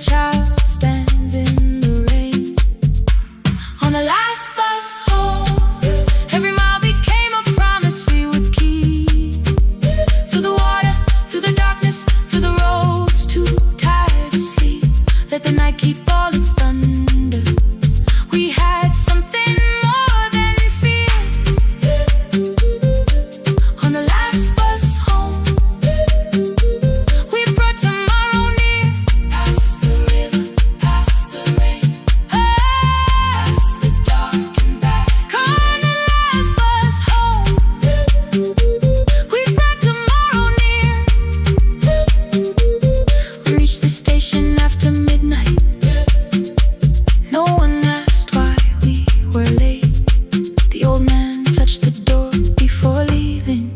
child stands in the rain. On the last bus home, every mile became a promise we would keep. Through the water, through the darkness, through the roads too tired to sleep. Let the night keep all its thunder. We had something more than fear. On the last bus home, we brought tomorrow near. Past the river, past the rain, past the dark and back. On the last bus home, we brought tomorrow near. We reached the station after midnight. No one asked why we were late. The old man touched the door before leaving.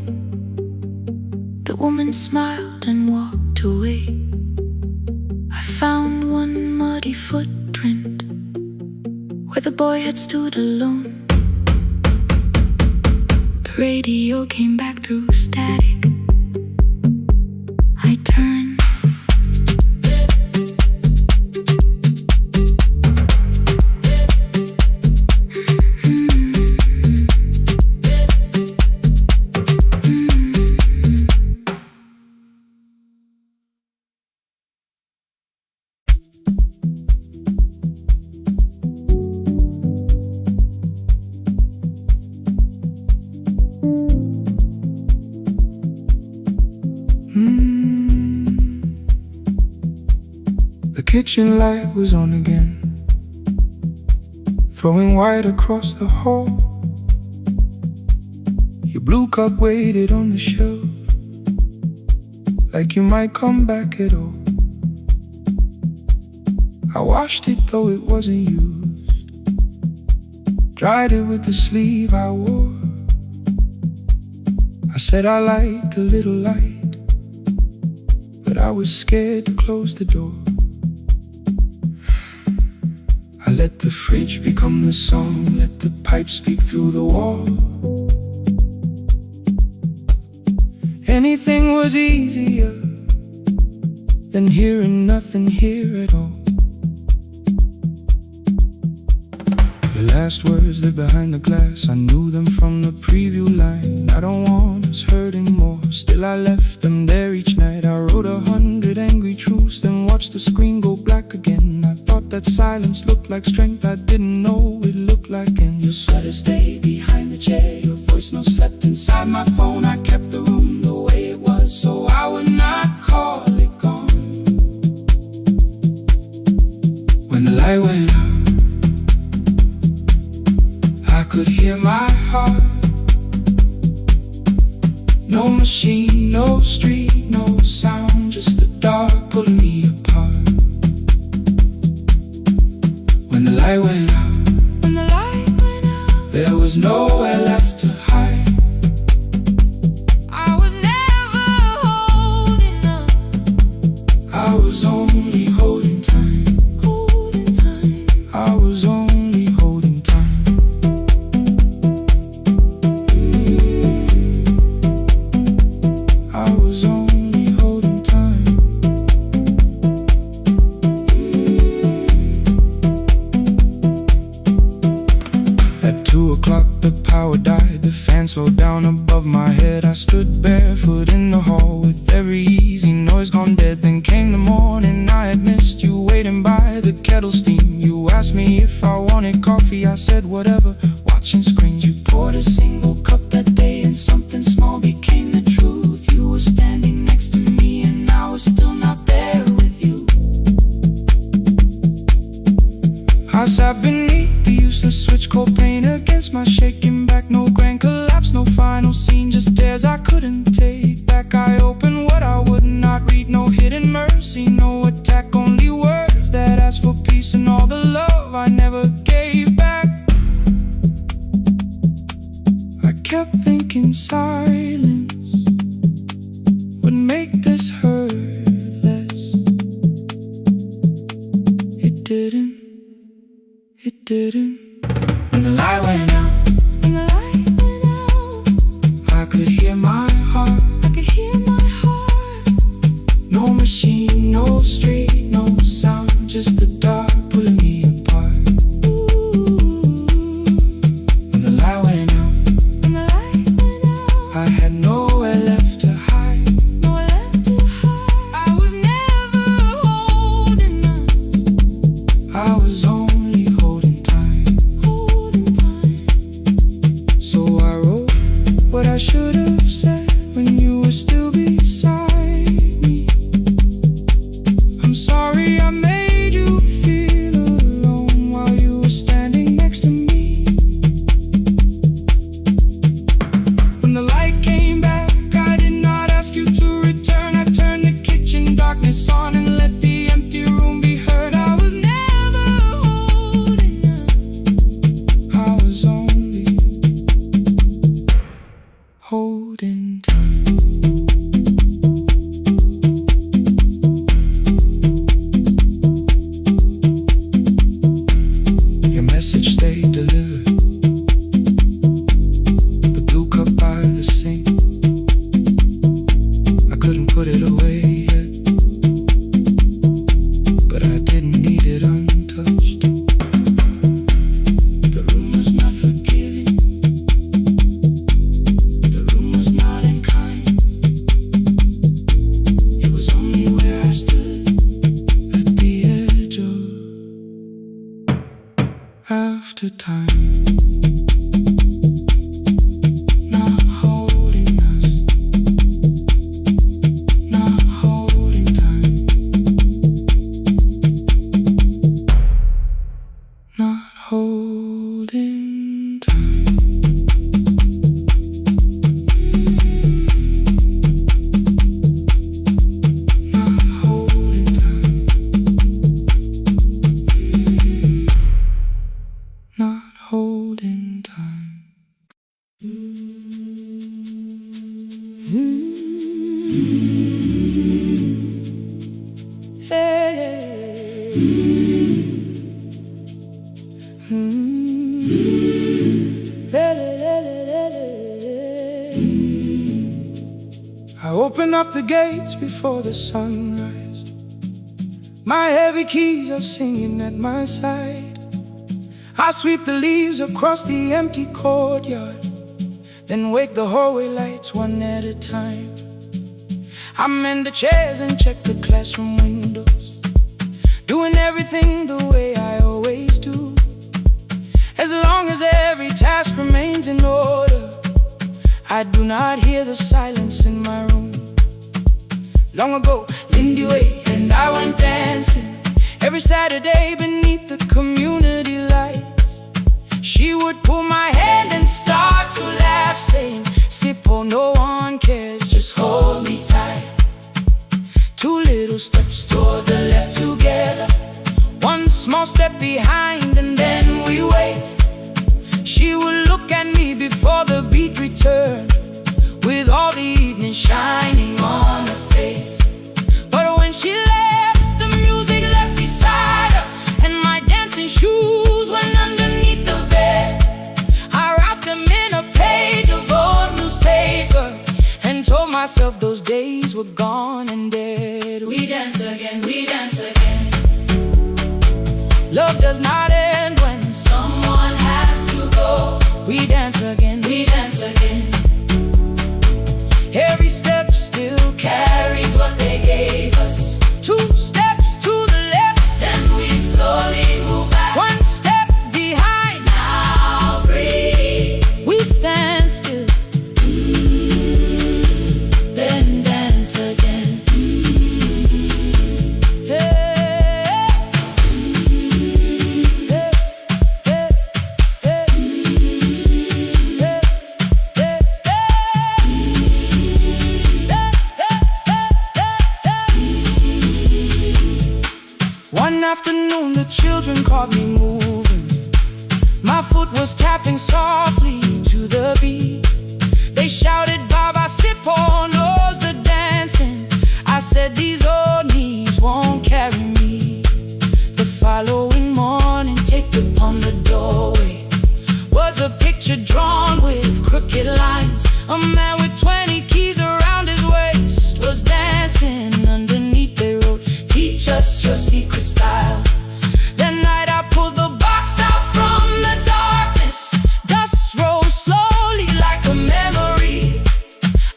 The woman smiled and walked away. I found one muddy footprint where the boy had stood alone. The radio came back through static. I turned. The kitchen light was on again, throwing white across the hall. Your blue cup waited on the shelf, like you might come back at all. I washed it though it wasn't used, dried it with the sleeve I wore. I said I liked a little light, but I was scared to close the door. I let the fridge become the song, let the pipe speak through the wall. Anything was easier than hearing nothing here at all. Your last words live behind the glass, I knew them from the preview line. I don't want us hurting more, still I left them there each night. I wrote 100 angry truths, then watched the screen go black again. I thought that silence looked like strength, I didn't know it looked like. And your sweater stayed behind the chair, your voice no slept inside my phone. I kept the room the way it was, so I would not call it gone. When the light went out, I could hear my heart. No machine, no street, no sound, just the dark pulling me apart. When the light went out, When the light went out, there was nowhere left to hide. I was never holding up, I was only holding time. holding time. I was only holding time. I was only holding time. At 2 o'clock the power died, the fan slowed down above my head. I stood barefoot in the hall with every easy noise gone dead. Then came the morning, I had missed you waiting by the kettle steam. You asked me if I wanted coffee, I said whatever, watching screens. You poured a single cup that day and something small became the truth. You were standing next to me and I was still not there with you. I sat beneath the useless switch, cold pain against my shaking back. No grand collapse, no final scene, just tears I couldn't take back. I opened what I would not read, no hidden mercy, no attack, only words that asked for peace and all the love I never gave back. I kept thinking silence would make this hurt less. It didn't. It didn't. When the light went out, When the light went out, I could hear my heart. I could hear my heart. No machine, no street, no sound, to time, not holding us, not holding time, not holding time. Holding time. I open up the gates before the sunrise. My heavy keys are singing at my side. I sweep the leaves across the empty courtyard, then wake the hallway lights one at a time. I mend the chairs and check the classroom windows, doing everything the way I always do. As long as every task remains in order, I do not hear the silence in my room. Long ago, Lindy Way and I went dancing every Saturday beneath the community lights. She would pull my hand and start to laugh, saying, "Sippo, no one cares, just hold me tight." 2 little steps toward the left together, 1 small step behind, and then we wait. She would look at me before the beat returned, with all the evening shining on her face. But when she left, the music left beside her, and my dancing shoes went underneath the bed. I wrapped them in a page of old newspaper and told myself those days were gone and dead. We dance again, we dance again. Love does not end when someone has to go. We dance again, we dance again. Every step still carries what they gave us. 2 steps to the left, then we slowly move back. 1 step behind, now breathe. We stand still, then dance again. One afternoon the children caught me moving. My foot was tapping softly to the beat. They shouted, "Baba Sippo knows the dancing." I said, "These old knees won't carry me." The following morning, taped upon the doorway was a picture drawn with crooked lines. A man with 20 keys around his waist was dancing. Underneath they wrote, "Teach us your secret style." That night I pulled the box out from the darkness. Dust rose slowly like a memory.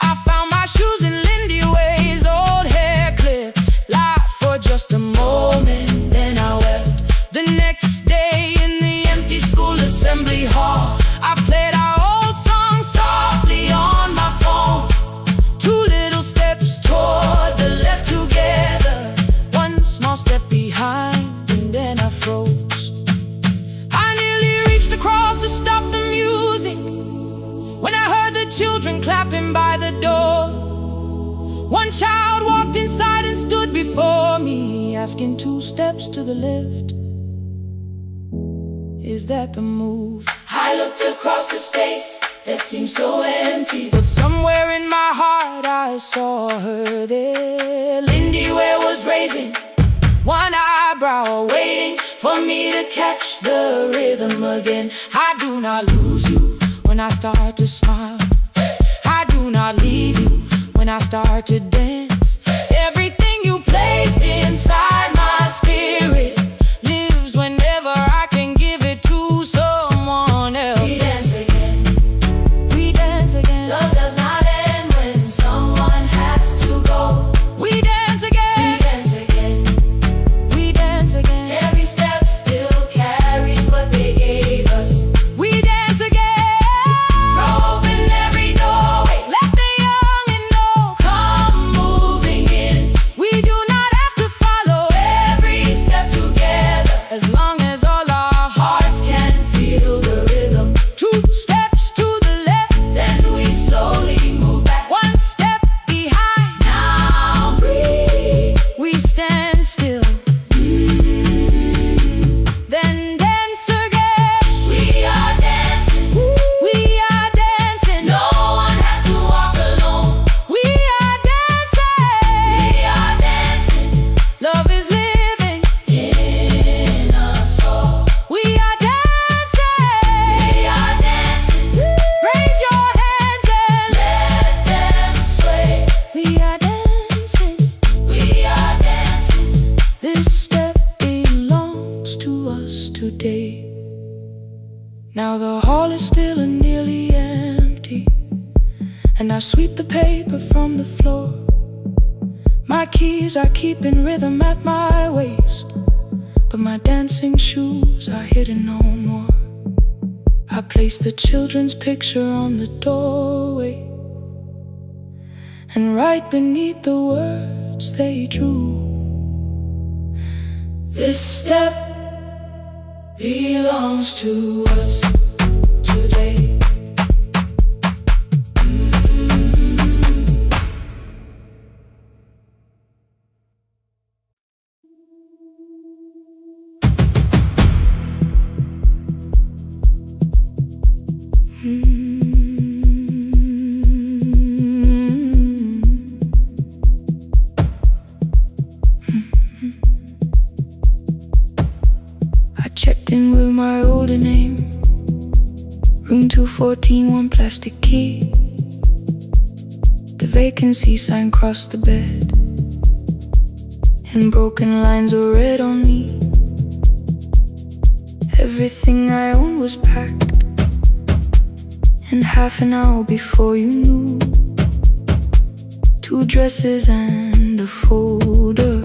I found my shoes in Lindy Way's old hair clip. Laughed for just a moment, then I wept. The next day in the empty school assembly hall, I played our old song softly on my phone. 2 little steps toward the left together, 1 small step behind, and then I froze. I nearly reached across to stop the music when I heard the children clapping by the door. 1 child walked inside and stood before me, asking, 2 steps to the left, is that the move? I looked across the space that seemed so empty, but somewhere in my heart I saw her there. Lindy Way was raising 1 eyebrow, waiting for me to catch the rhythm again. I do not lose you when I start to smile. I do not leave you when I start to dance. Everything you placed inside my spirit lives whenever I can give it to someone else. We dance again, we dance again. Love does not end when someone has to go. We dance again, we dance again, we dance again. Every step still carries what they gave us. day. Now the hall is still and nearly empty, and I sweep the paper from the floor. My keys I keep in rhythm at my waist, but my dancing shoes are hidden no more. I place the children's picture on the doorway, and right beneath the words they drew, this step belongs to us today. I checked in with my older name, room 214, one plastic key. The vacancy sign crossed the bed, and broken lines were read on me. Everything I owned was packed, and half an hour before you knew, 2 dresses and a folder,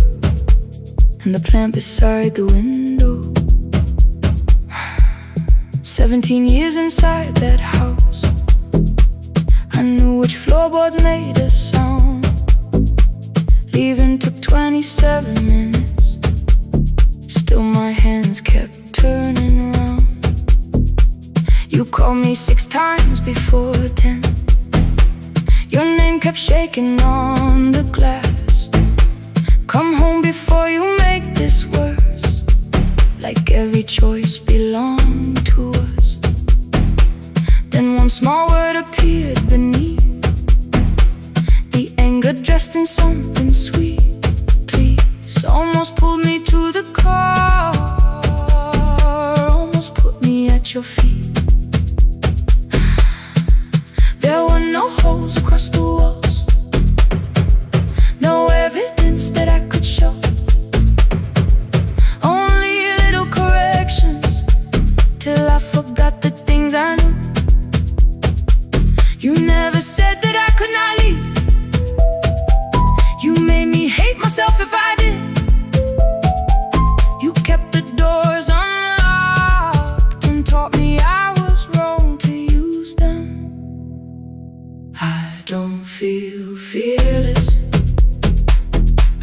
and the plant beside the window. 17 years inside that house, I knew which floorboards made a sound. Leaving took 27 minutes, still my hands kept turning round. You called me 6 times before 10. Your name kept shaking on the glass. Come home before you make this worse, like every choice belonged to us. Then one small word appeared beneath, the anger dressed in something sweet. Please almost pulled me to the car, almost put me at your feet. There were no holes across the walls, no evidence that I could show, only little corrections, till I forgot the things I knew. You never said that I could not leave. You made me hate myself if I did. You kept the doors unlocked and taught me I was wrong to use them. I don't feel fearless,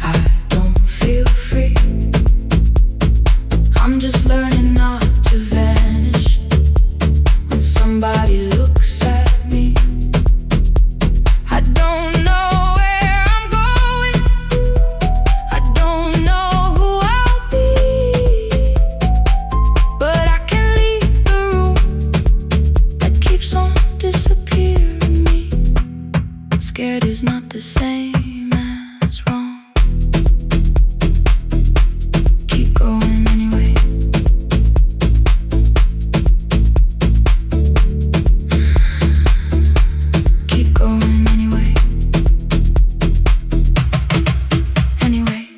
I don't feel free. I'm just learning not to vanish when somebody looks at me. I don't know where I'm going, I don't know who I'll be, but I can leave the room that keeps on disappearing me. Scared is not the same as wrong. Keep going anyway. Keep going anyway. Anyway,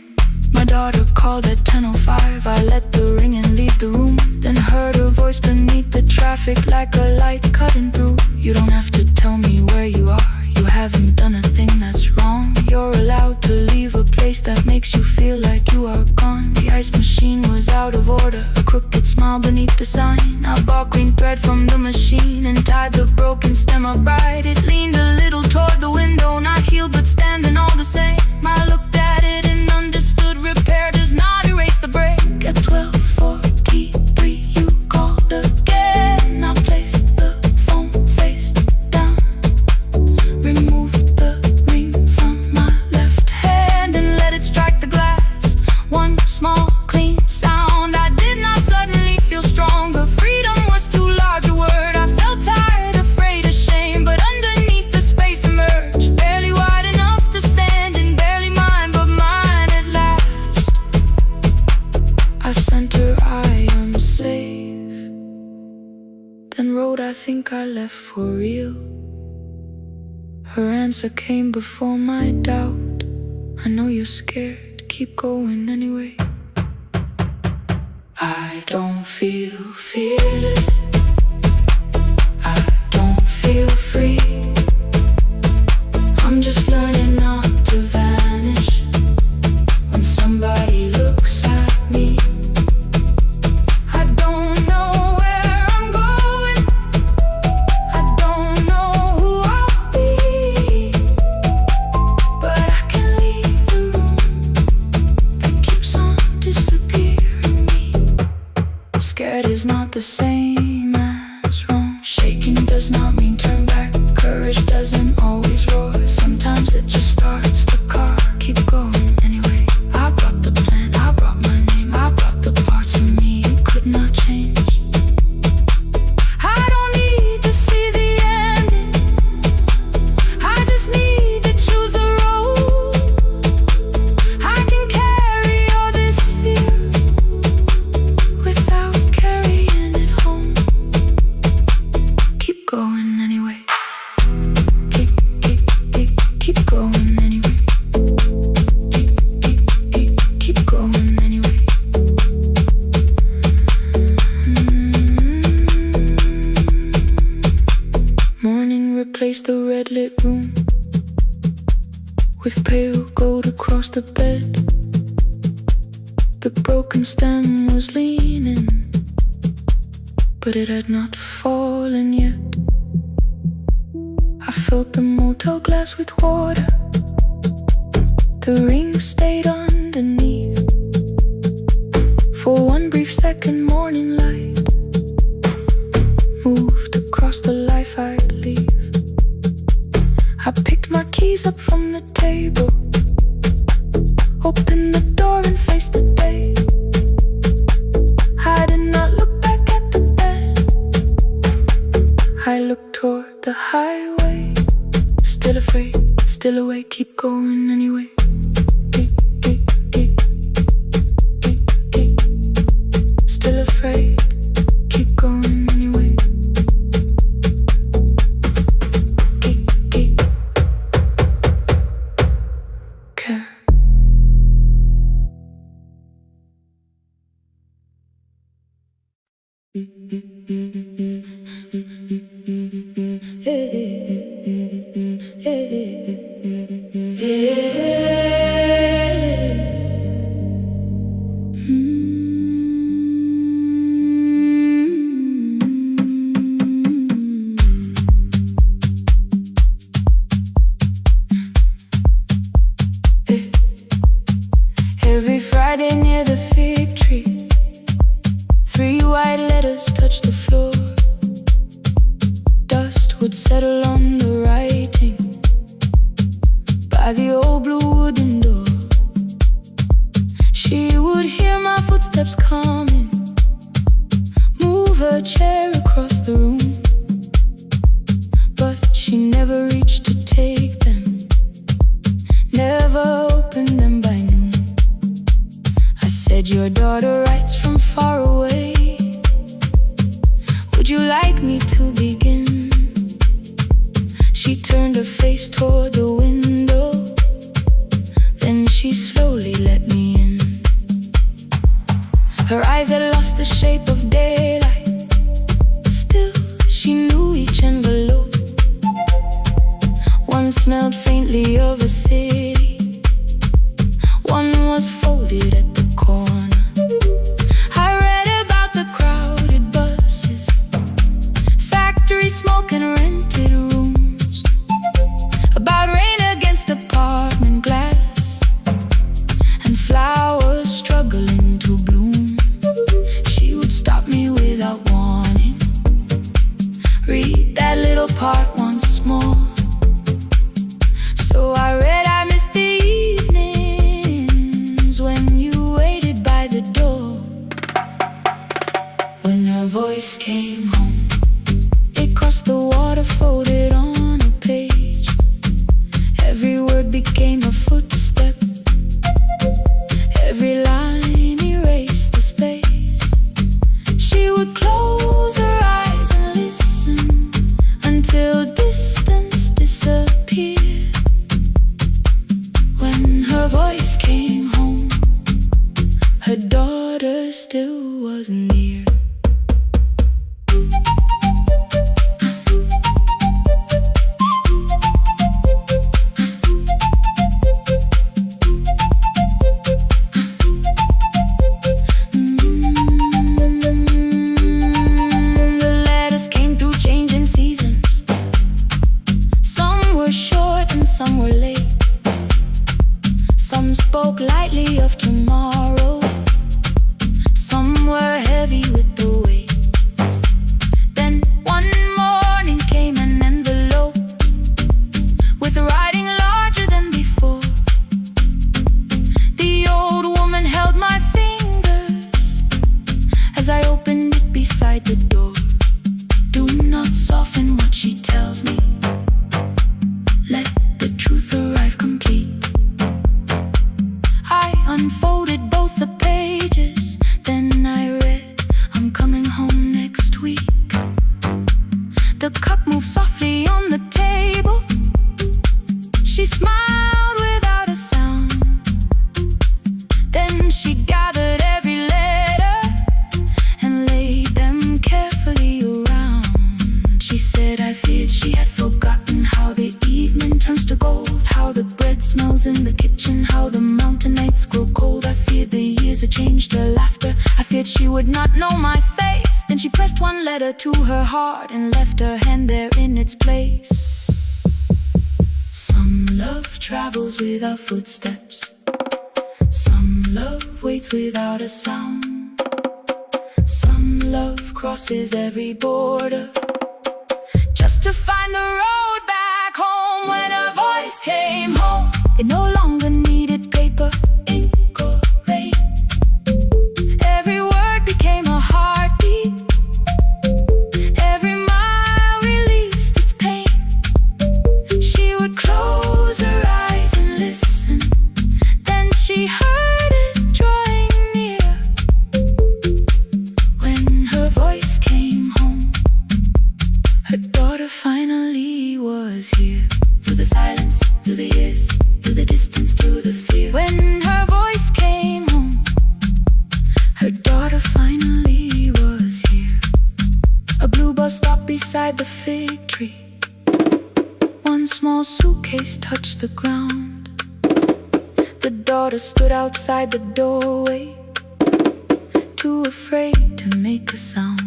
my daughter called at 10:05. I let the ring and leave the room, then heard her voice beneath the traffic like a light cutting through. You don't have to tell me where you are, you haven't done a thing that's wrong. You're allowed to leave a place that makes you feel like you are gone. The ice machine was out of order, a crooked smile beneath the sign. I bought green thread from the machine and tied the broken stem upright. It leaned a little toward the window, not healed but standing all the same. I looked at it and understood repair does not erase the break. At 12:43 you called again. I placed the phone face down, removed the ring from my left hand and let it strike the glass. One small clean sound. I did not suddenly feel stronger. Freedom was too large a word. I felt tired, afraid, ashamed, but underneath the space emerged, barely wide enough to stand and barely mine, but mine at last. I sent her, I am safe, then wrote, I think I left for real. Her answer came before my doubt. I know you're scared, keep going anyway. I I don't feel fearless, I don't feel free. I'm just learning not to vanish when somebody looks at me. I don't know where I'm going, I don't know who I'll be, but I can leave the room that keeps on disappearing me. Scared is not the same as wrong. Shaking does not mean turn back. Courage doesn't always roar. Sometimes it just starts the car. Keep going anyway. I brought the plan, I brought my name, I brought the parts of me you could not change. I don't need to see the ending, I just need to choose the road. I can carry all this fear without carrying it home. Keep going anyway. Keep going anyway. Keep going anyway. Morning replaced the red lit room with pale gold across the bed. The broken stem was leaning, but it had not fallen yet. I filled the motel glass with water, the ring stayed underneath. For one brief second, morning light moved across the life I'd leave. I picked my keys up from the table, opened the door and faced the day. I did not look back at the bed, I looked toward the highway. Still afraid, still awake, keep going anyway. Still afraid, keep going anyway. Care. Every Friday near the fig tree, 3 white letters touch the floor. Dust would settle on the writing by the old blue wooden door. She would hear my footsteps coming, move her chair across the room, but she never reached to take them, never opened them by noon. I said, your daughter writes from far away, would you like me to begin? She turned her face toward the window, then she slowly let me in. Her eyes had lost the shape of daylight, still she knew each envelope. One smelled faintly of a city, one was folded at the corner. I read about the crowded buses, factory smoke and rented rooms, about rain against apartment glass and flowers struggling to bloom. She would stop me without warning, read that little part once more. So I read, I missed the evenings when you waited by the door. When her voice came home, it crossed the water, folded on a page. Every word became a footstep, every line erased the space. She would close her eyes and listen until distance disappeared. When her voice came home, her daughter daughter still wasn't near. Some were late, some spoke lightly of tomorrow, some were heavy with the weight. Then one morning came an envelope with writing larger than before. The old woman held my fingers as I opened it beside the door. Do not soften what she tells me, let the truth arrive complete. I unfolded both the pages, then I read, I'm coming home next week. The cup moved softly on the table. She smiled without a sound. Then she gathered every letter and laid them carefully around. She said I feared she had forgotten how the evening turns to gold, how the bread smells in the kitchen, how the mountain nights grow cold. I feared the years had changed her laughter. I feared she would not know my face. Then she pressed one letter to her heart and left her hand there in its place. Some love travels without footsteps, some love waits without a sound, some love crosses every border just to find the road back home. When her voice came home, it no longer needed paper, ink or rain. Every word became a heartbeat, every mile released its pain. She would close her eyes and listen, then she heard it drawing near. When her voice came home, her daughter finally was here. Through the silence, through the years, through the distance, through the fear. When her voice came home, her daughter finally was here. A blue bus stopped beside the fig tree. One small suitcase touched the ground. The daughter stood outside the doorway, too afraid to make a sound.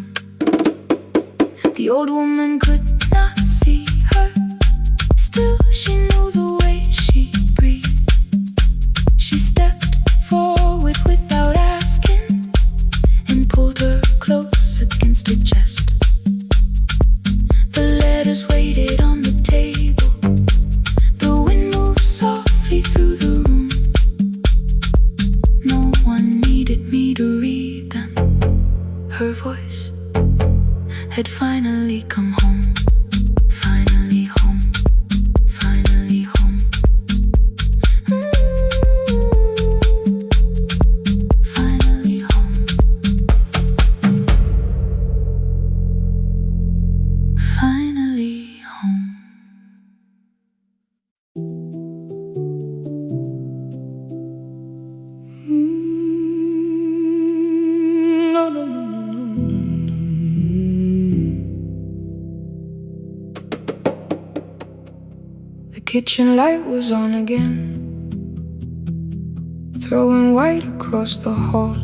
The old woman could not see her, still she knew the way she breathed. She stepped forward without asking and pulled her close against her chest. The letters waited on the table. The wind moved softly through the room. No one needed me to read them. Her voice had finally come home. Finally home. Finally home. Finally home. Finally home. No, no, no, no, no, no, no. The kitchen light was on again, throwing white across the hall.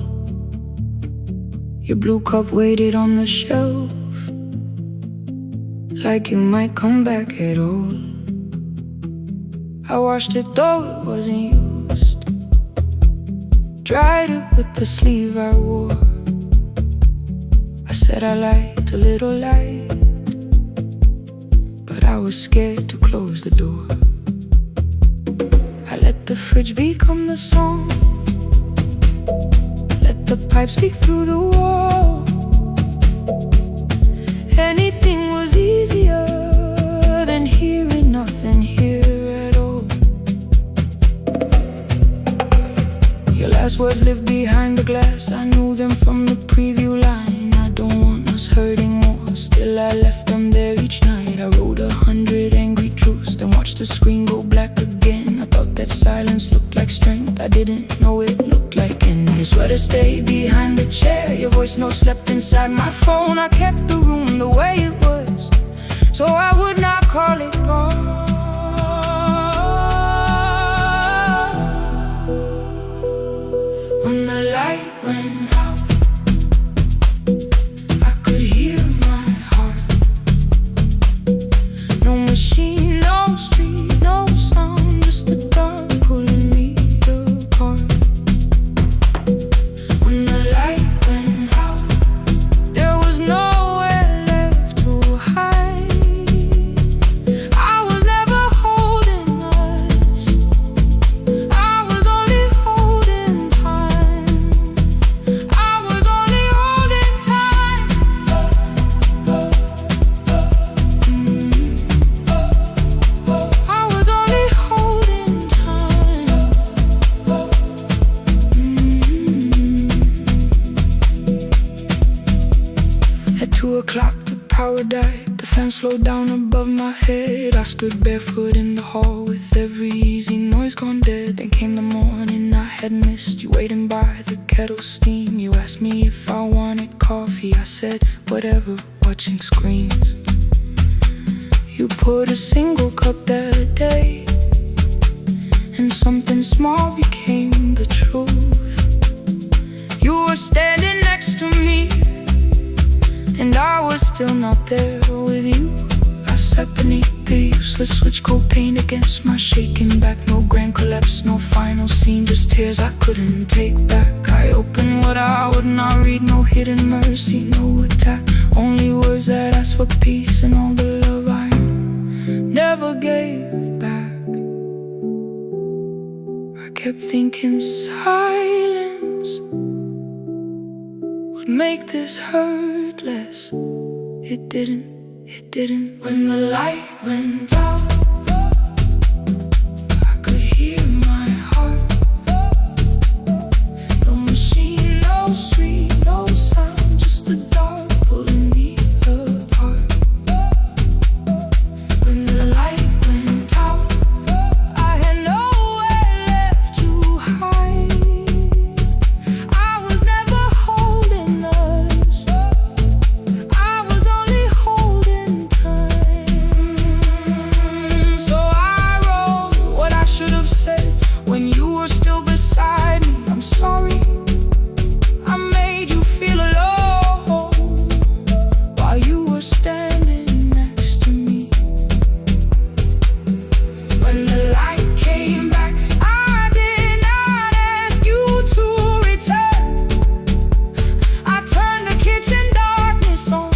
Your blue cup waited on the shelf, like you might come back at all. I washed it though it wasn't used, dried it with the sleeve I wore. I said I liked a little light, but I was scared to close the door. I let the fridge become the song, let the pipe speak through the wall. Anything was easier than hearing nothing here at all. Your last words lived behind the glass. I knew them from the preview line. I don't want us hurting more, still I left them there each night. I wrote 100 angry truths, then watched the screen go black again. I thought that silence looked like strength, I didn't know it looked like end. Your sweater to stay behind the chair. Your voice no slept inside my phone. I kept the room the way it was, so I would not call it gone. When the light went out, I could hear my heart. No machine, no street, no sound, just the dark pulling me apart. When the light went out, there was nowhere left to hide. I was never holding us, I was only holding time. I was only holding time. I was only holding time. At 2 o'clock the power died, the fan slowed down above my head. I stood barefoot in the hall with every easy noise gone dead. Then came the morning I had missed, you waiting by the kettle steam. You asked me if I wanted coffee, I said whatever, watching screens. You poured a single cup that day, and something small became the truth. You were standing next to me, and I was still not there with you. I sat beneath the useless switch, cold paint against my shaking back. No grand collapse, no final scene, just tears I couldn't take back. I opened what I would not read, no hidden mercy, no attack. Only words that asked for peace and all the love I never gave back. I kept thinking silence would make this hurt less. It didn't, it didn't. When the light went out, I could hear my heart. No machine, no street, no sound, just the dark pulling me apart. When the light went out, I had nowhere left to hide. I was never holding us, I was only holding time. So I wrote what I should have said when you were still beside me. I'm sorry, I made you feel alone while you were standing next to me. When the light came back, I did not ask you to return. I turned the kitchen darkness on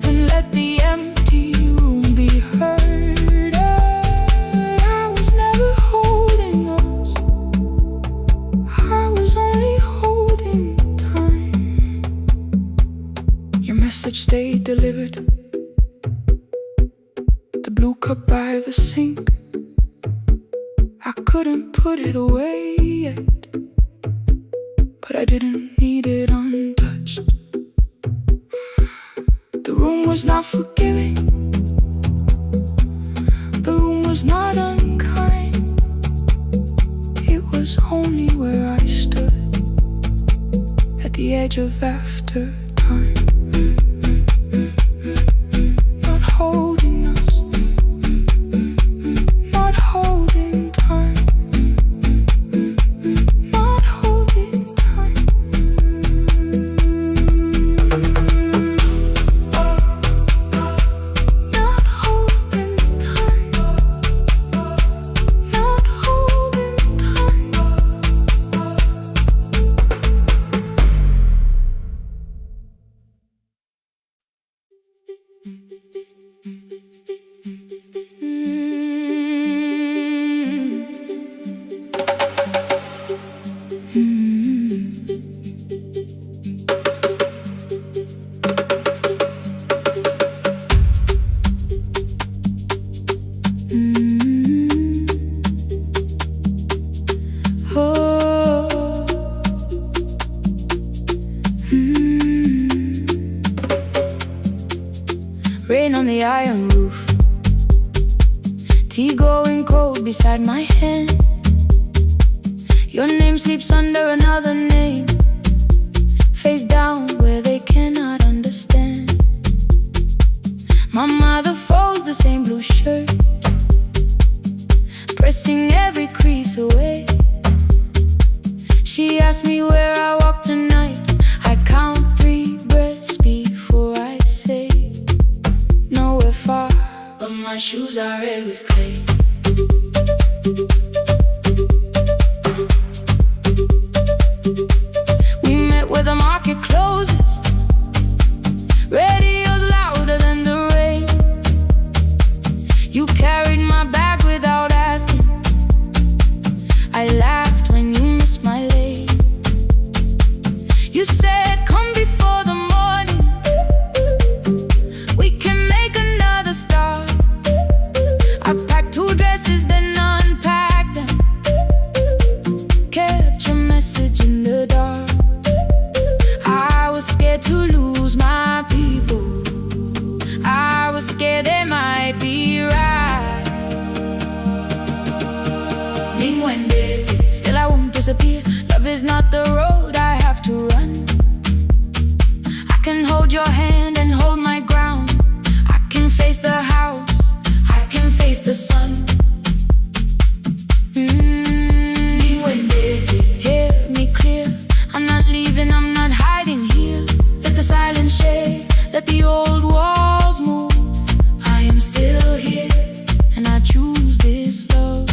and let the empty room be heard. I was never holding us, I was only holding time. Your message stayed delivered, the blue cup by the sink. I couldn't put it away yet, but I didn't need it untouched. The room was not forgiving, the room was not unkind. It was only where I stood at the edge of after time. Not holding us, not holding time, not holding time. Not holding time, not holding Rain on the iron roof, tea going cold beside my hand. Your name sleeps under another name, face down where they cannot understand. My mother folds the same blue shirt, pressing every crease away. She asks me where I walk tonight. I count 3 breaths before I say nowhere far, but my shoes are red with clay. We met where the market closes, radio's louder than the rain. You carried my bag without asking. I laughed when you missed my lane. You said, come before the morning, we can make another start. I packed 2 dresses, then unpacked them, kept your message in the dark. I was scared to lose my people, I was scared they might be right. Still I won't disappear. Love is not the road I have to run. I can hold your hand and hold my ground. I can face the house, I can face the sun. Hear me clear, I'm not leaving, I'm not hiding here. Let the silence shake, let the old walls move. I am still here, and I choose this love.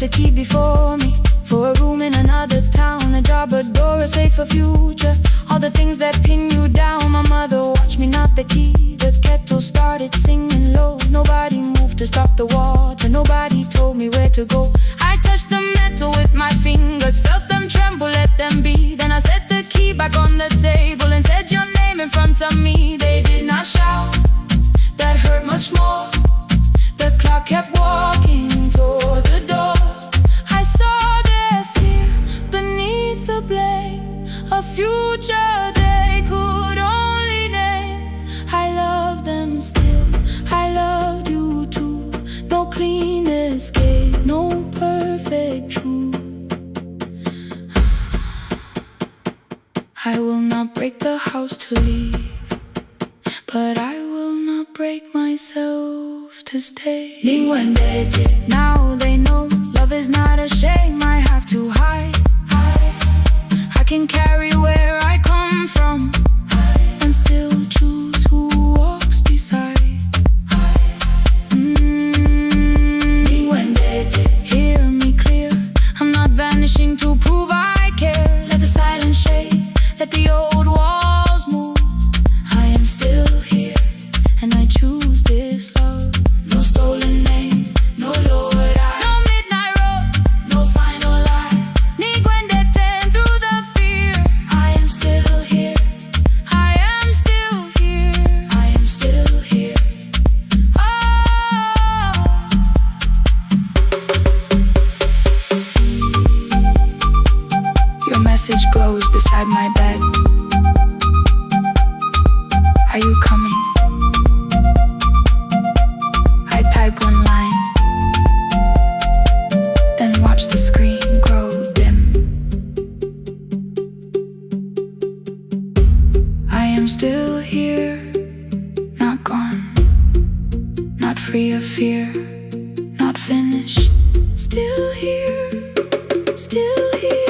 A key before me, for a room in another town, a job, a door, a safer future, all the things that pin you down. My mother watched me knot the key, the kettle started singing low. Nobody moved to stop the water, nobody told me where to go. I touched the metal with my fingers, felt them tremble, let them be. Then I set the key back on the table and said your name in front of me. They did not shout, that hurt much more. The clock kept walking toward the door. I saw their fear beneath the blame, a future they could only name. I love them still, I loved you too. No clean escape, no perfect truth. I will not break the house to leave, but I will not break myself to stay. Now they know love is not a shame I have to hide. I can carry where I come from and still choose who walks beside. Hear me clear, I'm not vanishing to prove I care. Let the silence shake, let the old walls move. I am still here, and I choose this love. No stolen name, no lowered eye, no midnight road, no final lie. Ni cuente through the fear. I am still here, I am still here, I am still here. Oh. Your message glows beside my bed. Are you coming? I type one line, then watch the screen grow dim. I am still here, not gone, not free of fear, not finished. Still here, still here.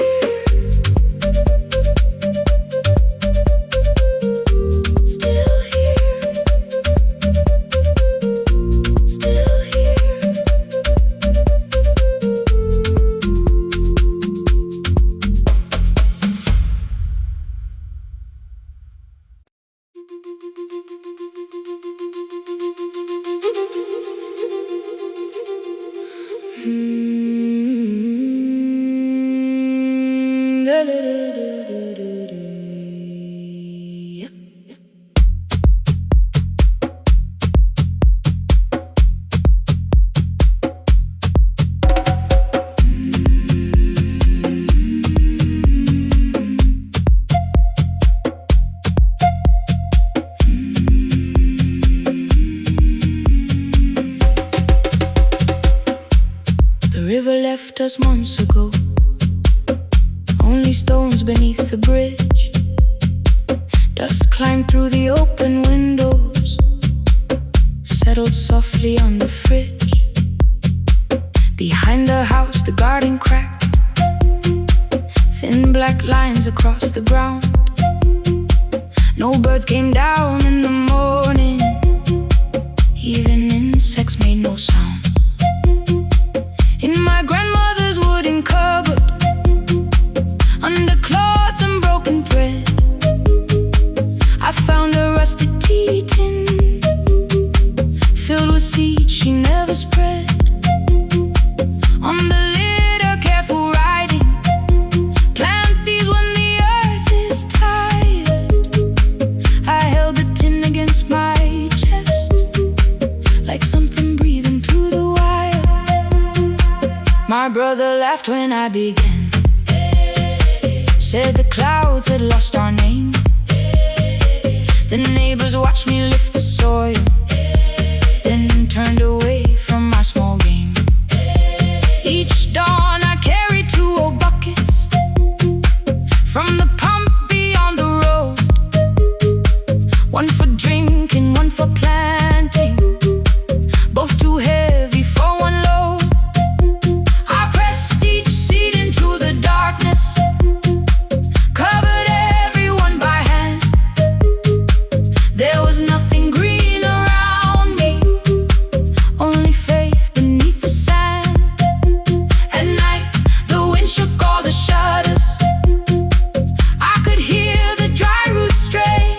was months ago. Only stones beneath the bridge. Dust climbed through the open windows, settled softly on the fridge. Behind the house the garden cracked, thin black lines across the ground. No birds came down in the morning, even insects made no sound. In my grandmother's wooden cupboard, under cloth and broken thread, I found a rusted tea tin filled with seeds she never spread. On the lid a careful writing, plant these when the earth is tired. I held the tin against my chest, like something breathing through the wire. My brother laughed when I began, said the clouds had lost our name. The neighbors watched me lift the soil, then turned away from my small game. Each dawn I carried 2 old buckets from the pump beyond the road, one for drinking, one for planting, both too heavy for one load. I pressed each seed into the darkness, covered everyone by hand. There was nothing green around me, only faith beneath the sand. At night the wind shook all the shutters, I could hear the dry roots stray.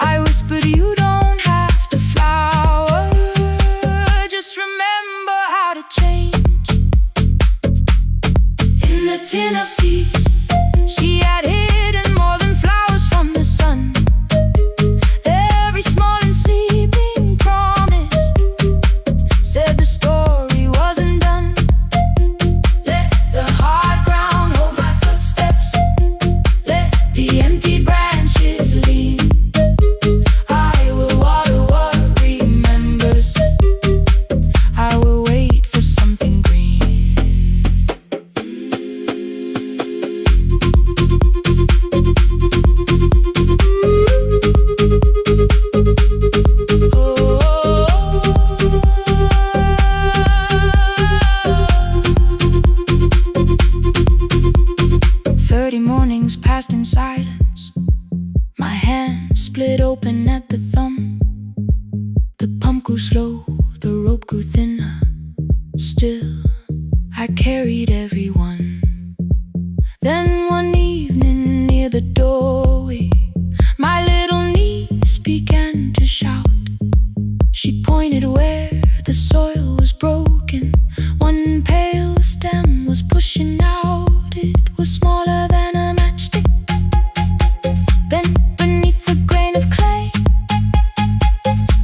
I whispered, you don't have to flower, just remember how to change. In the tin of seeds she had hidden more than flowers from the sun. Every small and sleeping promise said the story wasn't done. Let the hard ground hold my footsteps, let the empty branches lean. I will water what remembers, I will wait for something green. 30 mornings passed in silence, my hand split open at the thumb. The pump grew slow, the rope grew thinner, still I carried everyone. Then one evening near the doorway, my little niece began to shout. She pointed where the soil was broken, one pale stem was pushing out. It was smaller than a matchstick, bent beneath a grain of clay.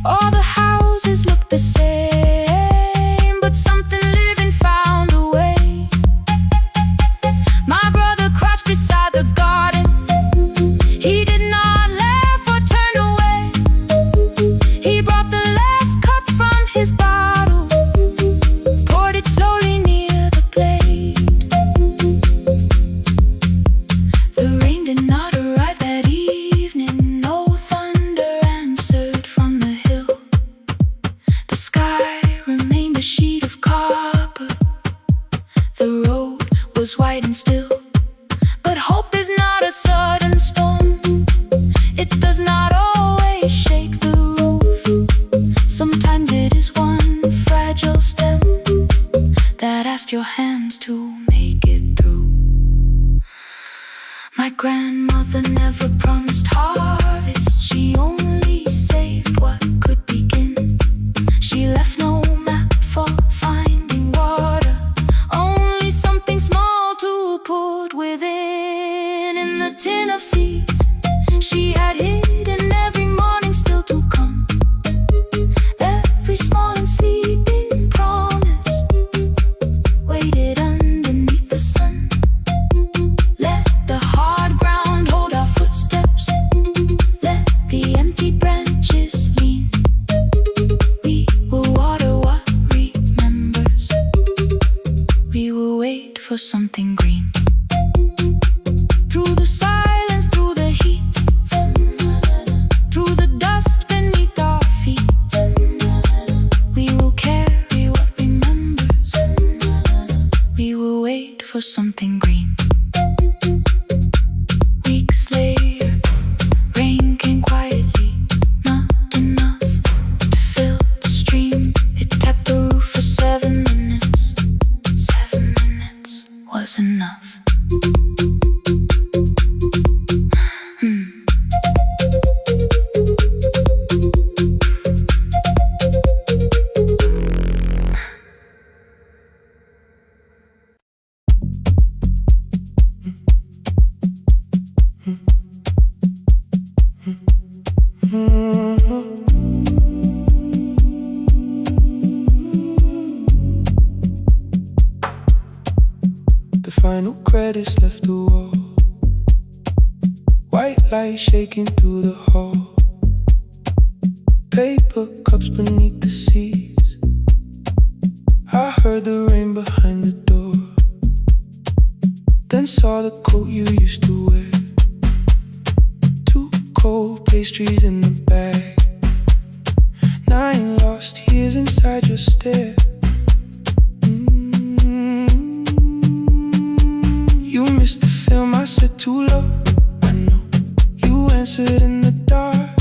All the houses looked the same, but something living found a way. My brother crouched beside the garden, he did not laugh or turn away. He brought the last cup from his bottle, poured it slowly near the blade. The rain did not arrive that evening, no thunder answered from the hill. The sky remained a sheet of copper, the road was white and still. But hope is not a sudden storm, it does not always shake the roof. Sometimes it is one fragile stem that asks your hands to make it through. My grandmother never promised harvest, she only saved what could begin. She left no map for finding water, only something small to put within. In the tin of seeds she had hidden every morning still to come, every small and sleeping promise waited underneath the sun. Let the hard ground hold our footsteps, let the empty branches lean. We will water what remembers, we will wait wait for something green. Through the silence, through the heat, through the dust beneath our feet, we will carry what remembers. We will wait for something green. Weeks later, rain came quietly, not enough to fill the stream. It tapped the roof for 7 minutes. 7 minutes was enough. The final credits left the wall, white light shaking through the hall, paper cups beneath the seats. I heard the rain behind the door, then saw the coat you used to wear. 2 cold pastries in the bag, 9 lost years inside your stare. You missed the film, I said too low. I know you answered in the dark.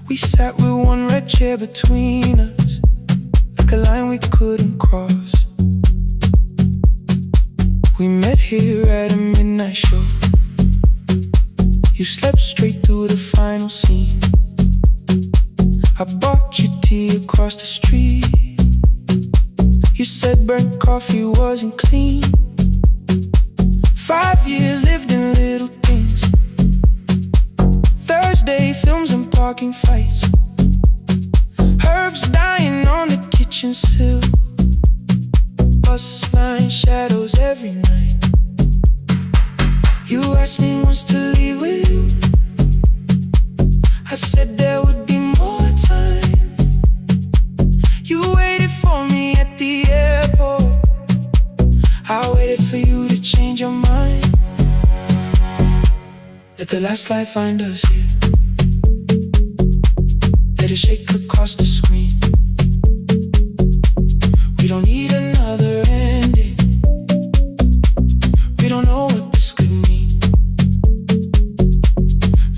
We sat with 1 red chair between us, like a line we couldn't cross. We met here at a midnight show. You slept straight through the final scene. I bought you tea across the street. You said burnt coffee wasn't clean. 5 years lived in little things, Thursday films and parking fights, herbs dying on the kitchen sill, bus line shadows every night. You asked me once to leave with you. I said there would be more time. You waited for me at the airport. I waited for you to change your mind. Let the last light find us here. Let it shake across the screen. We don't need another ending. We don't know what this could mean.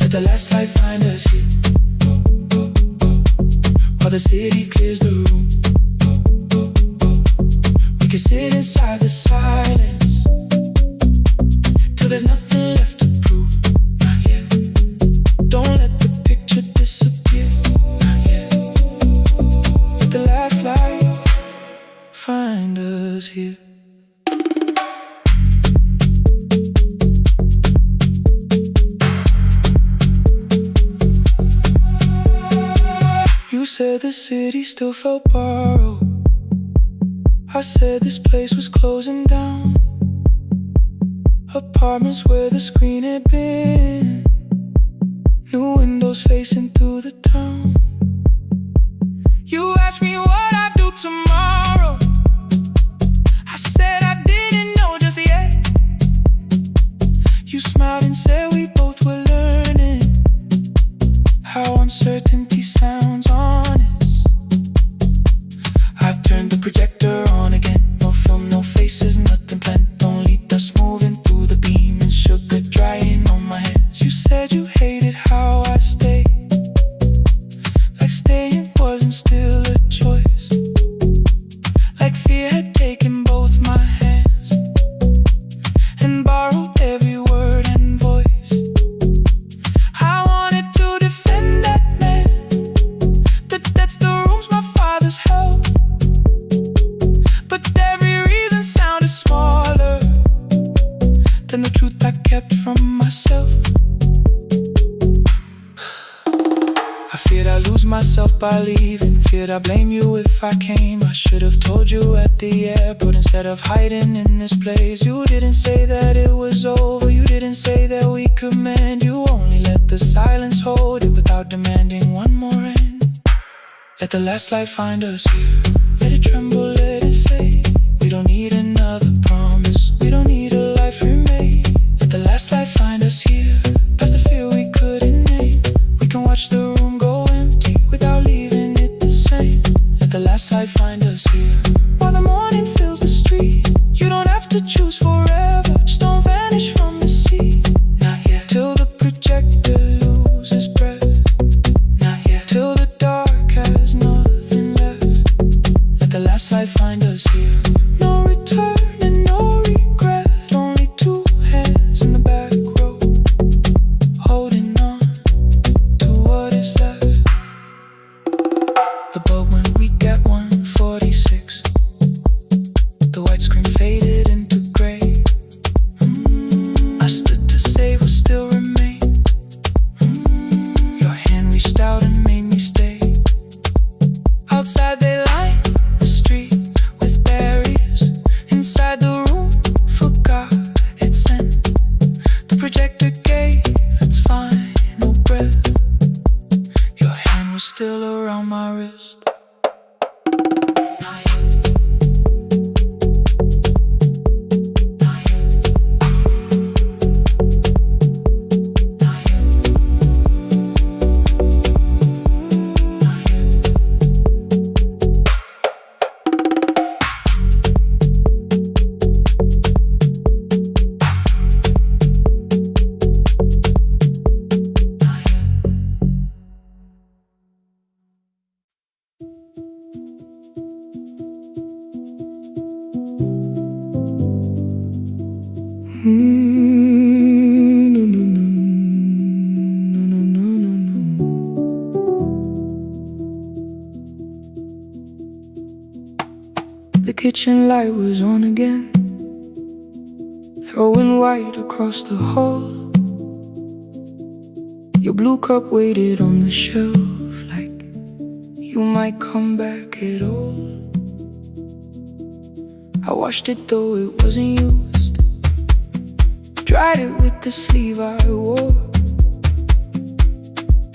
Let the last light find us here, while the city clears the room. We can sit inside the silence till there's nothing left to prove. Not yet. Don't let the picture disappear. Not yet. Let the last light find us here. You said the city still felt borrowed. I said this place was closing down. Apartments where the screen had been, new windows facing through the town. You asked me what I'd do tomorrow. I said I didn't know just yet. You smiled and said we both were learning how uncertainty sounds honest. I turned the projector on again. No film, no faces, nothing planned. Only dust moving through the beam and sugar drying on my hands. You said you hated how I stayed, like staying wasn't still a choice, like fear had taken both my hands and borrowed every word and voice. I wanted to defend that man that's the rooms my father's held, but every reason sounded smaller than the truth I kept from myself. I feared I'd lose myself by leaving, feared I'd blame you if I came. I should have told you at the airport instead of hiding in this place. You didn't say that it was over, you didn't say that we could mend. You only let the silence hold it without demanding one more end. Let the last light find us here. Let it tremble, let it fade. No, no, no, no, no, no, no. The kitchen light was on again, throwing white across the hall. Your blue cup waited on the shelf like you might come back at all. I washed it though it wasn't used, dried it with the sleeve I wore.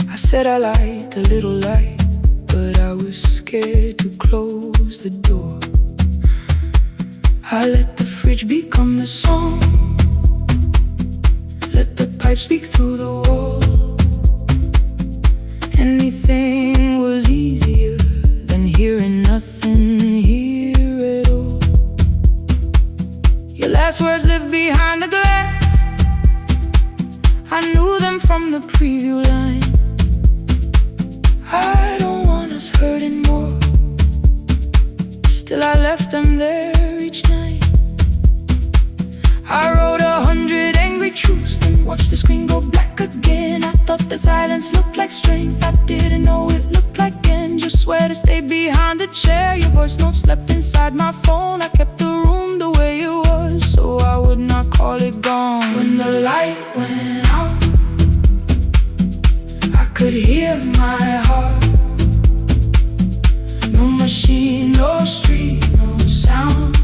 I said I liked a little light, but I was scared to close the door. I let the fridge become the song, let the pipe speak through the wall. Anything was easier than hearing nothing here at all. Your last words lived behind the glass, I knew them from the preview line. I don't want us hurting more, still I left them there each night. I wrote 100 angry truths, then watched the screen go black again. I thought the silence looked like strength, I didn't know it looked like end. You swear to stay behind the chair, your voice note slept inside my phone. I kept the room the way it was, so I would not call it gone. When the light went out, I could hear my heart. No machine, no street, no sound,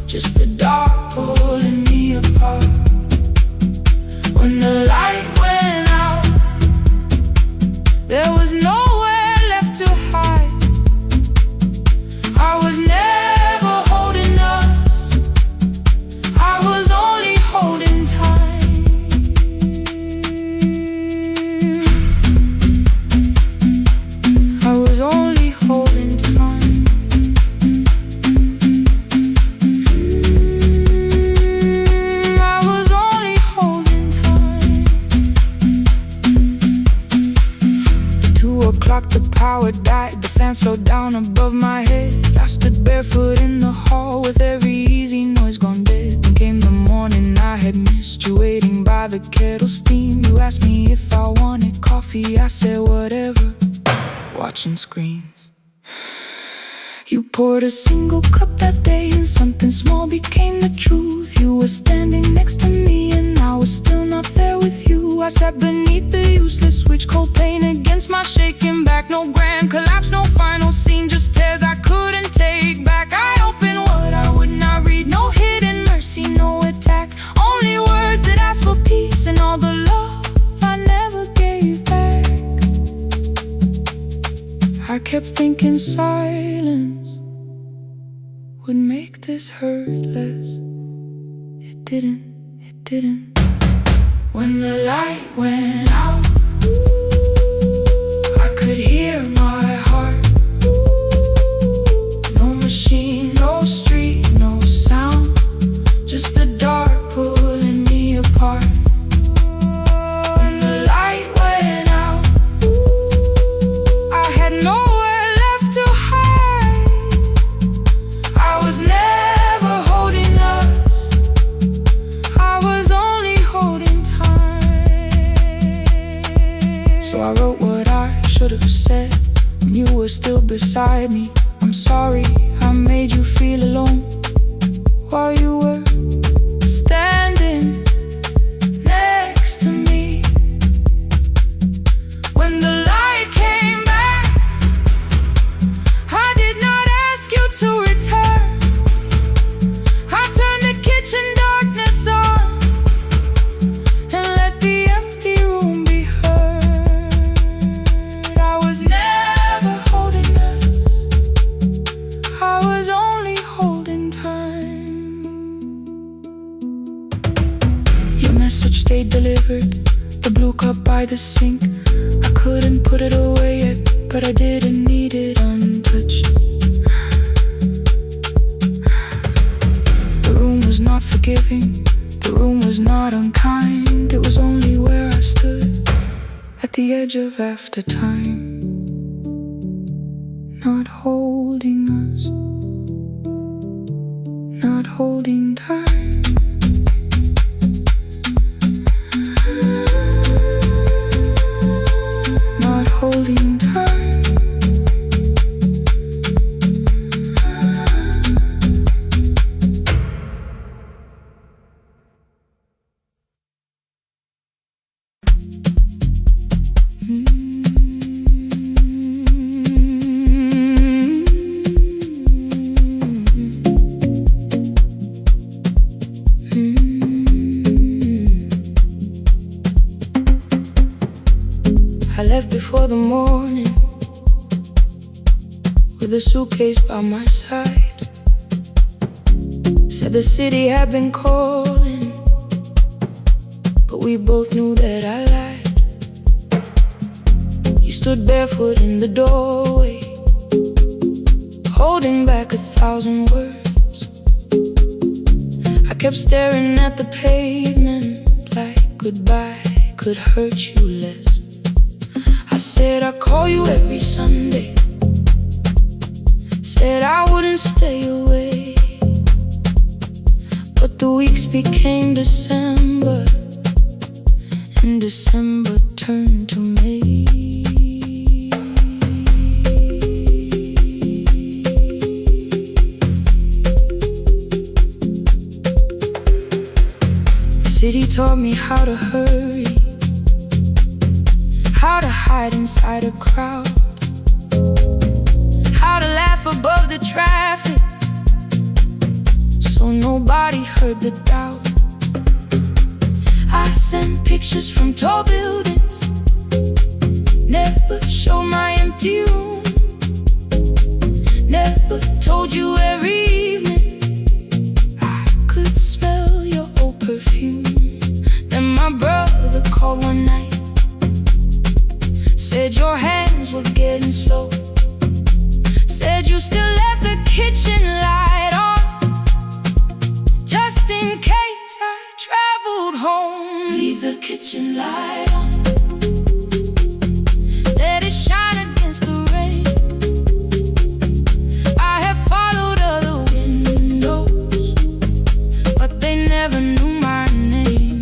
just the dark pulling me apart. When the light went out, there was nowhere left to hide. I was never holding us, I was only holding time. I was only holding time. I was only holding time. At 2 o'clock the power died, the fan slowed down above my head. I stood barefoot in the hall with every easy noise gone dead. Then came the morning I had missed you, waiting by the kettle steam. You asked me if I wanted coffee, I said whatever, watching screens. You poured a single cup that day, and something small became the truth. You were standing next to me, and I was still not there with you. I sat beneath the useless switch, cold pain against my shaking back. No grand collapse, no final scene, just tears I couldn't take back. I opened what I would not read, no hidden mercy, no attack, only words that asked for peace and all the love I never gave back. I kept thinking silence would make this hurt less. It didn't, it didn't. When the light went out, I could hear my heart. No machine, no street, no sound, just the dark pulling me apart. When the light went out, I had nowhere left to hide. I was never holding us, I was only holding time. So I wrote what I should have said when you were still beside me. I'm sorry I made you feel alone while you were standing next to me. When the light came back, I did not ask you to return. I turned the kitchen darkness on and let the empty room be heard. I was never holding us, I was only holding time. Your message stayed delivered, the blue cup by the sink. I couldn't put it away yet, but I didn't need it untouched. The room was not forgiving, the room was not unkind. It was only where I stood at the edge of after time, not holding us, not holding time. left before the morning, with a suitcase by my side. Said the city had been calling, but we both knew that I lied. You stood barefoot in the doorway, holding back 1,000 words. I kept staring at the pavement like goodbye could hurt you less. I said I'd call you every Sunday, said I wouldn't stay away. But the weeks became December, and December turned to May. The city taught me how to hurry, how to hide inside a crowd, how to laugh above the traffic so nobody heard the doubt. I sent pictures from tall buildings, never showed my empty room, never told you every evening I could smell your old perfume. Then my brother called one night, said your hands were getting slow, said you still left the kitchen light on, just in case I traveled home. Leave the kitchen light on, let it shine against the rain. I have followed other windows, but they never knew my name.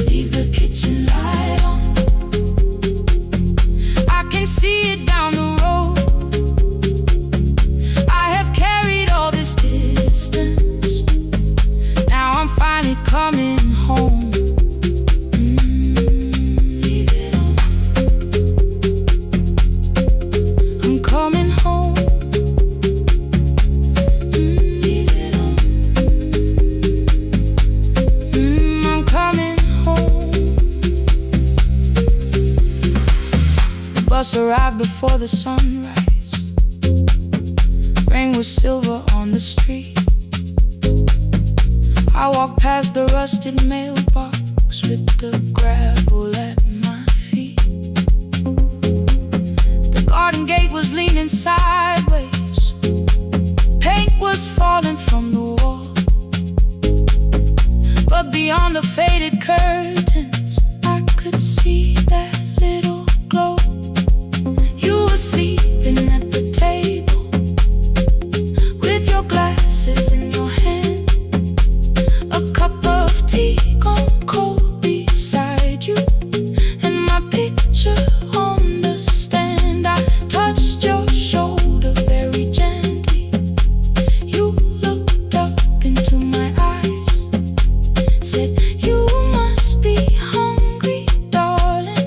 Leave the kitchen light on, I can see it down the road. I have carried all this distance, now I'm finally coming home. Leave it on, I'm coming home. Leave it on, I'm coming home. The bus arrived before the sunrise, rain was silver on the street. I walked past the rusted mailbox with the gravel at my feet. The garden gate was leaning sideways, paint was falling from the wall, but beyond the faded curtains I could see that little glow. You were sleeping at the table with your glasses in your hand, a cup of tea gone cold beside you, and my picture on the stand. I touched your shoulder very gently. You looked up into my eyes, said you must be hungry, darling,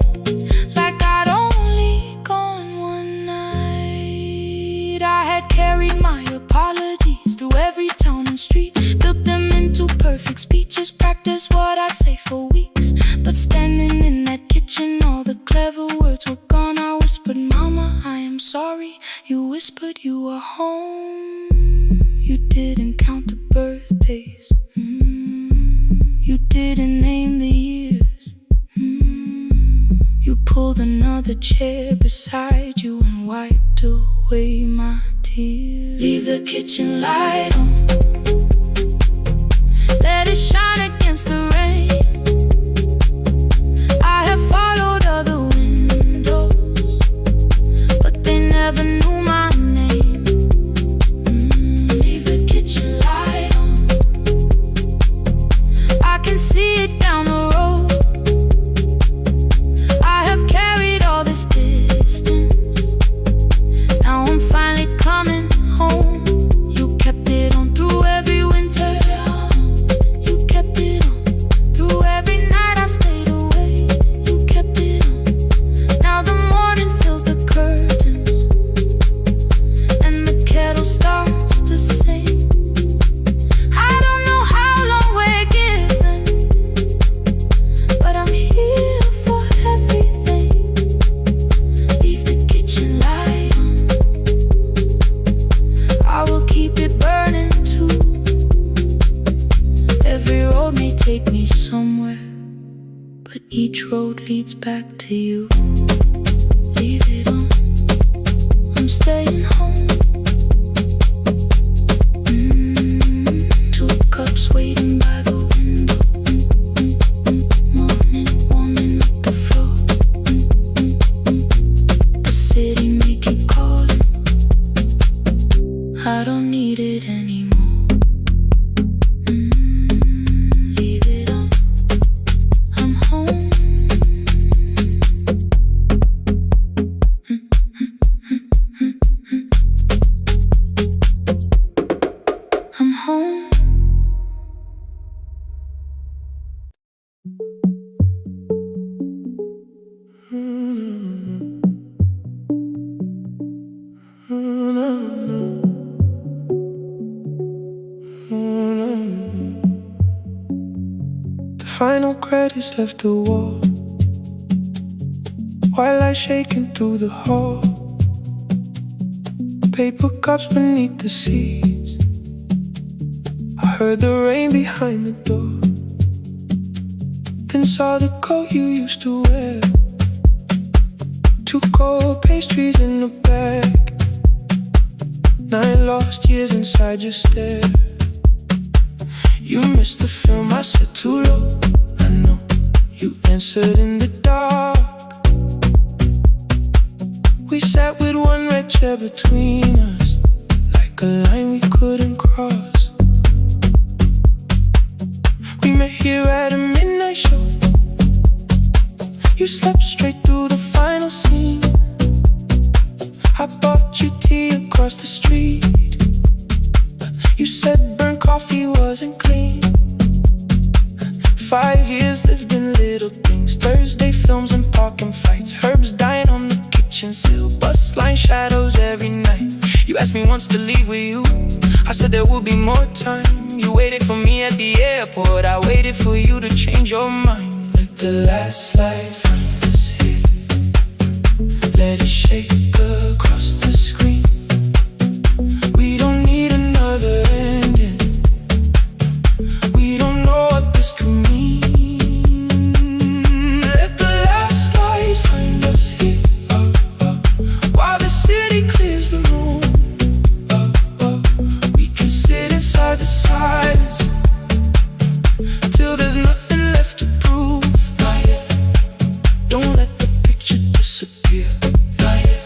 like I'd only gone one night. I had carried my apologies through every town and street, built them into perfect speeches, practiced what I'd say for weeks. But standing in that kitchen, all the clever words were gone. I whispered, Mama, I am sorry. You whispered you were home. You didn't count the birthdays, you didn't name the years. You pulled another chair beside you and wiped away my tears. Leave the kitchen light on, let it shine against the rain. I have followed other windows, but they never knew my name. Leave the kitchen light on, I can see it down the road. I have carried all this distance, now I'm finally coming home. You kept it on through Each road leads back to you. Leave it on, I'm staying home. Two cups waiting by the window. Morning warming up the floor. The city may keep calling, I don't need it anymore. Leave it on, I'm home. I'm home. The final credits left the wall, white light shaking through the hall. Paper cups beneath the seats. I heard the rain behind the door. Then saw the coat you used to wear. Two cold pastries in a bag. 9 lost years inside your stare. You missed the film, I said too low. I know, you answered in the dark. We sat with one red chair between us, like a line we couldn't cross. We met here at a midnight show. You slept straight through the final scene. I bought you tea across the street. You said burnt coffee wasn't clean. 5 years lived in little things. Thursday films and parking fights. Herbs dying on the kitchen sill. Bus line shadows every night. You asked me once to leave with you. I said there would be more time. You waited for me at the airport. I waited for you to change your mind. Let the last light find us here. Let it shake across the screen. We don't need another ending. We don't know what this could mean. Let the last light find us here, while the city clears the room. We can sit inside the silence till there's nothing left to prove. Not yet. Don't let the picture disappear. Not yet.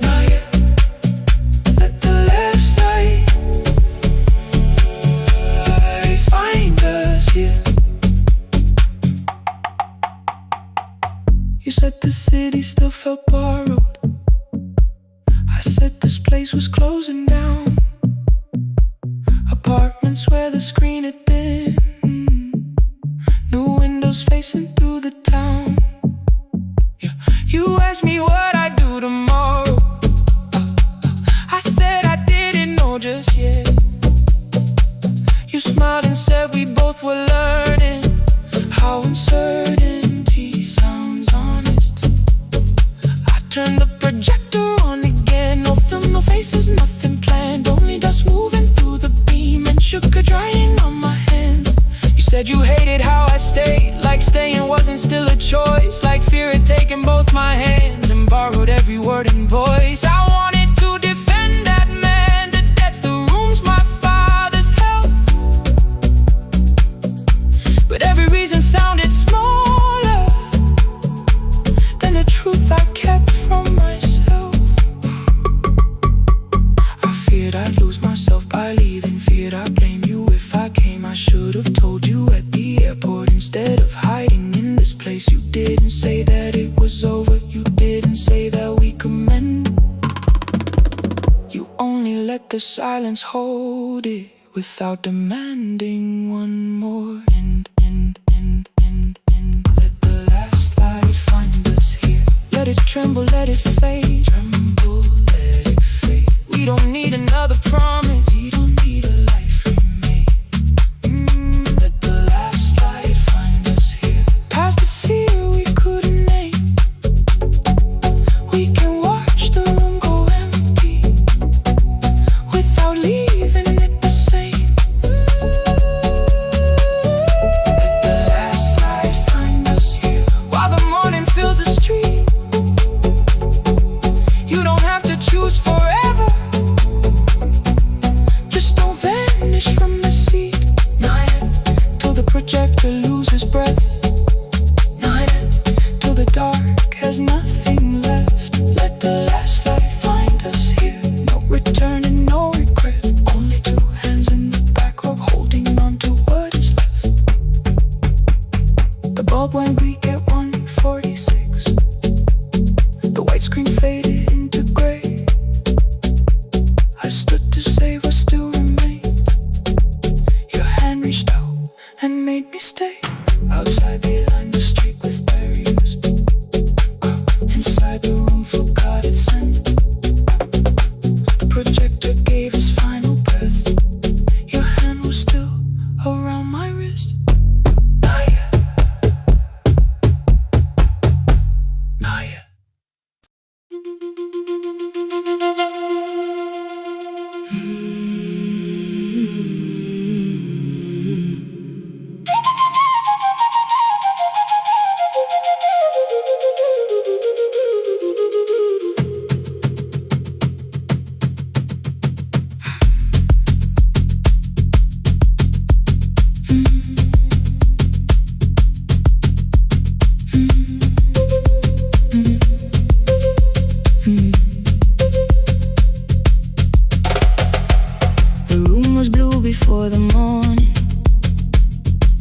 Not yet. Let the last light find us here. You said the city still felt borrowed. I said this place was closing down. Apartments where the screen had been. New windows facing through the town. Yeah. You asked me what I'd do tomorrow. I said I didn't know just yet. You smiled and said we both were learning how uncertainty sounds honest. I turned the projector on again. No film, no faces, nothing planned. Only dust moving through the beam and sugar drying on my hands. You said you hated how I stayed, like staying wasn't still a choice. Like fear had taken both my hands and borrowed every word and voice. I wanted to defend that man. The debts, the rooms, my father's health. But every reason sounded smaller than the truth I kept from myself. I feared I'd lose myself by leaving. Feared I'd blame you if I came. I should have told you at the airport instead of hiding in this place. You didn't say that it was over. You didn't say that we could mend. You only let the silence hold it without demanding one more. Let the last light find us here. Let it tremble, let it fade. Tremble, let it fade. We don't need another promise. We don't need a life remade. Let the last light find us here. Past the fear we couldn't name. We can watch the room go empty without leaving it the same. Before the morning,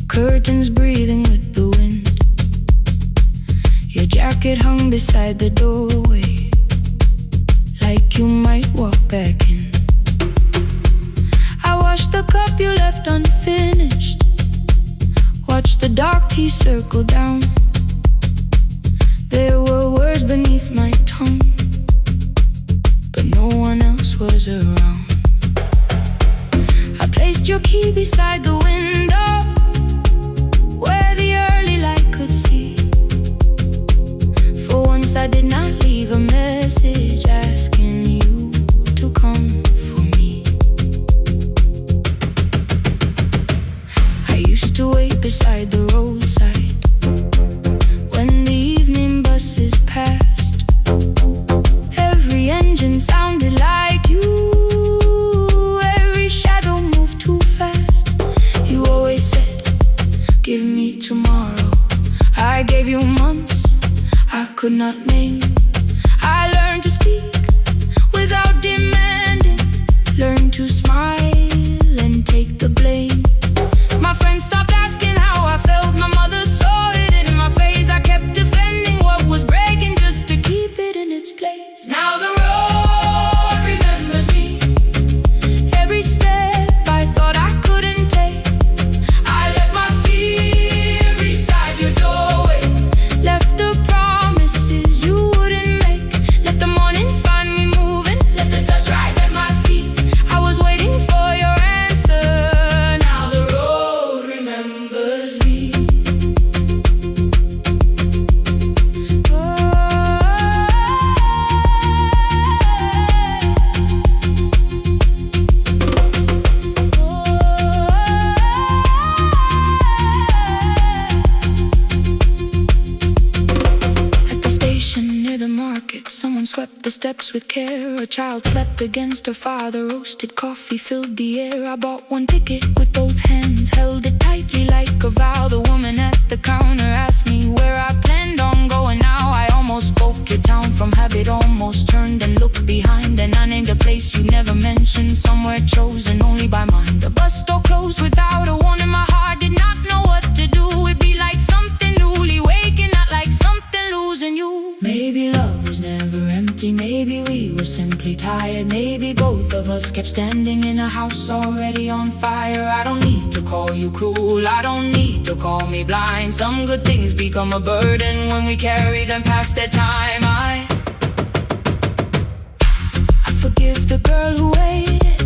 curtains breathing with the wind. Your jacket hung beside the doorway, like you might walk back in. I washed the cup you left unfinished, watched the dark tea circle down. There were words beneath my tongue, but no one else was around. Placed your key beside the window, where the early light could see. For once I did not leave a message asking you to come for me. I used to wait beside the roadside when the evening buses passed. Every engine sounded like you. Give me tomorrow. I gave you months I could not name. I learned to speak without demanding, learned to smile and take the blame. My friends stopped asking how I felt. My mother saw it in my face. I kept defending what was breaking just to keep it in its place. Now the road remembers me. Every step I thought I couldn't take, I left my fear beside your doorway, left the promises you wouldn't make. Let the morning find me moving, let the dust rise at my feet. I was waiting for your answer. Now the road remembers me. At the station near the market, someone swept the steps with care. A child slept against her father, roasted coffee filled the air. I bought one ticket with both hands, held it tightly like a vow. The woman at the counter asked me where I planned on going now. I almost spoke your town from habit, almost turned and looked behind. And I named a place you never mentioned, somewhere chosen only by mine. The bus door closed without a warning. My heart did not know what to do. It'd be like something newly waking, not like something losing you. Maybe love was never empty, maybe we were simply tired. Maybe both of us kept standing in a house already on fire. I don't need to call you cruel, I don't need to call me blind. Some good things become a burden when we carry them past their time. I forgive the girl who waited,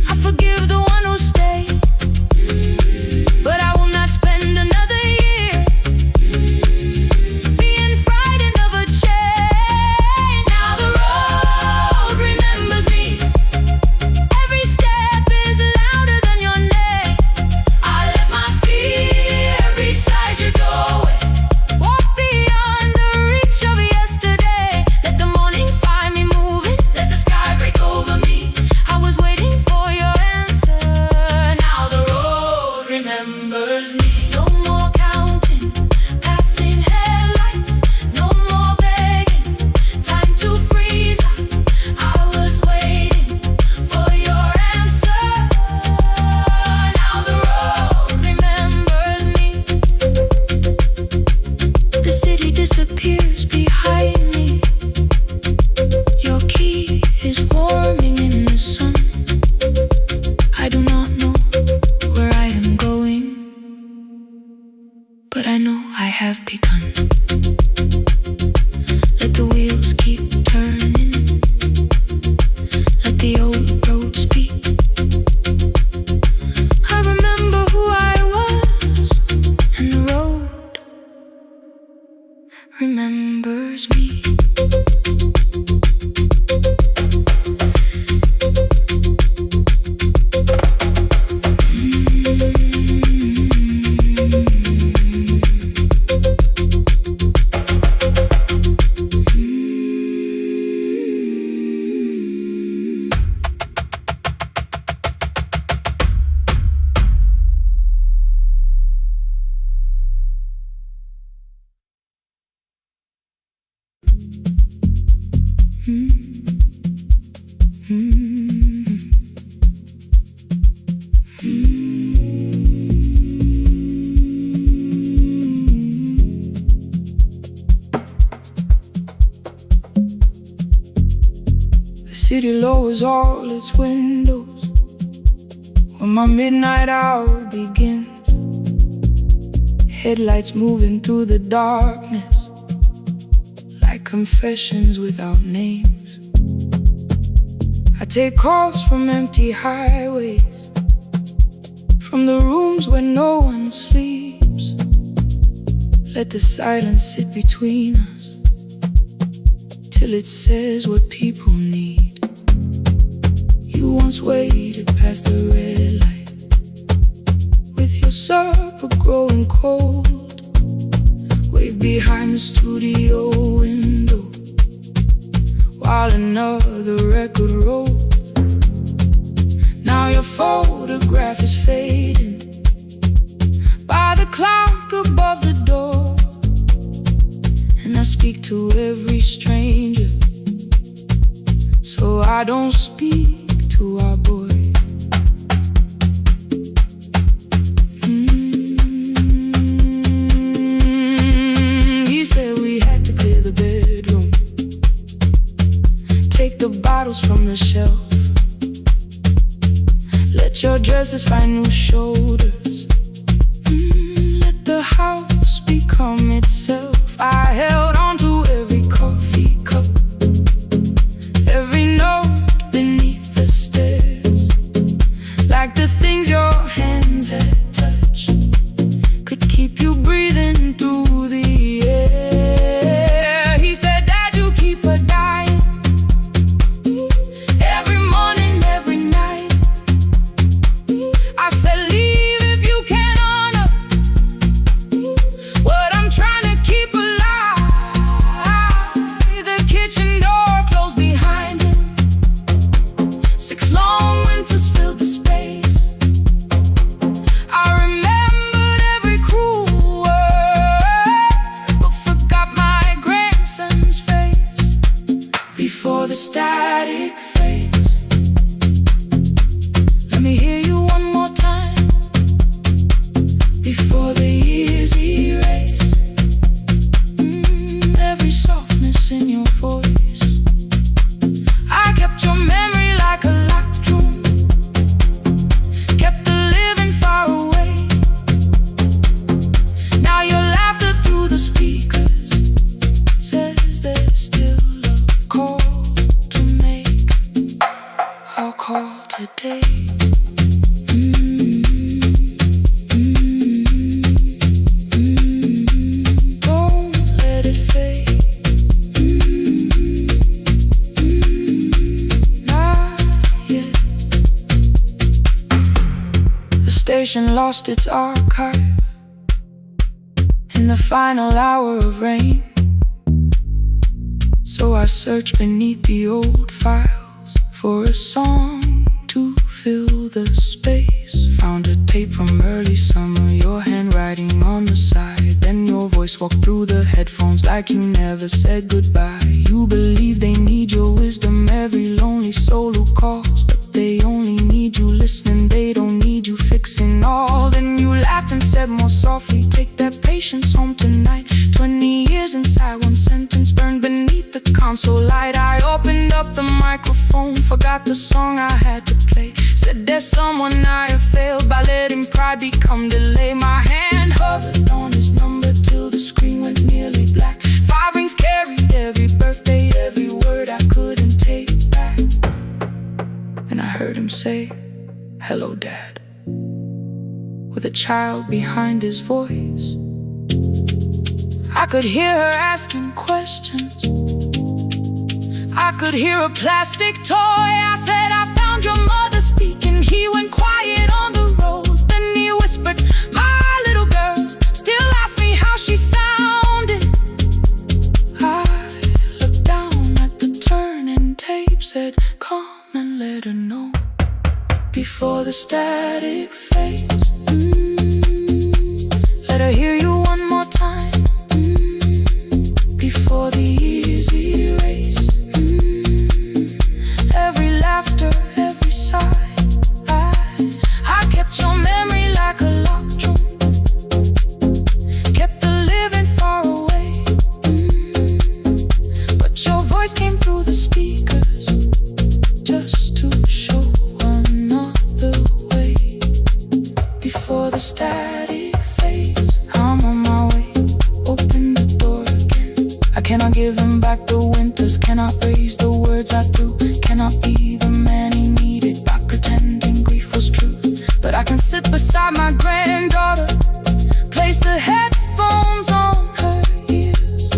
I forgive the one who stayed, but I will not spend another year being frightened of a change. Now the road remembers me. Every step is louder than your name. I left my fear beside your doorway, walk beyond the reach of yesterday. Let the morning find me moving, let the sky break over me. I was waiting for your answer. Now the road remembers me. No more counting passing headlights, no more begging time to freeze up. I was waiting for your answer. Now the road remembers me. The city disappears behind me. Your key is warming in the sun. I do not know where I am going, but I know I have begun. Let the wheels keep turning, let the old road speak. I remember who I was, and the road remembers me. The city lowers all its windows when my midnight hour begins. Headlights moving through the darkness like confessions without names. I take calls from empty highways, from the rooms where no one sleeps. Let the silence sit between us till it says what people need. You once waited past the red light with your supper growing cold. Waved behind the studio window while another record rolled. Now your photograph is fading by the clock above the door. And I speak to every stranger, so I don't speak to our boy. He said we had to clear the bedroom, take the bottles from the shelf, let your dresses find new shoulders, let the house become itself. I held on to every coffee cup, every note beneath the stairs, like the things your hands had touched could keep you breathing through the air. He said, Dad, you keep her dying every morning, every night. I said, leave if you can honor what I'm trying to keep alive. The kitchen door closed behind him, 6 long winters filled the space. I remembered every cruel word, but forgot my grandson's face. Before the static fades, let me hear you one more time. Before the years erase every softness in your voice. I kept your memory like a locked room, kept the living far away. Now your laughter through the speakers says there's still a call to make. I'll call today. Don't let it fade. Not yet. The station lost its archive in the final hour of rain, so I searched beneath the old files for a song to fill the space. Found a tape from early summer, your handwriting on the side. Then your voice walked through the headphones like you never said goodbye. You believe they need your wisdom, every lonely soul who calls, but they only need you listening, they don't need you fixing all. Then you laughed and said more softly, take that patience home tonight. 20 years inside one sentence burned beneath the console light. I opened up the microphone, forgot the song I had to play. Said there's someone I have failed by letting pride become delay. My hand hovered on his number till the screen went nearly black. 5 rings carried every birthday, every word I couldn't take back. And I heard him say, hello, Dad, with a child behind his voice. I could hear her asking questions, I could hear a plastic toy. I said, I found your mother speaking. He went quiet on the road, then he whispered, my little girl still asks me how she sounded. I looked down at the turning tape, said, come and let her know before the static fades. Let her hear you one more time. Before the years erase every laughter the static fades. I'm on my way, open the door again. I cannot give him back the winters, cannot raise the words I threw, cannot be the man he needed by pretending grief was true. But I can sit beside my granddaughter, place the headphones on her ears,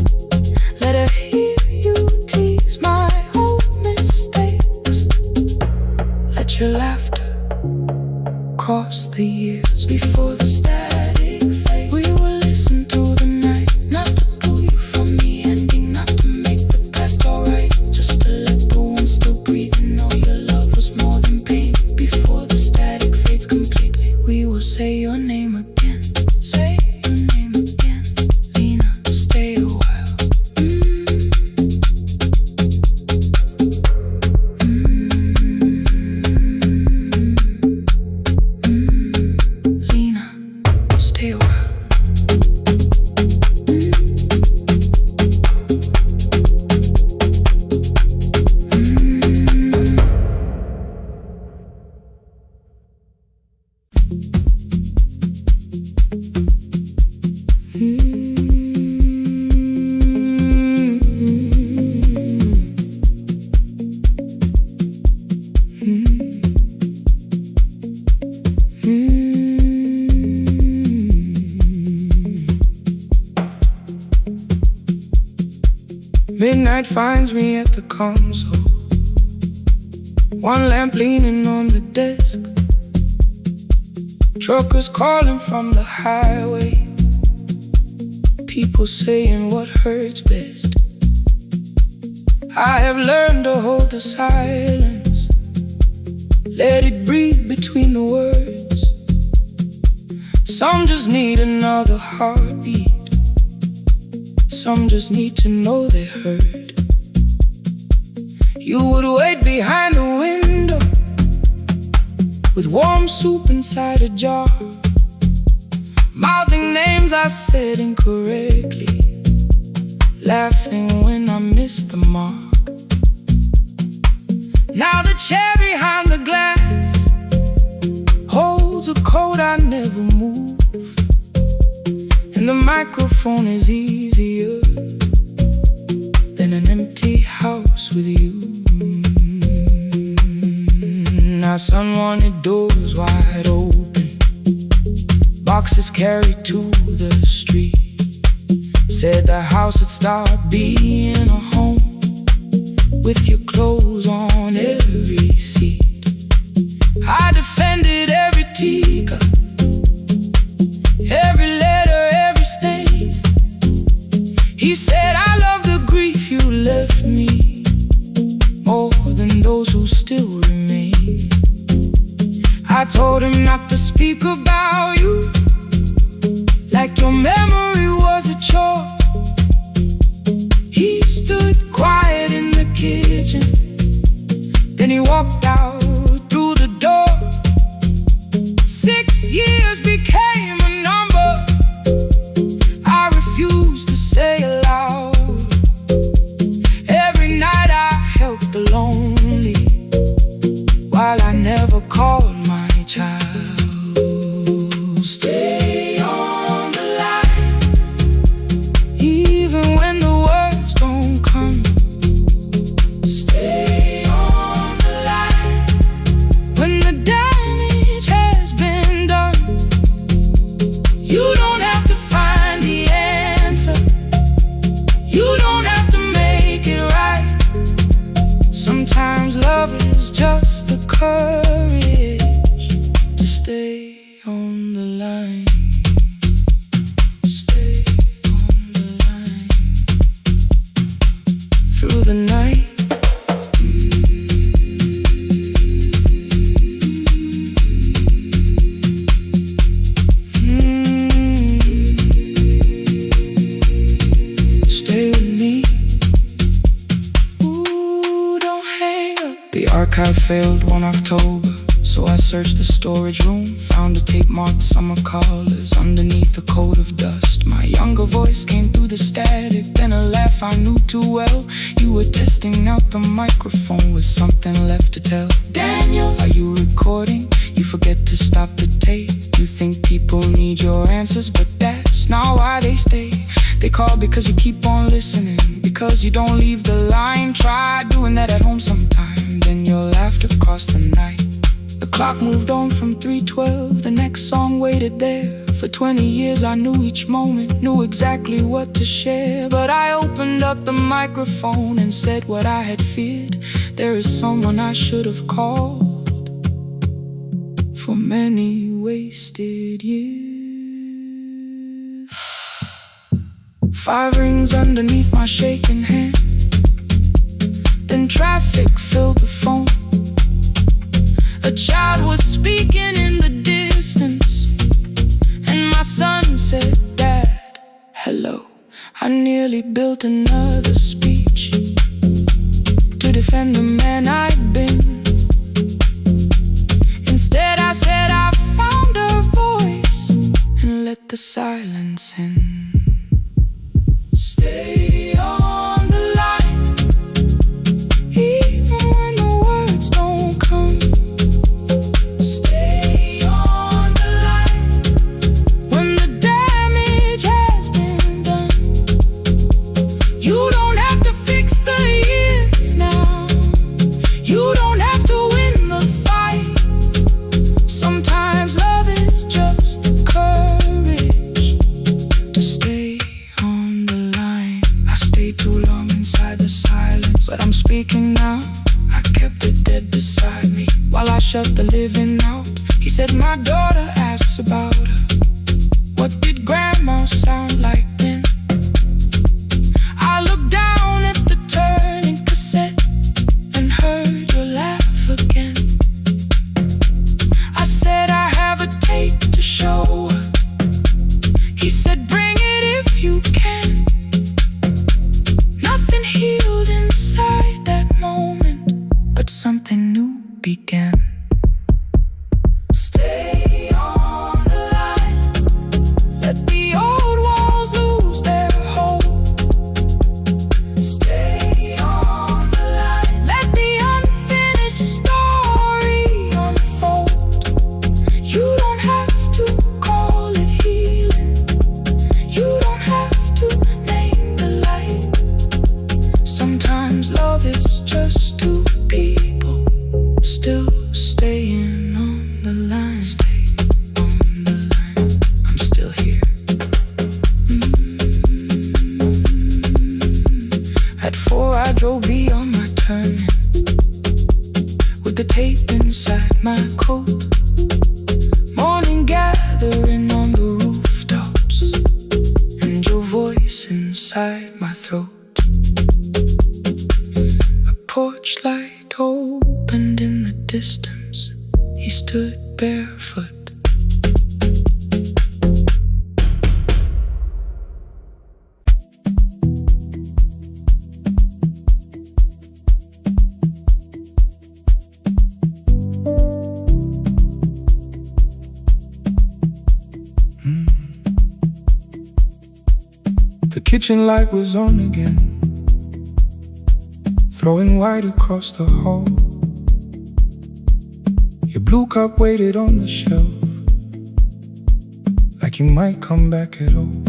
let her hear you tease my old mistakes. Let your laughter cross the years. Before the static fade, we will listen through the night, not to pull you from the ending, not to make the past alright, just to let the one still breathe and know your love was more than pain. Before the static fades completely, we will say your name again. Say your name again. Lena, stay a while. Lena, stay a while. Midnight finds me at the console, one lamp leaning on the desk. Truckers calling from the highway, people saying what hurts best. I have learned to hold the silence, let it breathe between the words. Some just need another heartbeat, some just need to know they heard. You would wait behind the window with warm soup inside a jar, mouthing names I said incorrectly, laughing when I missed the mark. Now the chair behind the glass holds a coat I never move, and the microphone is easier than an empty house with you. Now son wanted doors wide open, boxes carried to the street, said the house would start being a home with your clothes on every seat. I defended every teacup, every letter, every stain. He said I love the grief you left me more than those who still remain. I told him not to speak about you like your memory was a chore. He stood quiet in the kitchen, then he walked out through the door. 6 years became a number I refused to say aloud. Every night I helped the lonely, while I never called my child. Stay on the line, even when the words don't come. Stay on the line, when the damage has been done. You don't have to find the answer, you don't have to make it right. Sometimes love is just the courage to stay on the line. Stay on the line through the night. Stay with me. Ooh, don't hang up. The archive failed one October, so I searched the storage room, found a tape marked summer callers underneath a coat of dust. My younger voice came through the static, then a laugh I knew too well. You were testing out the microphone with something left to tell. Daniel, are you recording? You forget to stop the tape. You think people need your answers, but that's not why they stay. They call because you keep on listening, because you don't leave the line. Try doing that at home sometime, then you'll laugh across the night. The clock moved on from 3:12, the next song waited there. For 20 years I knew each moment, knew exactly what to share. But I opened up the microphone and said what I had feared. There is someone I should have called for many wasted years. 5 rings underneath my shaking hand, then traffic filled the phone. A child was speaking in the distance, and my son said, "Dad, hello." I nearly built another speech to defend the man I'd been. Instead I said I found a voice and let the silence in. Stay on the line, even when the words don't come. Stay on the line when the damage has been done. You don't have to fix the years now. You don't have to win the fight. Sometimes love is just the courage to stay on the line. I stayed too long inside the silence, but I'm speaking now. I kept it dead beside me while I shut the living out. He said my daughter asks about her. What did grandma sound like then? I looked down at the turning cassette and heard your laugh again. I said I have a tape to show her. He said bring it if you can. Nothing healed inside that moment, but something new began. Stay on the line, let the old walls lose their hold. Stay on the line, let the unfinished story unfold. You don't have to call it healing, you don't have to name the light. Sometimes love is just two people still staying on the line. Stay on the line, I'm still here. At 4 I drove beyond my turning, with the tape inside my coat. Morning gathering on the rooftops, and your voice inside my throat. A porch light opened in the distance. He stood barefoot. The kitchen light was on again, throwing white across the hall. Your blue cup waited on the shelf, like you might come back at all.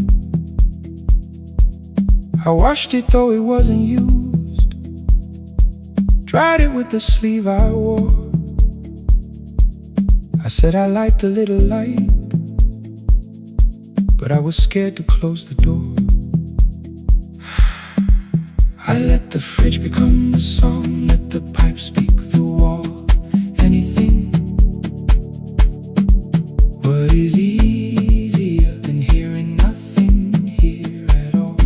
I washed it though it wasn't used, dried it with the sleeve I wore. I said I liked a little light, but I was scared to close the door. I let the fridge become the song, let the pipe speak the wall. Anything. What is easier than hearing nothing here at all?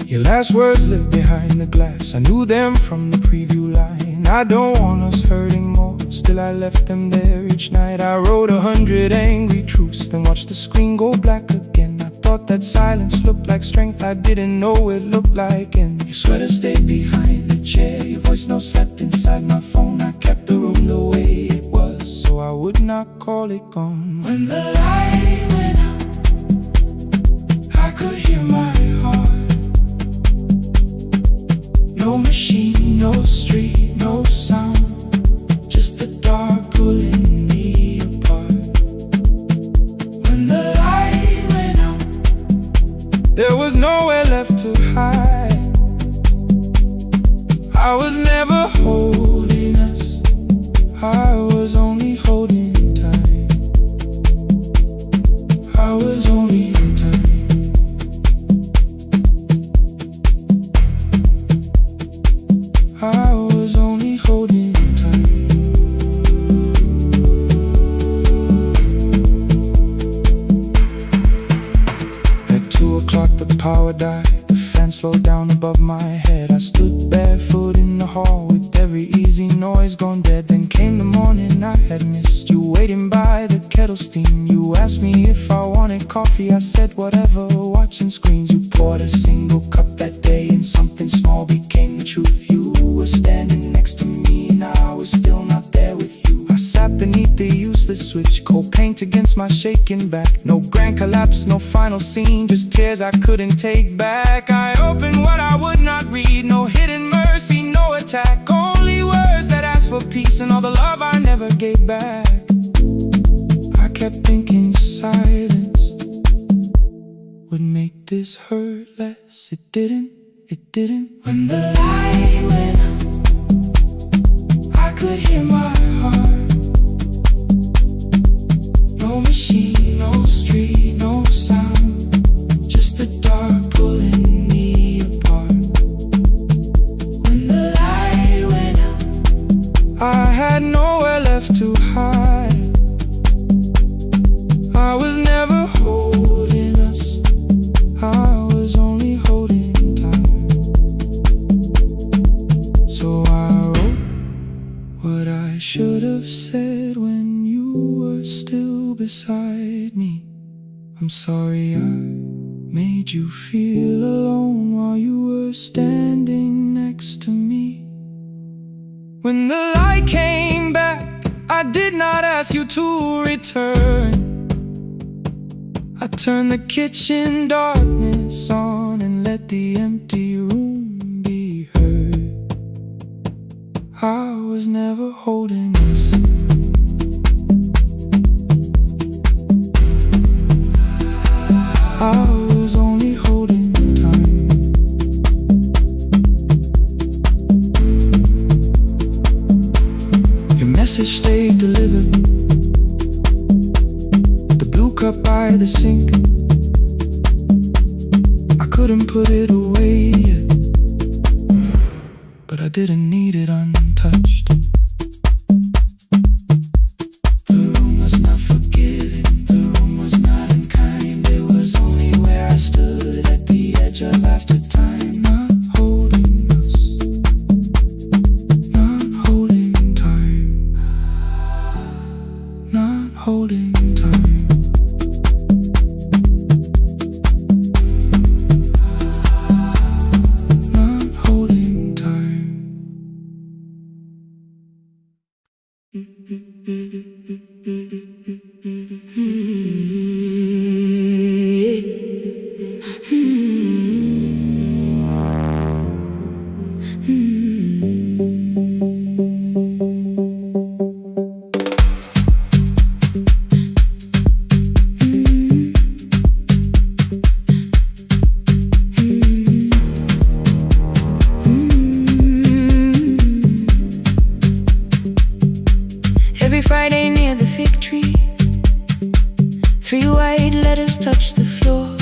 Your last words live behind the glass. I knew them from the preview line. I don't want us hurting more, still I left them there each night. I wrote 100 angry truths, then watched the screen go black again. I thought that silence looked like strength, I didn't know it looked like. And your sweater stayed behind the chair, your voice note slept inside my phone. I kept the room the way it was, so I would not call it gone. When the light went out, I could hear my heart. No machine, no street, no sound, was never holding us, I was only holding time. I was only in time. I was only holding time. At 2 o'clock the power died. The fan slowed down above my head. I stood barefoot in the hall with every easy noise gone dead. Then came the morning I had missed you, waiting by the kettle steam. You asked me if I wanted coffee, I said whatever, watching screens. You poured a single cup that day and something small became the truth. You were standing next to me and I was still not there with you. I sat beneath the useless switch, cold paint against my shaking back. No grand collapse, no final scene, just tears I couldn't take back. I opened what I would not read, no hidden mercy, no attack. Only words that asked for peace and all the love I never gave back. I kept thinking silence would make this hurt less. It didn't. When the light went out, I could hear my heart. No machine, no street, no sound, just the dark pulling me apart. When the light went out, I had nowhere left to hide. I was never holding us, I was only holding time. So I wrote what I should have said when you were still beside me. I'm sorry I made you feel alone while you were standing next to me. When the light came back, I did not ask you to return. I turned the kitchen darkness on and let the empty room be heard. I was never holding us, I was only holding time. Your message stayed delivered, the blue cup by the sink. I couldn't put it away yet, but I didn't need it untouched. The room was not forgiving, the room was not unkind. It was only where I stood at the edge of after time. Not holding us, not holding time, not holding time. Not holding time. Every Friday near the fig tree, 3 white letters touched the floor.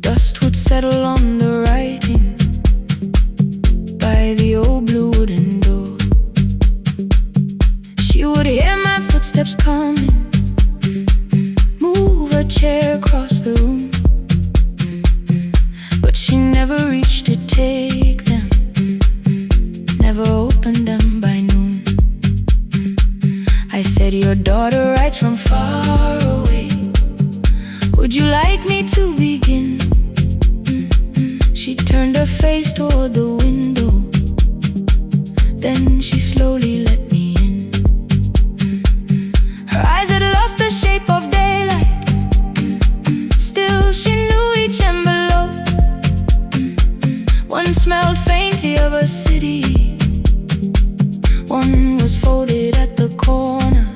Dust would settle on the writing by the old blue wooden door. She would hear my footsteps coming, move a chair across the room, but she never reached to take them, never opened them by noon. I said, your daughter writes from far away, would you like me to begin? She turned her face toward the window, then she slowly let me in. Her eyes had lost the shape of daylight, still she knew each envelope. One smelled faintly of a city, one was folded at the corner.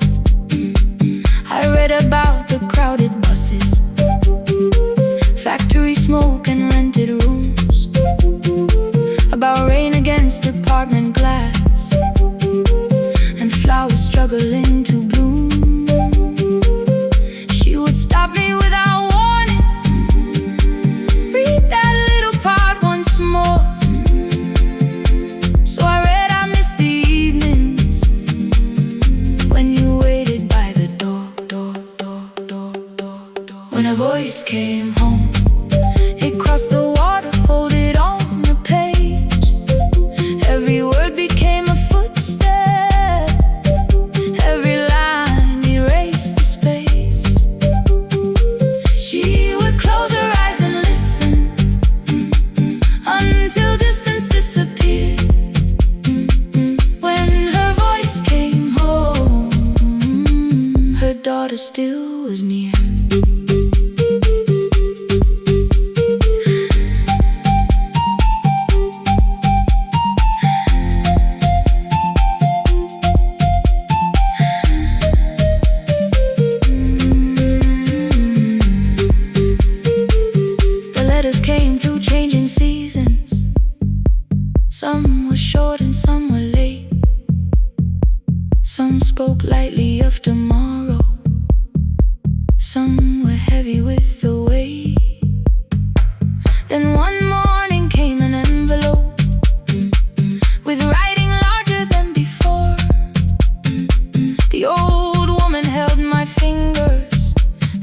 I read about the crowded buses, factory smoke and rented rooms, about rain against against apartment glass, and flowers struggling to bloom. She would stop me without warning, read that little part once more. So I read, I miss the evenings when you waited by the door. When a voice came home, it crossed the water, folded on the page. Every word became a footstep, every line erased the space. She would close her eyes and listen, until distance disappeared. When her voice came home, her daughter still was near. Came through changing seasons. Some were short and some were late. Some spoke lightly of tomorrow, some were heavy with the weight. Then one morning came an envelope with writing larger than before. The old woman held my fingers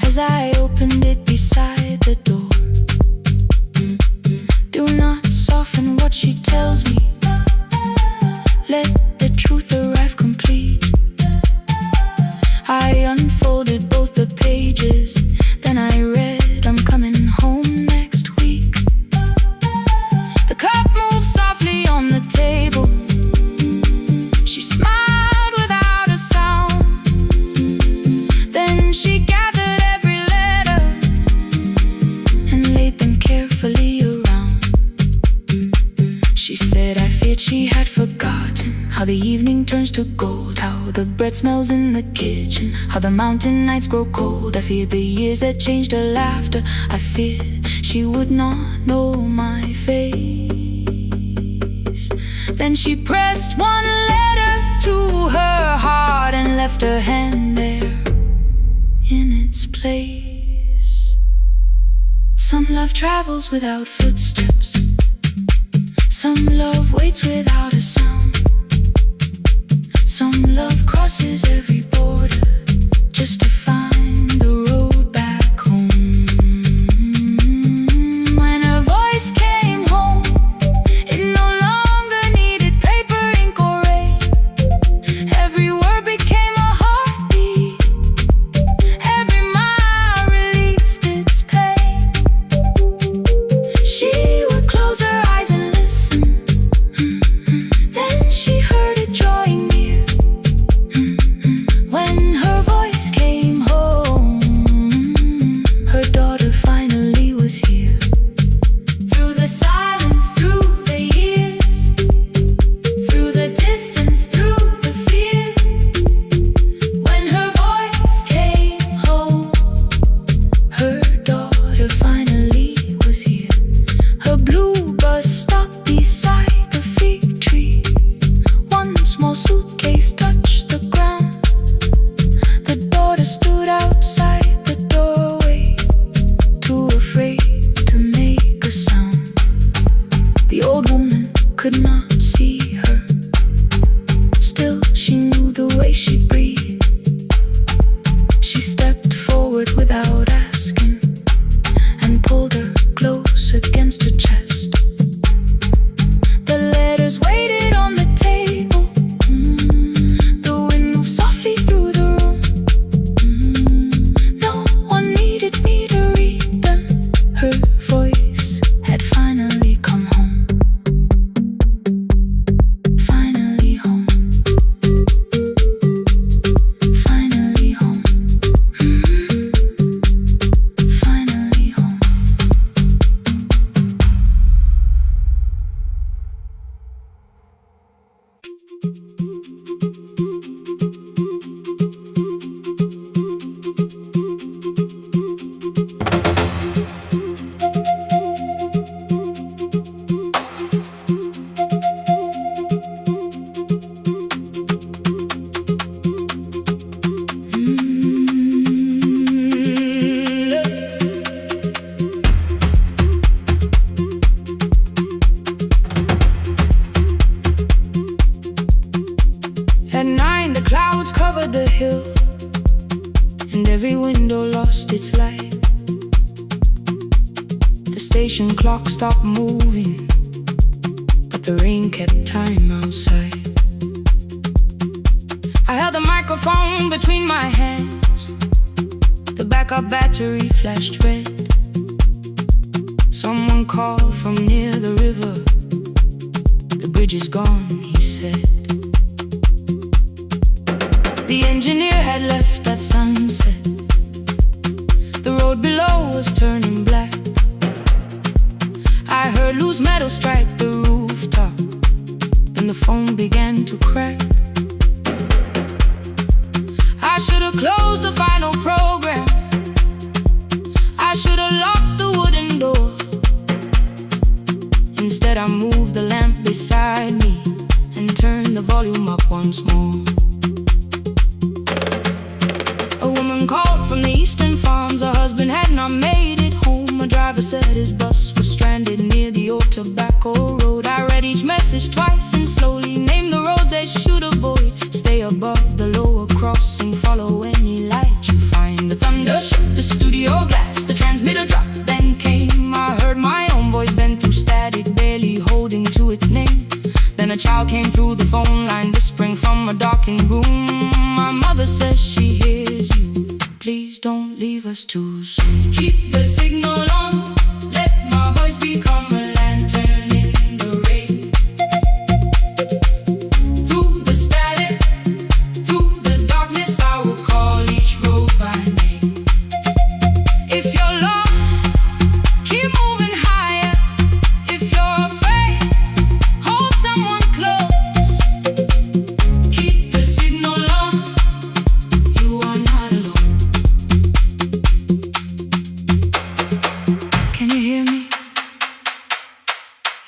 as I opened it beside the door. Do not soften what she tells me, let the truth arrive complete. I unfolded both the pages, then I read, I'm coming home next week. The cup moved softly on the table. She smiled without a sound. Then she gathered every letter and laid them carefully around. She said, I feared she had forgotten how the evening turns to gold, how the bread smells in the kitchen, how the mountain nights grow cold. I feared the years had changed her laughter. I feared she would not know my face. Then she pressed one letter to her heart and left her hand there in its place. Some love travels without footsteps, some love waits without a sound. Some love crosses every border just to find the road back home. When her voice came home, it no longer needed paper, ink, or rain. Every word became a heartbeat, every mile released its pain. She would close her eyes and listen. Then she heard it drawing near. When her voice came home, her daughter finally was here. Through the silence, through the years, through the distance, through the fear. When her voice came home, her daughter finally was here. Her blue bus stopped beside the fig tree. One small suitcase touched the ground. The daughter stood outside the doorway, too afraid to make a sound. The old woman could not see her. Still, she knew the way she breathed. She stepped forward without asking and pulled her close against her chest. The letters waited on the table. The wind moved softly through the room. No one needed me to read them. Her voice had finally come home. Finally home. the hill, and every window lost its light. The station clock stopped moving, but the rain kept time outside. I held the microphone between my hands. The backup battery flashed red. Someone called from near the river. The bridge is gone, he said. The engineer had left at sunset. The road below was turning black. I heard loose metal strike the rooftop, and the phone began to crack. I should have closed the final program. I should have locked the wooden door. Instead I moved the lamp beside me and turned the volume up once more. A woman called from the eastern farms. Her husband had not made it home. A driver said his bus was stranded near the old tobacco road. I read each message twice and slowly named the roads they should avoid. Stay above the lower crossing, follow any light you find. The thunder shook the studio glass, the transmitter dropped, then came. I heard my own voice bend through static, barely holding to its name. Then a child came through the phone line, whispering from a darkened room. My mother says she hears you. Please don't leave us too soon. Keep the signal on, let my voice become a lantern in the rain. Through the static, through the darkness, I will call each road by name. If you're lost, keep moving higher. If you're afraid, hold someone close. Keep the signal on, you are not alone. Can you hear me?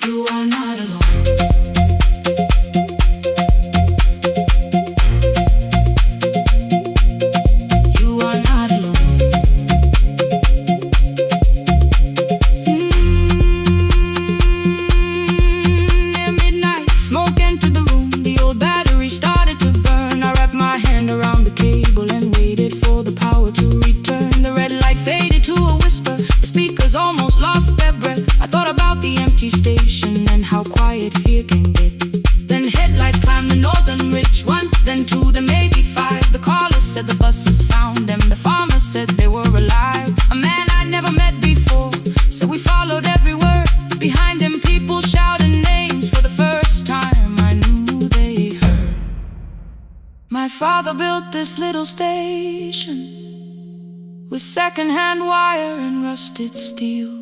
You are not alone. You are not alone. Near midnight, smoke entered the room. The old battery started to burn. I wrapped my hand around the cable and waited for the power to return. The red light faded to a whisper. The speakers almost lost their breath. I thought about the empty station and how quiet fear can get. Then headlights climbed the northern ridge, one, then two, then maybe five. The caller said the buses found them. The farmer said they were alive. A man I'd never met before, so we followed every word. Behind him people shouted names. For the first time I knew they heard. My father built this little station with second-hand wire and rusted steel.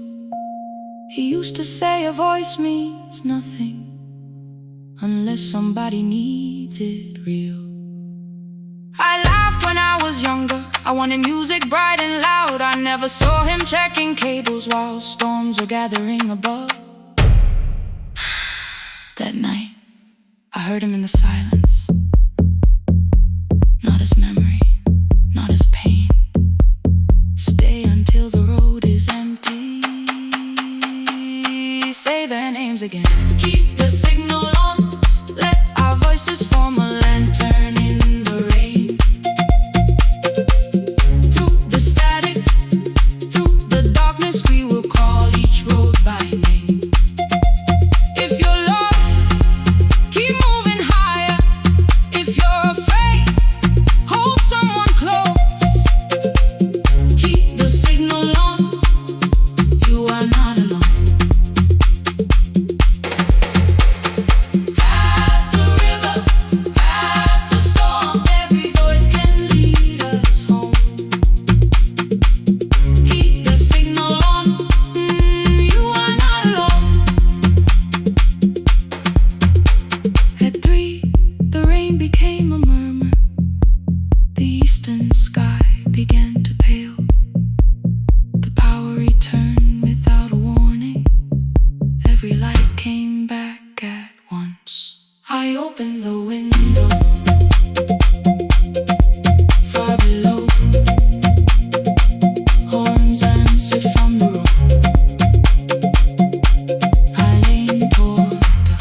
He used to say a voice means nothing unless somebody needs it real. I laughed when I was younger. I wanted music bright and loud. I never saw him checking cables while storms were gathering above. That night, I heard him in the silence. Not as memory, not as pain. Stay until the road is empty. Say their names again. Keep the signal on, let our voices form a lantern in the rain. Through the static, through the darkness, we will call each road by name. If you're lost, keep moving higher. If you're afraid, hold someone close. Keep the signal on, you are not alone. Past the river, past the storm, every voice can lead us home. Keep the signal on, you are not alone. At 3, the rain became a murmur. The eastern sky began to pale. The power returned without a warning. Every light came back at once. I opened the window. Far below, horns answered from the road. I leaned toward the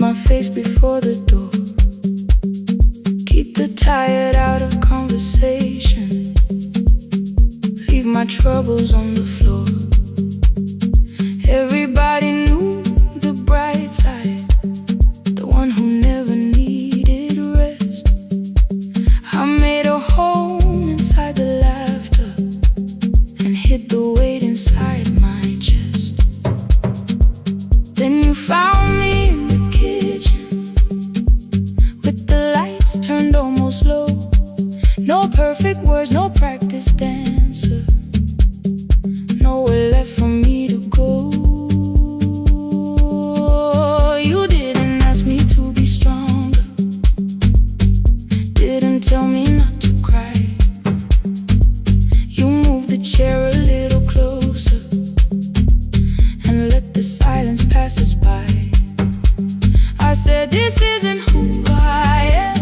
my face before the door. Keep the tired out of conversation. Leave my troubles on the floor. Everybody knew the bright side, the one who never needed rest. I made a home inside the laughter and hid the weight inside my chest. Then you found me in the kitchen with the lights turned almost low. No perfect words, no practice dancer, nowhere left for me to go. You didn't ask me to be stronger, didn't tell me not to cry. You moved the chair a little closer and let the silence pass us by. I said, this isn't who I am.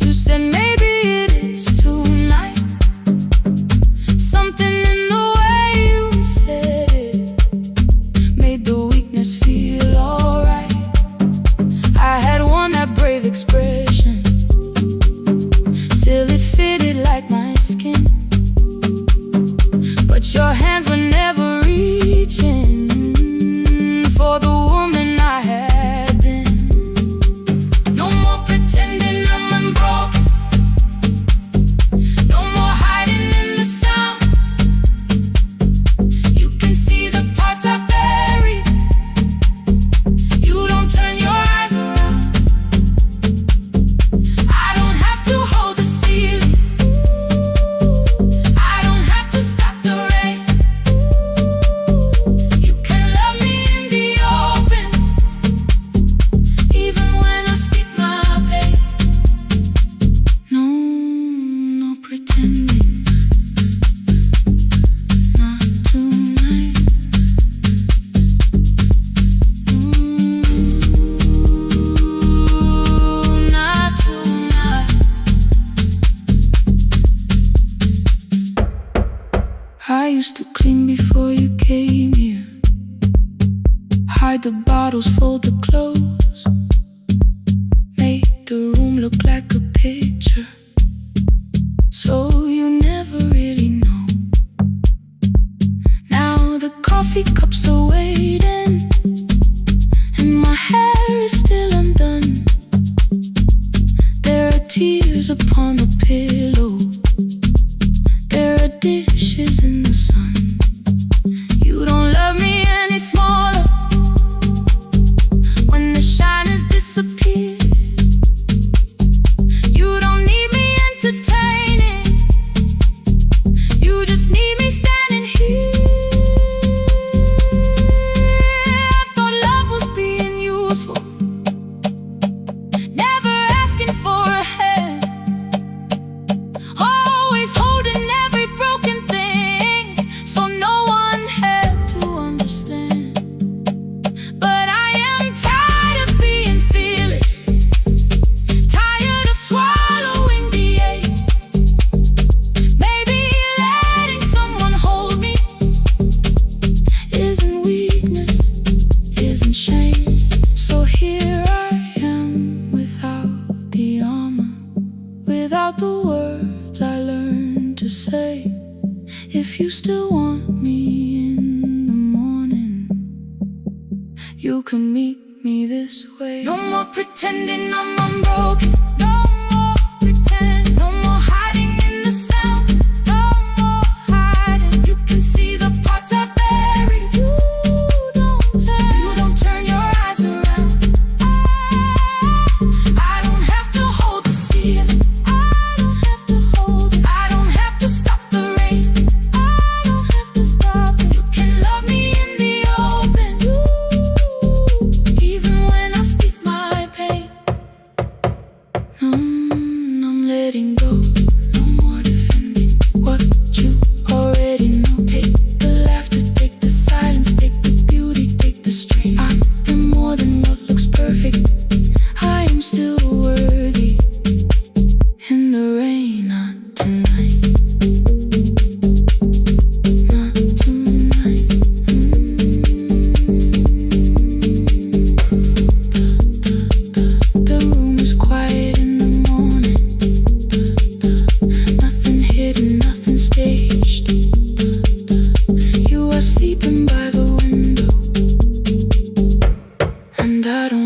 You said, maybe it is tonight. Something in the way you said it made the weakness feel alright. I had worn that brave expression till it fitted like my skin, but your hands were never reaching for the woman I had been. No more pretending I'm unbroken, no more hiding in the sound. You can see the parts I buried. You don't turn your eyes around. I don't have to hold the ceiling, I don't have to stop the rain. You can love me in the open, even when I speak my pain. No, no pretending, not tonight. Not tonight. I used to clean before you came here, hide the bottles, fold the clothes, make the room look like a picture, so you never really know. Now the coffee cups are waiting and my hair is still undone. There are tears upon the pillow, there are dishes in the sun. You don't love me any smaller when the shine has disappeared. You don't need me entertaining, you just need me standing here. I thought love was being useful, never asking for a hand, always holding every broken thing, so no one had to understand. But I am tired of being fearless, tired of swallowing the ache. Maybe letting someone hold me isn't weakness, isn't shame. So here I am without the armor, without the words I learned to say. If you still want me in the morning, you can meet me this way. No more pretending I'm unbroken, no more pretend, no more hiding in the sound, no more hiding. You can see the parts I buried. You don't turn your eyes around. I don't have to hold the ceiling, I don't have to hold it, I don't have to stop the rain, I don't have to stop it. You can love me in the open, even when I speak my pain.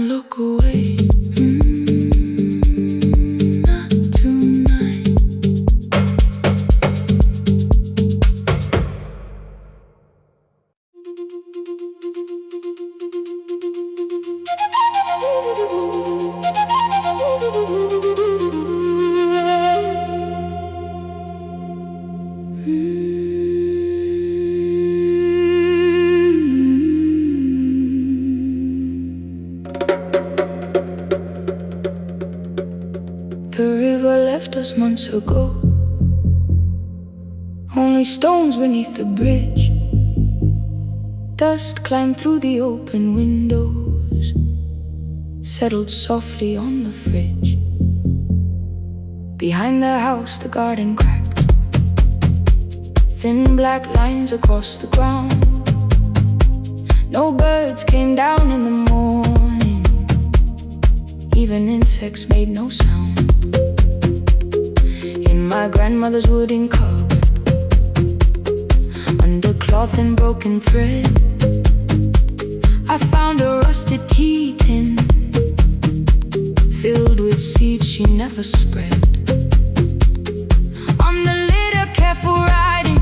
and look away. Not tonight. The river left us months ago. Only stones beneath the bridge. Dust climbed through the open windows, settled softly on the fridge. Behind the house the garden cracked, thin black lines across the ground. No birds came down in the morning, even insects made no sound. In my grandmother's wooden cupboard, under cloth and broken thread, I found a rusted tea tin filled with seeds she never spread. On the lid a careful writing: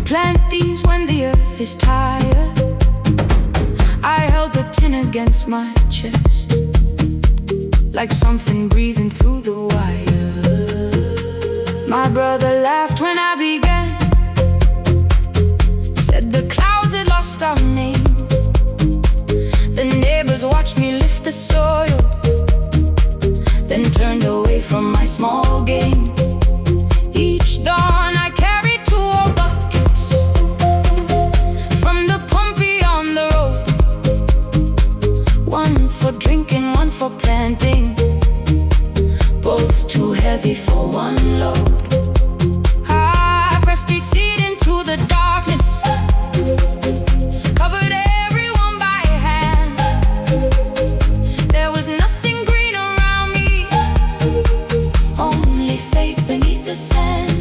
plant these when the earth is tired. I held the tin against my chest, like something breathing through the wire. My brother laughed when I began, said the clouds had lost our name. The neighbors watched me lift the soil, then turned away from my small game. Each dawn I carried 2 old buckets from the pump beyond the road, one for drinking, one for planting, both too heavy for one load. I pressed each seed into the darkness, covered everyone by hand. There was nothing green around me, only faith beneath the sand.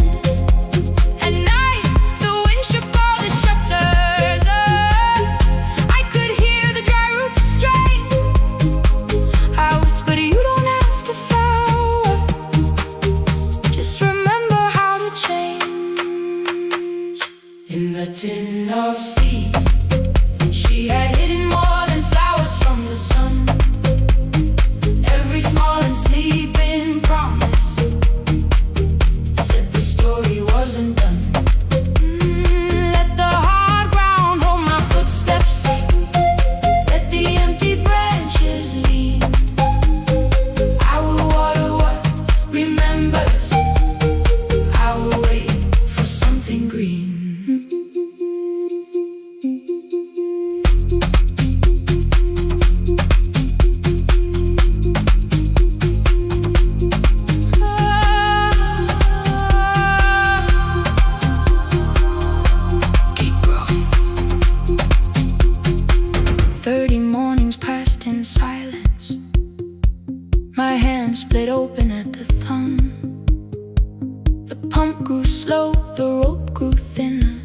At night the wind shook all the shutters up. I could hear the dry roots strain. I whispered, you don't have to flower, just remember how to change. In the tin of seeds she had hidden more than flowers from the sun. Every small and sleeping promise said the story wasn't done. Let the hard ground hold my footsteps, let the empty branches lean. I will water what remembers, I will wait for something green. Keep growing. 30 mornings passed in silence. My hand split open at the thumb. The pump grew slow, the rope grew thinner.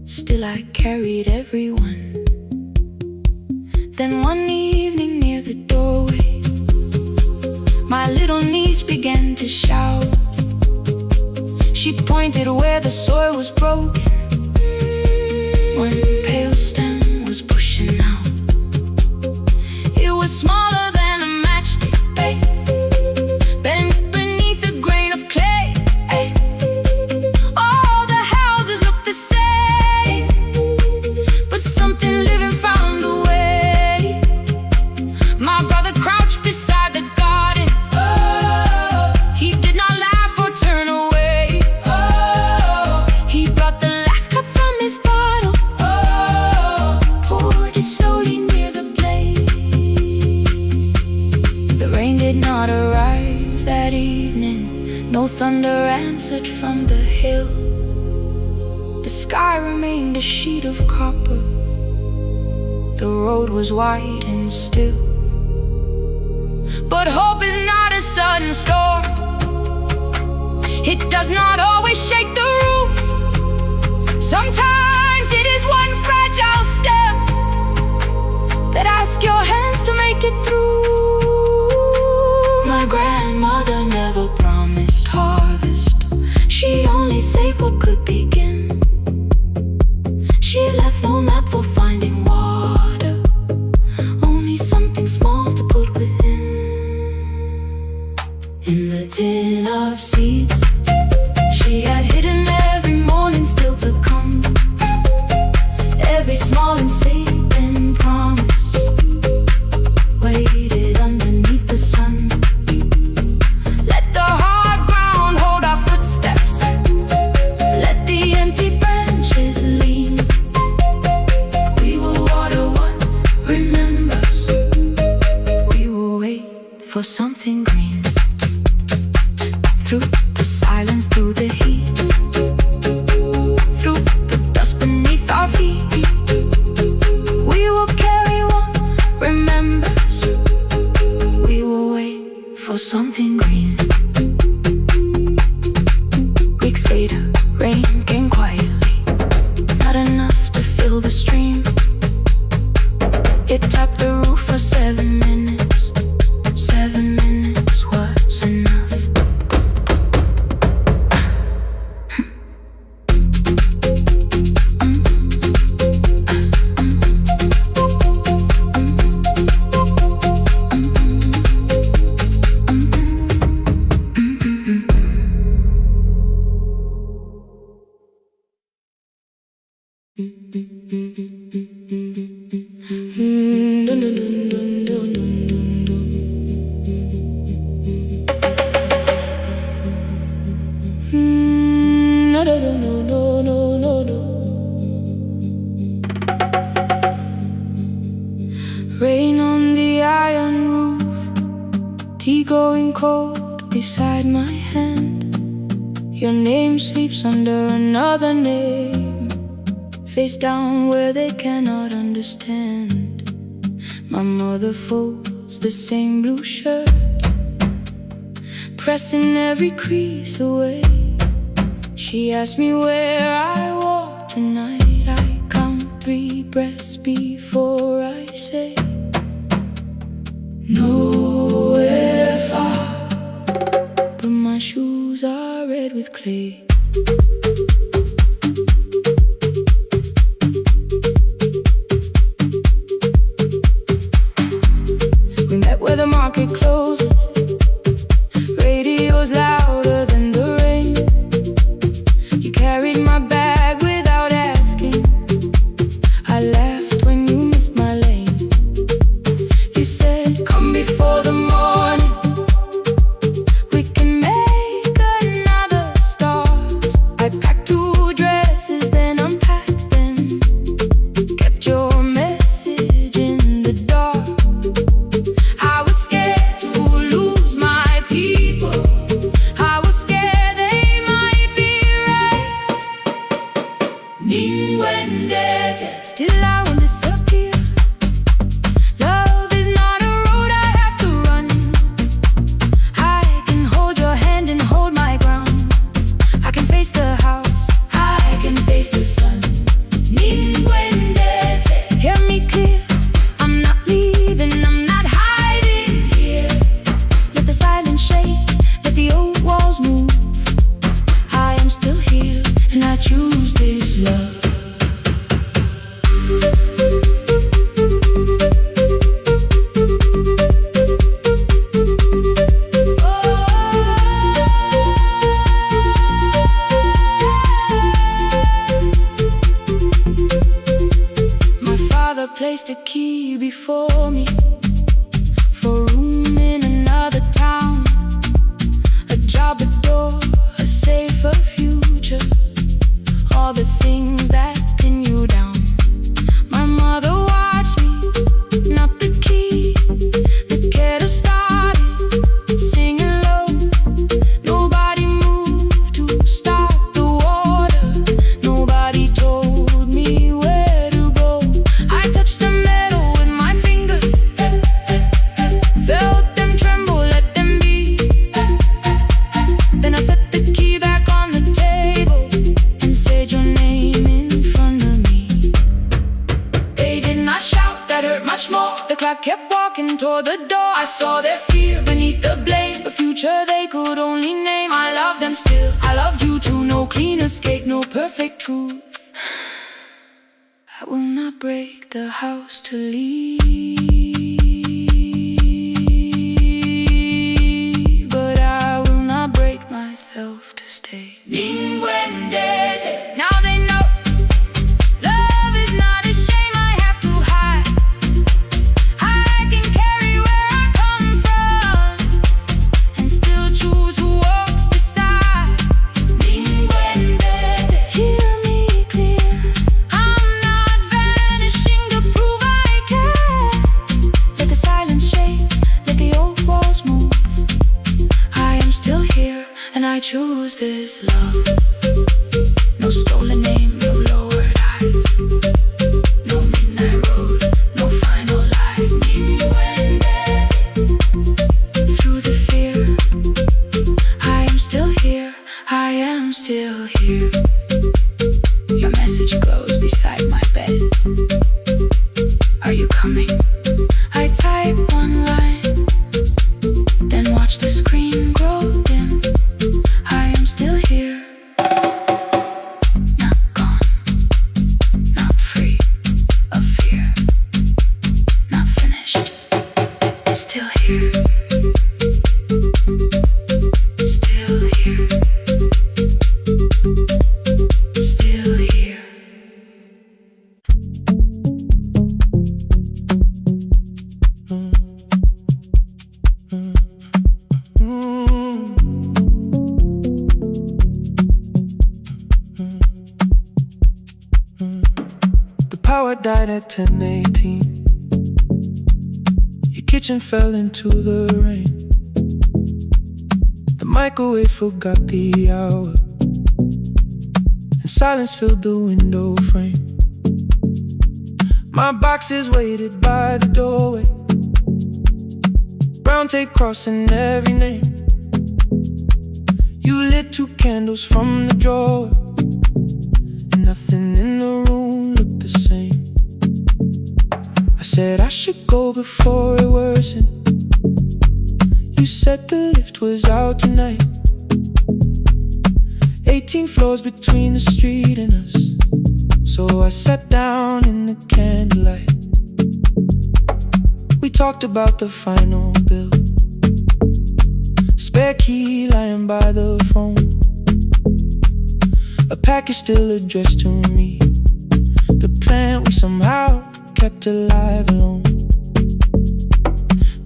Still I carried everyone. Then one evening near the doorway, my little niece began to shout. She pointed where the soil was broken. One pale stem was pushing out. It was smaller than a matchstick, babe, bent beneath a grain of clay. All the houses looked the same, but something living found a way. My brother crouched beside the garden. He did not laugh or turn away. He brought the last cup from his bottle, poured it slowly near the blaze. The rain did not arrive that evening, no thunder answered from the hill. The sky remained a sheet of copper, the road was wide and still. But hope is not a sudden storm, it does not always shake the roof. Sometimes it is one fragile step that ask your hands to make it through. My grandmother never promised harvest. She only saved what could begin. She left no map for finding water, only something small to put within. In the tin of seeds she had hidden every morning still to come, every small and sleeping promise waited underneath the sun. Let the hard ground hold our footsteps, let the empty branches lean. We will water what remembers, we will wait for something green. Through the silence, through the heat, through the dust beneath our feet, we will carry what remembers, we will wait for something green. Weeks later, rain came quietly, not enough to fill the stream. It tapped the roof for 7 minutes. 7 minutes was enough. Rain on the iron roof, tea going cold beside my hand. Your name sleeps under another name, face down where they cannot understand. My mother folds the same blue shirt, pressing every crease away. She asks me where I walk tonight. I count 3 breaths before I say nowhere far, but my shoes are red with clay. We met where the market closes, radio's louder than the rain. You carried my bag without asking, I laughed when you missed my lane. You said, come before the morning, we can make another start. I packed 2 dresses, then unpacked them, kept your message in the dark. I was scared to lose my people, walking toward the door. I saw their fear beneath the blame, a future they could only name. I loved them still, I loved you too. No clean escape, no perfect truth. I will not break the house to leave, but I will not break myself to stay. Now they know love is not a shame I have to hide. I can carry where I come from and still choose who walks beside. Hear me clear, I'm not vanishing to prove I care. Let the silence shake, let the old walls move. I am still here and I choose this love. No stolen name, no lowered eyes, no midnight road, no final lie. Through the fear, I am still here, I am still here. Your message glows beside my bed. Are you coming? I type one line, then watch the screen grow dim. I am still here. Not gone, not free of fear, not finished, still here, still here, still here. Power died at 10:18. Your kitchen fell into the rain. The microwave forgot the hour, and silence filled the window frame. My boxes waited by the doorway, brown tape crossing every name. You lit 2 candles from the drawer, and nothing in the room looked the same. I said I should go before it worsened. You said the lift was out tonight. 18 floors between the street and us, so I sat down in the candlelight. We talked about the final bill, spare key lying by the phone, a package still addressed to me, the plant we somehow kept alive alone.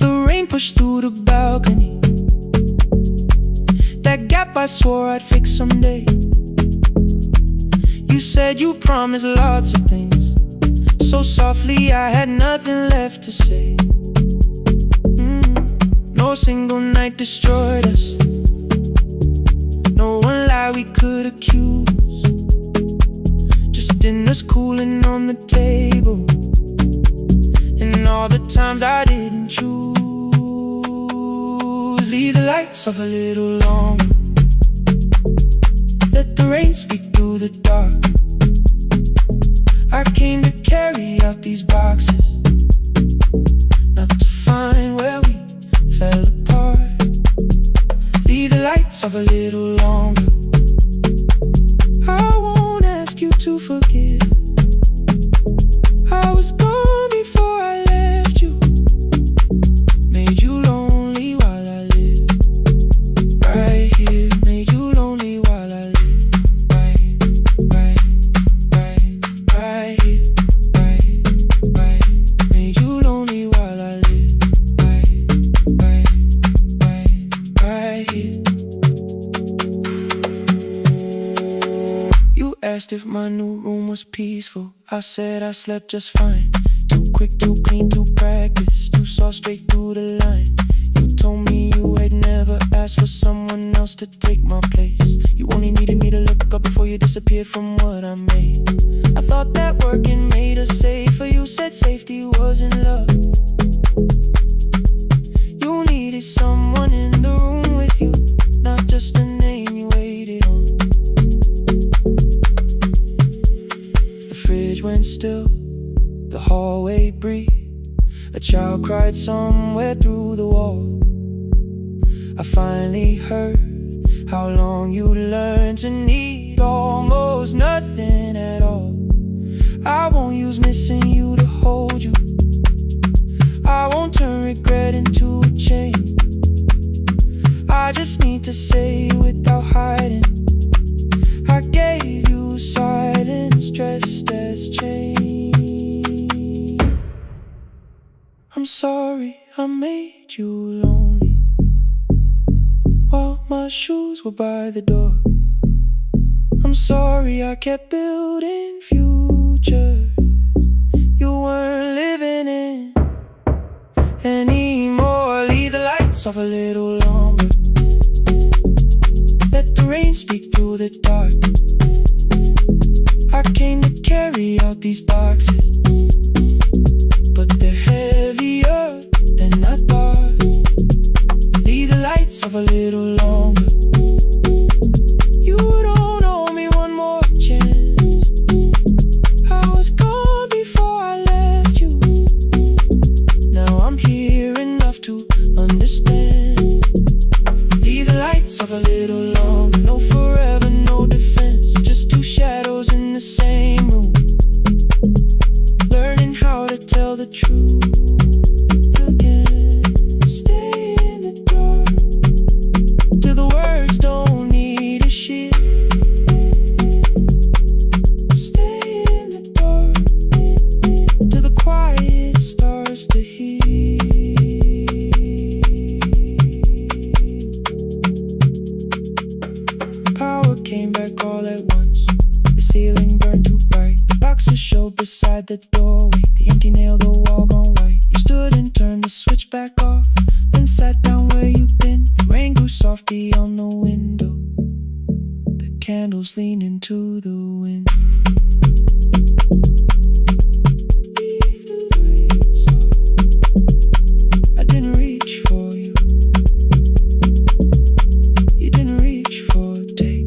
The rain pushed through the balcony, that gap I swore I'd fix someday. You said you promised lots of things, so softly I had nothing left to say. No single night destroyed us, no one lie we could accuse, just dinners cooling on the table, and all the times I didn't choose. Leave the lights off a little longer, let the rain speak through the dark. I came to carry out these boxes, not to find where we fell apart. Leave the lights off a little longer, I won't ask you to forgive. I was gone before I left you, made you lonely while I lived right here, made you lonely while I lived right here, right, made you lonely while I lived right here. You asked if my new room was peaceful, I said I slept just fine. Too quick, too clean, too practiced, you saw straight through the line. You told me you had never asked for someone else to take my place. You only needed me to look up before you disappeared from what I made. I thought that working made us safer, you said safety was in love. You needed someone in the room with you, not just a name you waited on. The fridge went still, the hallway breathed, a child cried somewhere through the wall. I finally heard how long you learned to need almost nothing at all. I won't use missing you to hold you. I won't turn regret into a chain. I just need to say without hiding, I gave you silence dressed as change. I'm sorry I made you lonely while my shoes were by the door. I'm sorry I kept building futures you weren't living in anymore. Leave the lights off a little longer, let the rain speak through the dark. I came to carry out these boxes, but they're heavier than I thought. Leave the lights off a little longer. You don't owe me one more chance. I was gone before I left you. Now I'm here enough to understand. Leave the lights off a little longer. No forever, no defense, just two shadows in the same room, learning how to tell the truth again. Stay in the dark till the words don't need a shield. Stay in the dark till the quiet starts to heal. Power came back all at once. The ceiling burned too bright. The boxes showed beside the doorway. The empty nail, the wall gone white. You stood and turned the switch back off, then sat down where you'd been. The rain grew soft beyond the window. The candles leaned into the wind. Leave the lights off. I didn't reach for you. You didn't reach for a take.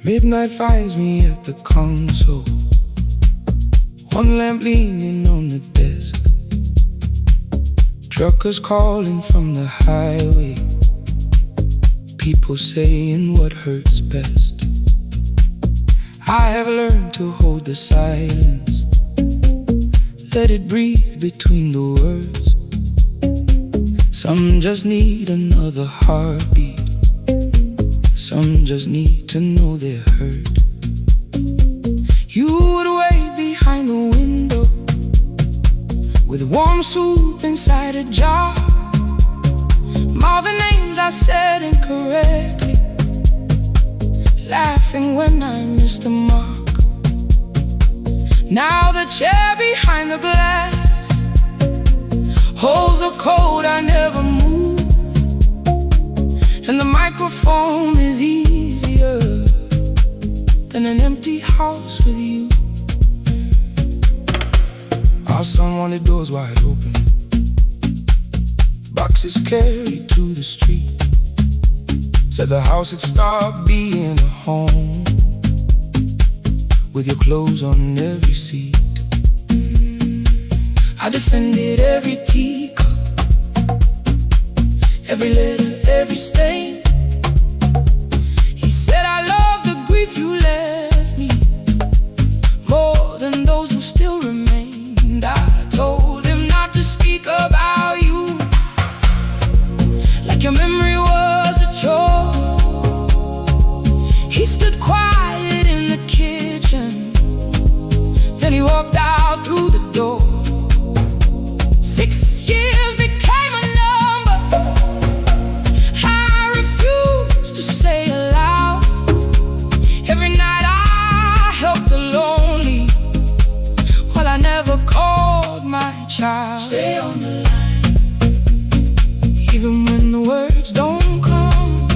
Midnight finds me at the console, one lamp leaning on the desk. Truckers calling from the highway, people saying what hurts best. I have learned to hold the silence, let it breathe between the words. Some just need another heartbeat, some just need to know they're heard. You would wait behind the window with warm soup inside a jar. All the names I said incorrectly, laughing when I missed the mark. Now the chair behind the glass holds a code I never moved, and the microphone is easier than an empty house with you. Our son wanted doors wide open, boxes carried to the street. Said the house had stopped being a home, with your clothes on every seat. I defended every teacup, every letter, every stain. He said I love the grief you left me more than those who still remained. I told him not to speak about you like your memory was a chore. He stood quiet in the kitchen, then he walked out through the door. 6 years became a number I I never called my child. Stay on the line. Even when the words don't come.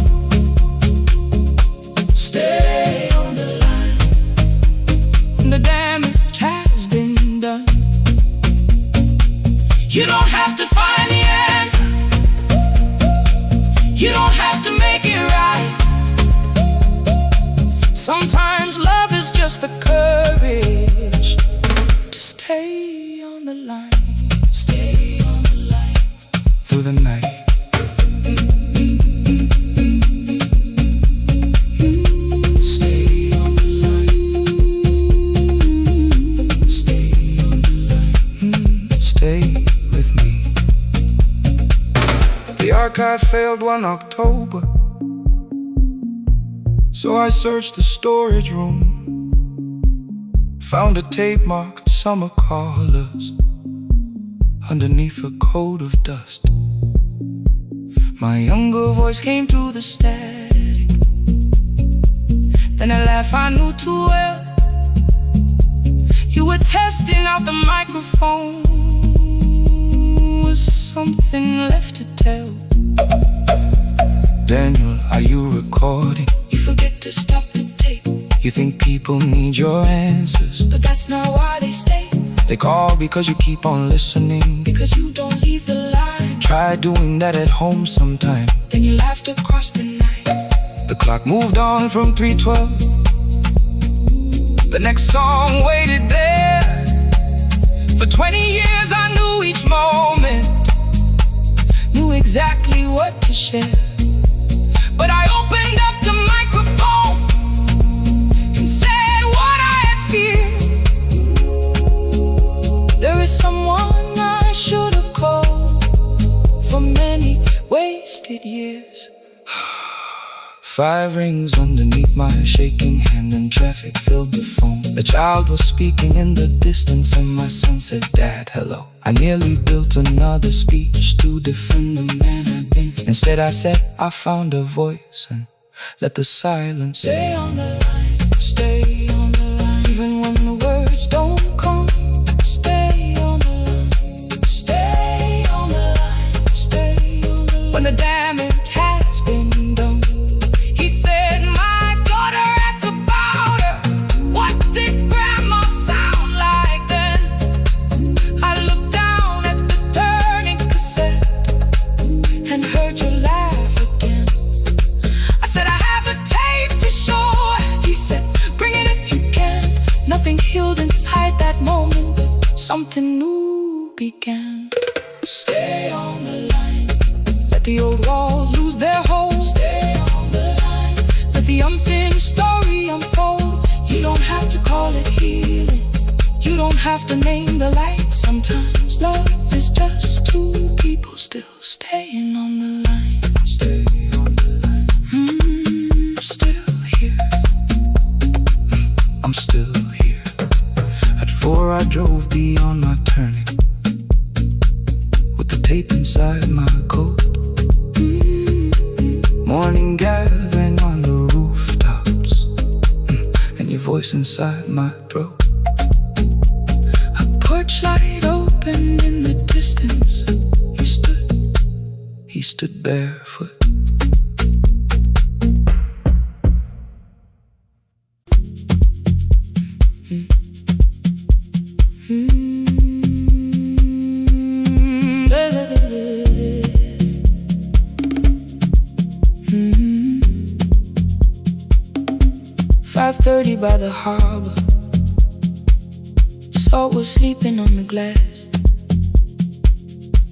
Stay on the line. When the damage has been done. You don't have to find the answer. You don't have to make it right. Sometimes love is just the courage to stay on the line. Stay on the line. Through the night. Stay on the line. Stay on the line. Stay with me. The archive failed one October, so I searched the storage room. Found a tape marked summer colors underneath a coat of dust. My younger voice came through the static. Then a laugh I knew too well. You were testing out the microphone. Was something left to tell? Daniel, are you recording? You forget to stop the tape. You think people need your answers, But that's not why they stay. they call because you keep on listening. Because you don't leave the line. Try doing that at home sometime. Then you laughed across the night. The clock moved on from 3:12. The next song waited there. For 20 years I knew each moment, knew exactly what to share. But I opened up the microphone and said what I had feared. There is someone I should have called for many wasted years. 5 rings underneath my shaking hand, and traffic filled the phone. The child was speaking in the distance, and my son said, "Dad, hello." I nearly built another speech to defend the man I've been. Instead I said, I found a voice, and let the silence Stay on the line. Stay on the line. even when the words don't come. Stay on the line. Stay on the line. Stay on the line. When the damage has been done. He said, my daughter asked about her. What did grandma sound like then? I looked down at the turning cassette and heard you laugh again. I said, I have a tape to show. He said, bring it if you can. Nothing healed inside that moment, but something new began. Stay on the line. Let the old walls lose their hold. Stay on the line. Let the unfinished story unfold. You don't have to call it healing. You don't have to name the light. Sometimes love is just two people still staying on the line. Stay on the line. Still here. I'm still here. At 4 I drove beyond my turning, with the tape inside my coat. Morning gathering on the rooftops, and your voice inside my throat. A porch light opened in the distance. He stood barefoot. Mm-hmm. 5:30 by the harbor. Salt was sleeping on the glass.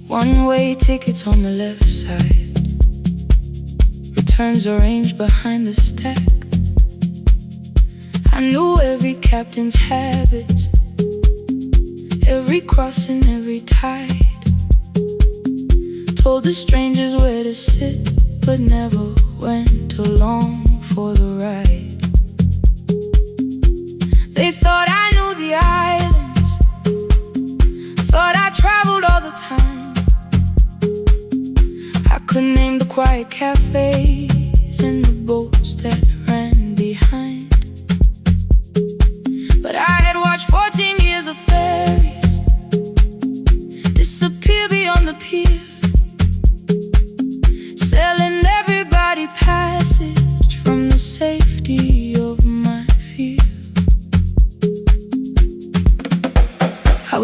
One-way tickets on the left side. Returns arranged behind the stack. I knew every captain's habits, every crossing, every tide. Told the strangers where to sit, but never went along for the ride. They thought I knew the islands, thought I traveled all the time. I could name the quiet cafes and the boats that ran behind. But I had watched 14 years of fairy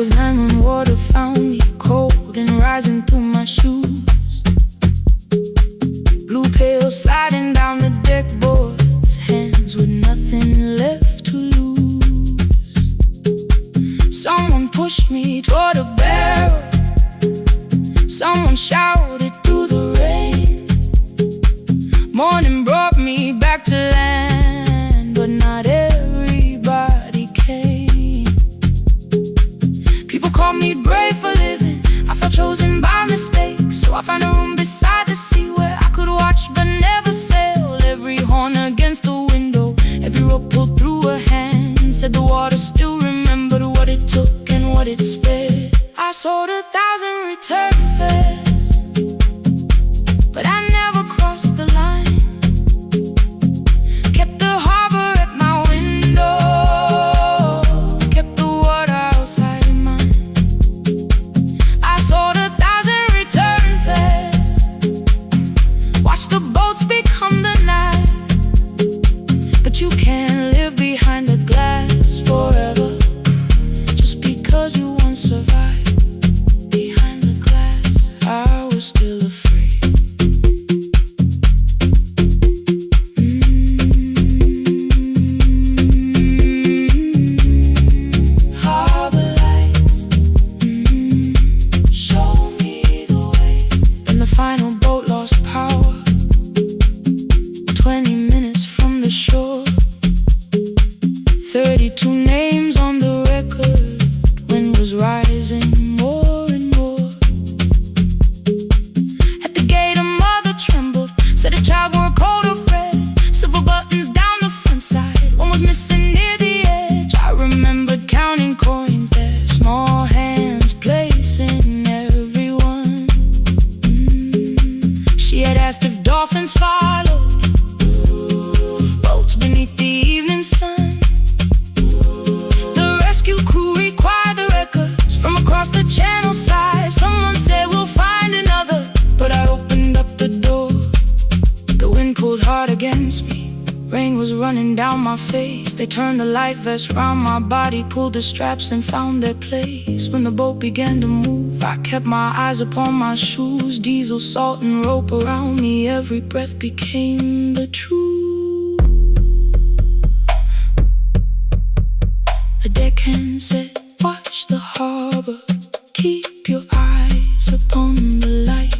was 9 when water found me, cold and rising through my shoes. Blue pail sliding down the deck boards, hands with nothing left to lose. Someone pushed me toward a barrel, someone shouted through the rain. Morning brought me back to land, but not everybody came. People called me brave for living, I felt chosen by mistake. So I found a room beside the sea where I could watch but never sail. Every horn against the window, every rope pulled through a hand, said the water still remembered what it took and what it spared. I sold 1,000 return fares, but I never crossed the line. Kept the harbor at my window, kept the water outside of mine. I sold 1,000 return fares, watched the boats become the night. But you can't live behind the glass forever, just because you once survived. Behind the glass, I was still afraid. Harbor lights, show me the way. Then the final boat lost power, 20 minutes from the shore. 32 names on the record, wind was rising more and more. At the gate a mother trembled, said a child wore a coat of red, silver buttons down the front side, one was missing near the edge. I remembered counting coins there, small hands placing everyone. She had asked if dolphins followed, boats beneath the evening sun. The rescue crew required the records from across the channel side. Someone said we'll find another, but I opened up the door. The wind pulled hard against me, rain was running down my face. They turned the light vest round my body, pulled the straps and found their place. When the boat began to move, I kept my eyes upon my shoes. Diesel, salt and rope around me, every breath became the truth. A deckhand said, watch the harbor, keep your eyes upon the light.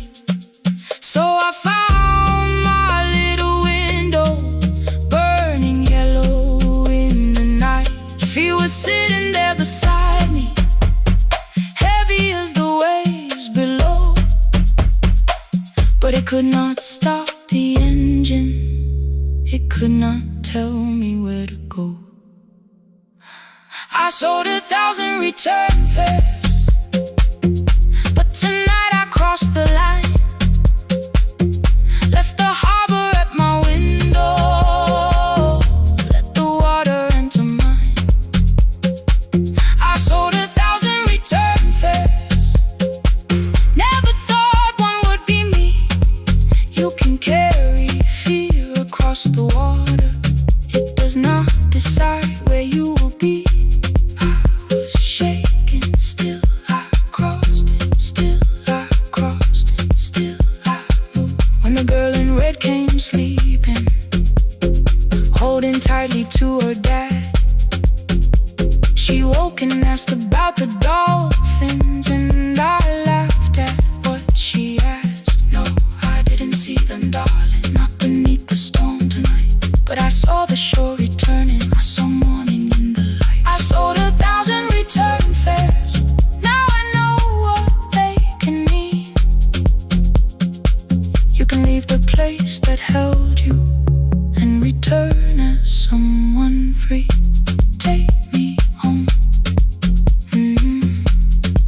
So I found my little window, burning yellow in the night. She was sitting there beside me, heavy as the waves below, but it could not stop the engine, it could not tell me where to go. I sold 1,000 return fares, but tonight I crossed the line. Left the harbor at my window, let the water enter mine. I sold 1,000 return fares, never thought one would be me. You can carry fear across the water, it does not decide where you will be. Shaking, still I crossed it, still I crossed it, still I moved. When the girl in red came sleeping, holding tightly to her dad, she woke and asked about the dolphins, and I laughed at what she asked. No, I didn't see them, darling, not beneath the storm tonight, but I saw the shore returning, I saw morning in the light. I sold 1,000 return fares, now I know what they can mean. You can leave the place that held you and return as someone free. Take me home,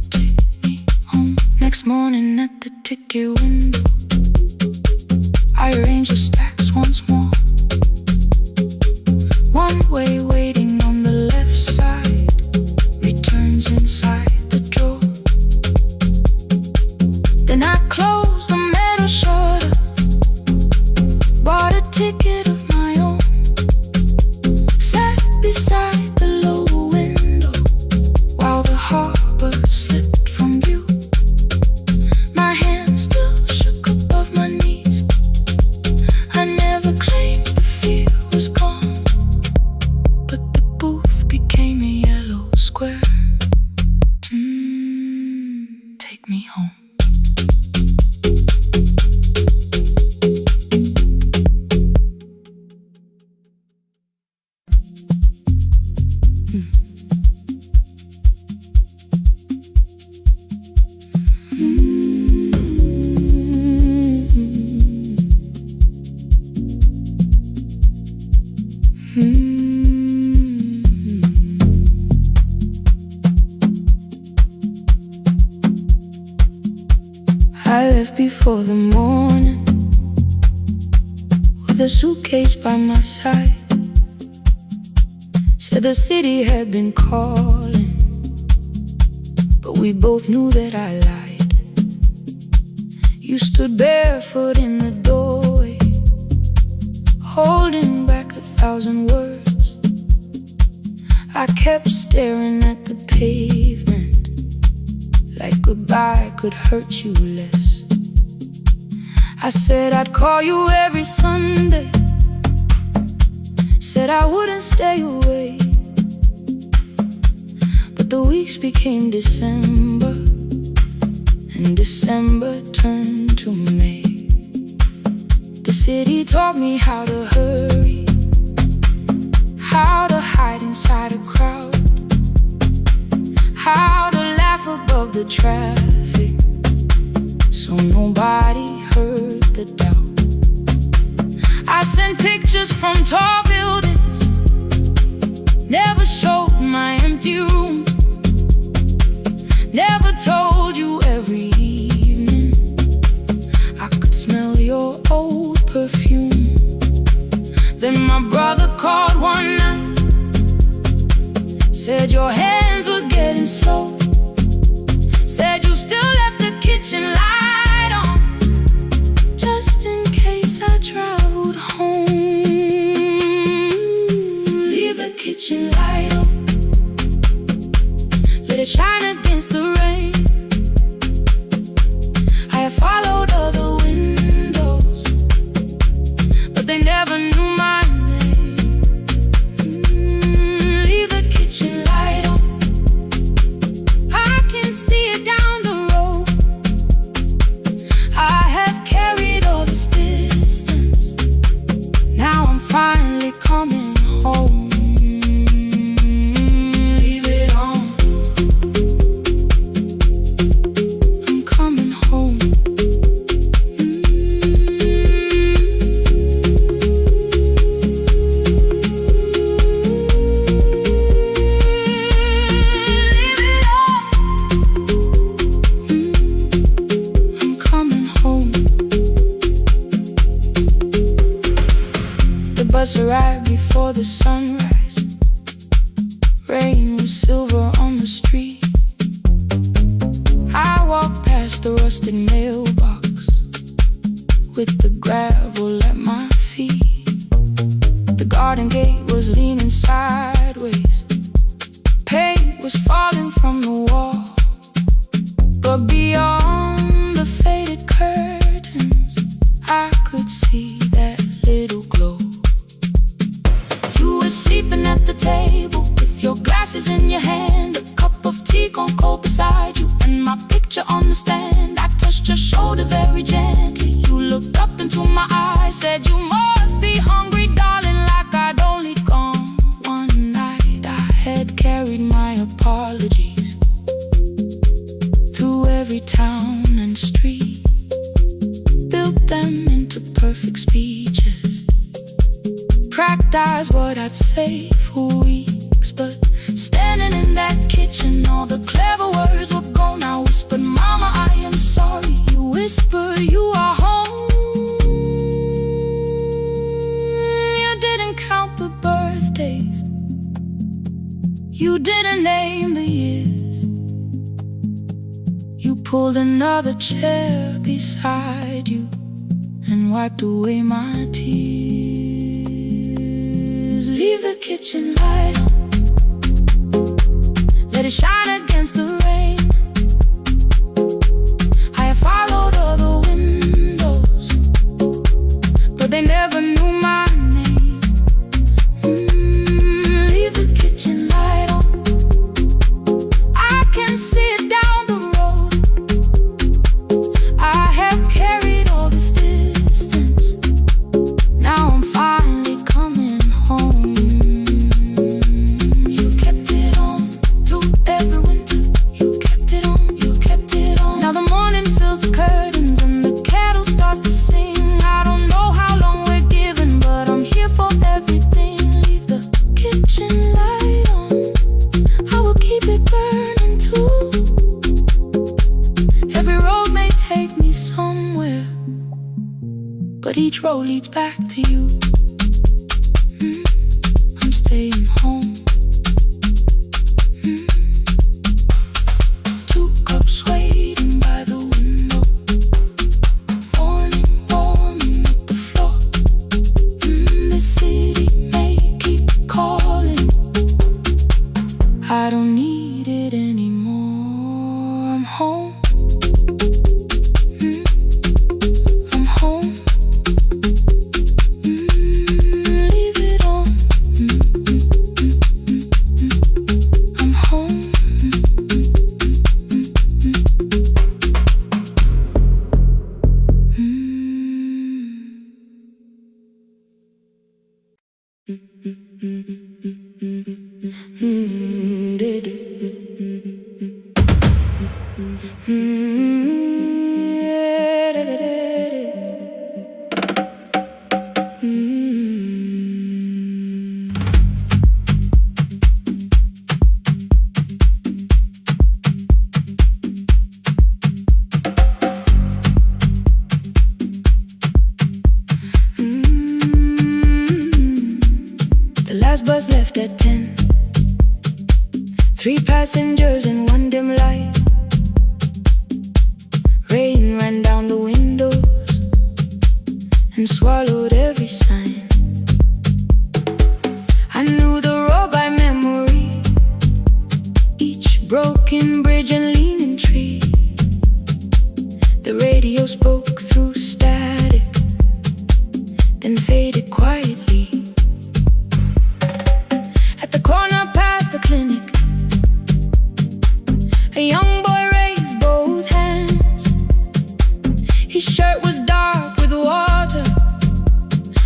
take me home. Next morning at the ticket window, I arrange the stacks once more. One way waiting on the left side, returns inside the drawer. Then I closed the metal shutter, bought a ticket of my own, sat beside the low window while the harbor take me home. I left before the morning with a suitcase by my side. Said the city had been calling, but we both knew that I lied. You stood barefoot in the doorway, holding back 1,000 words. I kept staring at the pavement, like goodbye could hurt you less. I said I'd call you every Sunday, said I wouldn't stay away. But the weeks became December, and December turned to May. The city taught me how to hurry, how to hide inside a crowd, how to laugh above the traffic, so nobody heard the doubt. I sent pictures from tall buildings, never showed my empty room, never told you every evening I could smell your old perfume. Then my brother called one night, said your hands were getting slow, said you still left the kitchen light on, just in case I traveled home. Leave the kitchen light on, let it shine against the rain. I have followed other windows, but they never knew my name. Leave the kitchen light on, I can see it down the road. I have carried all this distance, now I'm finally coming home. Leave it on, I'm coming home. Leave it on, I'm coming home. The bus arrived before the sunrise. Rain was silver on the street. I walked past the rusted mailbox with the gravel at my feet. The garden gate was leaning sideways, paint was falling from the wall, but beyond the faded curtains I could see that little glow. You were sleeping at the table with your glasses in your hand, a cup of tea gone cold beside you, and my picture on the stand. I touched your shoulder very gently. You looked up into my eyes, said you must be hungry, darling, like I'd only gone one night. I had carried my apologies through every town and street, built them into perfect speeches, practiced what I'd say for weeks. But standing in that kitchen, all the clever words were gone. I whispered, Mama, I am sorry. You whisper, you are home. You didn't count the birthdays, you didn't name the years. You pulled another chair beside you and wiped away my tears. Leave the kitchen light on, let it shine against the rain. I have followed other windows, but they never knew my name. Leave the kitchen light on, I can see it down the road. Which road leads back to you? I'm staying home. 2 cups waiting by the window. Morning warming up the floor. The city may keep calling. I don't need it anymore. I'm home. I'm home. Leave it on. I'm home. The last bus left at 10. 3 passengers and 1 dim light. Rain ran down the windows and swallowed every sign. I knew the road by memory, each broken bridge and leaning tree. The radio spoke through static, then faded quietly. At the corner past the clinic, a young boy raised both hands. His shirt was dark with water.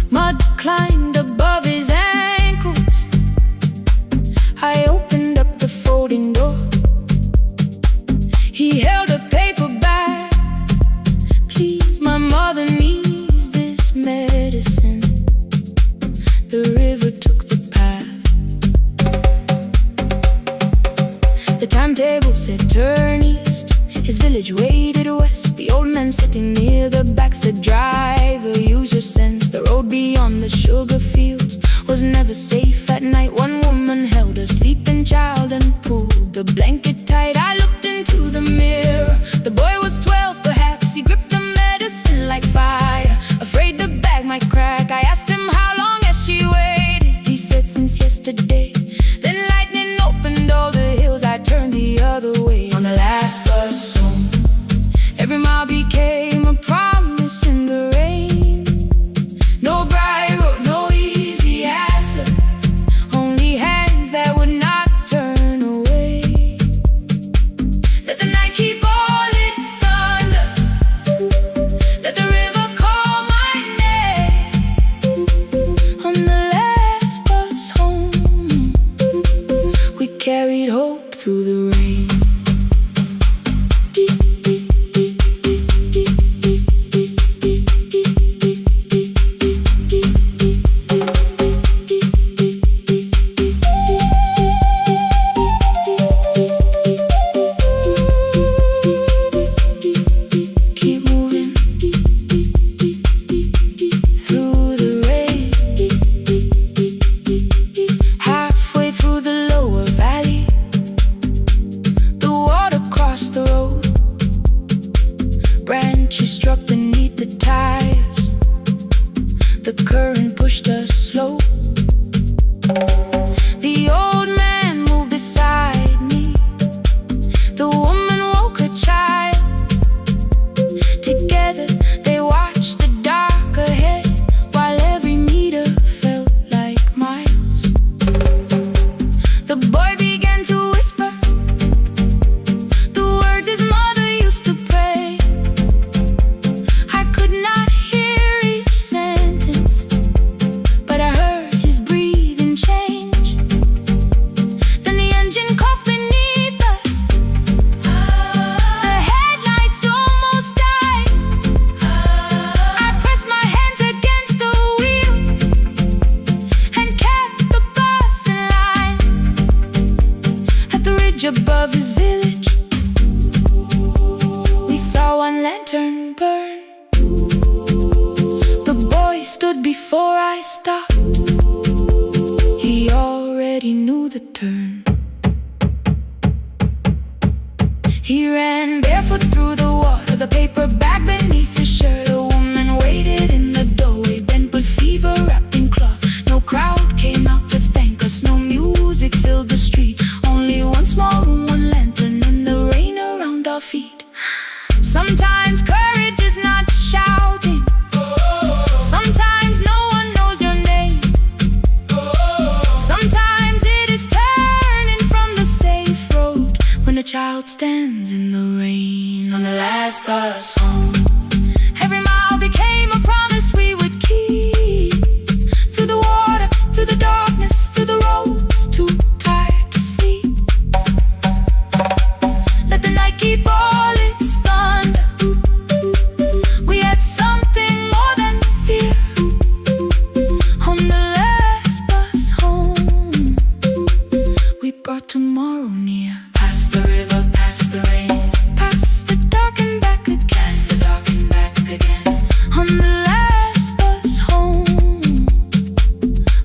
Mud climbed above his ankles. I opened up the folding door. He held a paper bag. Please, my mother needs this medicine. The river took the path. The timetable said turn east. His village waded west. The old man sitting near the back said, driver, use your sense. The road beyond the sugar fields was never safe at night. One woman held a sleeping child and pulled the blanket tight. I looked into the mirror. The boy was 12 perhaps. He gripped the medicine like fire, afraid the bag might crack. I asked him how long has she waited. He said since yesterday. Then lightning opened all the hills. I turned the other way on the last bus home. Every mile became a promise in the rain. No bright road, no easy answer. Only hands that would not turn away. Let the night keep all its thunder. Let the river call my name. On the last bus home, we carried hope through the rain. Keep moving through the rain. Halfway through the lower valley, the water crossed the road. Branches struck beneath the tires. The current pushed us slow. The old man moved beside me. The woman woke her child. Together they watched the dark ahead, while every meter felt like miles. The boy began to whisper the words his mother used to pray. I could not hear each sentence, but I heard his breathing change. ran barefoot through the water, the paper bag beneath his shirt. A woman waited in the doorway, bent with fever, wrapped in cloth. No crowd came out to thank us, no music filled the street. Only one small room, one lantern, and the rain around our feet. Sometimes courage is not shouting. Sometimes no one knows your name. Sometimes it is turning from the safe road when a child stands in the rain on the last bus home. Every mile became a promise we would keep. Through the water, through the darkness, through the roads, too tired to sleep. Let the night keep all its thunder. We had something more than fear. On the last bus home, we brought tomorrow near. Past the river, past the rain, past the dark and back again, past the dark and back again. On the last bus home,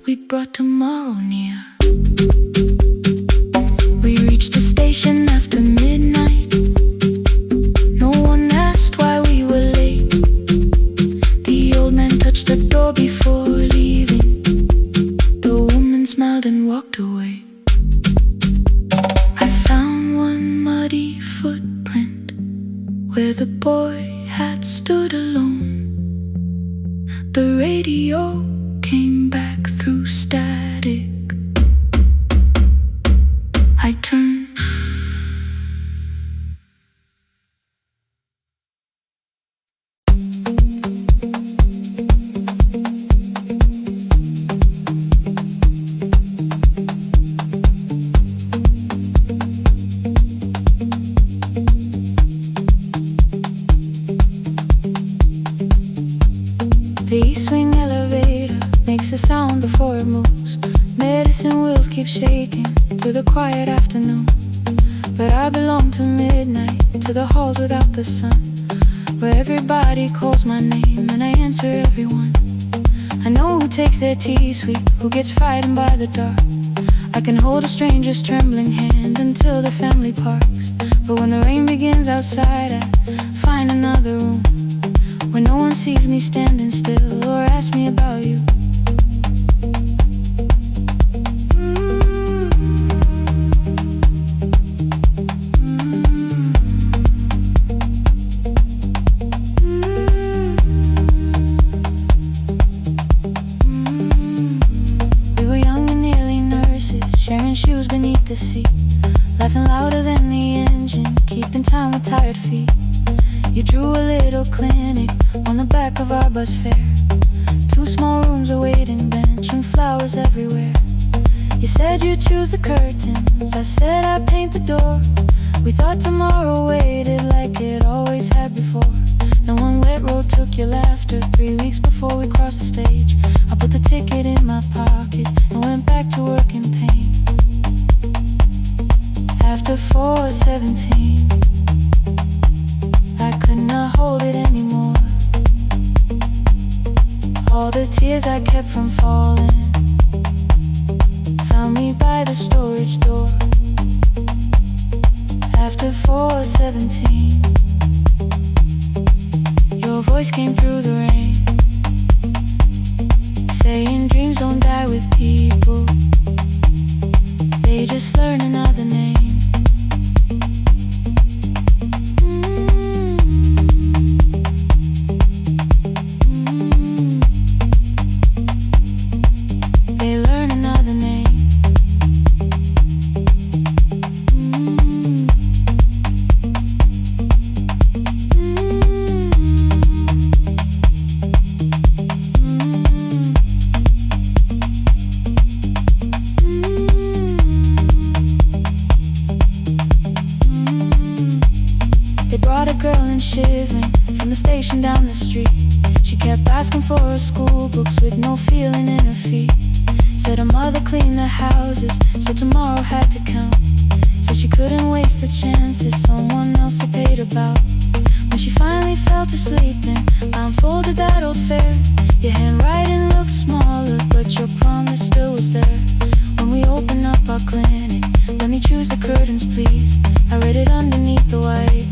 we brought tomorrow near. We reached the station after midnight. No one asked why we were late. The old man touched the door before leaving. The woman smiled and walked away. I found one muddy footprint where the boy had stood alone. The radio came back through static. I turned. The east wing elevator makes a sound before it moves. Medicine wheels keep shaking through the quiet afternoon. But I belong to midnight, to the halls without the sun, where everybody calls my name and I answer everyone. I know who takes their tea sweet, who gets frightened by the dark. I can hold a stranger's trembling hand until the family parks. But when the rain begins outside, I find another room where no one sees me standing still or asks me about you. We were young and nearly nurses, sharing shoes beneath the seat, laughing louder than the engine, keeping time with tired feet. You drew a little clinic on the back of our bus fare. 2 small rooms, a waiting bench, and flowers everywhere. You said you'd choose the curtains, I said I'd paint the door. We thought tomorrow waited like it always had before. Then one wet road took your laughter. 3 weeks before we crossed the stage, I put the ticket in my pocket and went back to work in pain. After 4:17, I could not hold it anymore. All the tears I kept from falling found me by the storage door. After 4:17, your voice came through the rain, saying dreams don't die with people, they just learn another name. Shivering from the station down the street, she kept asking for her school books with no feeling in her feet. Said her mother cleaned the houses, so tomorrow had to count. Said she couldn't waste the chances someone else had paid about. When she finally fell to sleep, then I unfolded that old fare. Your handwriting looked smaller, but your promise still was there. When we opened up our clinic, let me choose the curtains please. I read it underneath the white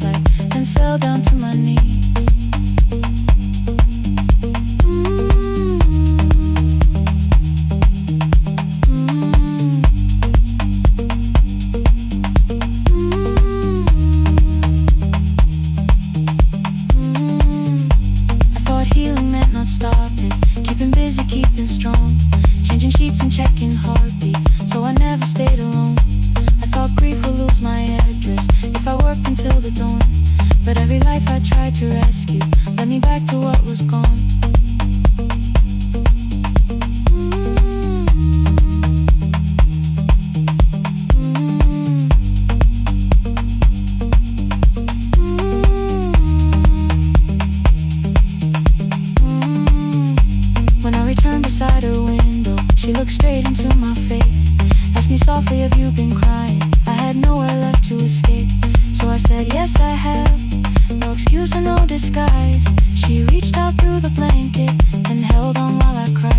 until the dawn. But every life I tried to rescue led me back to what was gone. When I returned beside her window, she looked straight into my face, asked me softly, have you been crying? I had nowhere left to escape, so I said, yes I have. No excuse or no disguise. She reached out through the blanket and held on while I cried.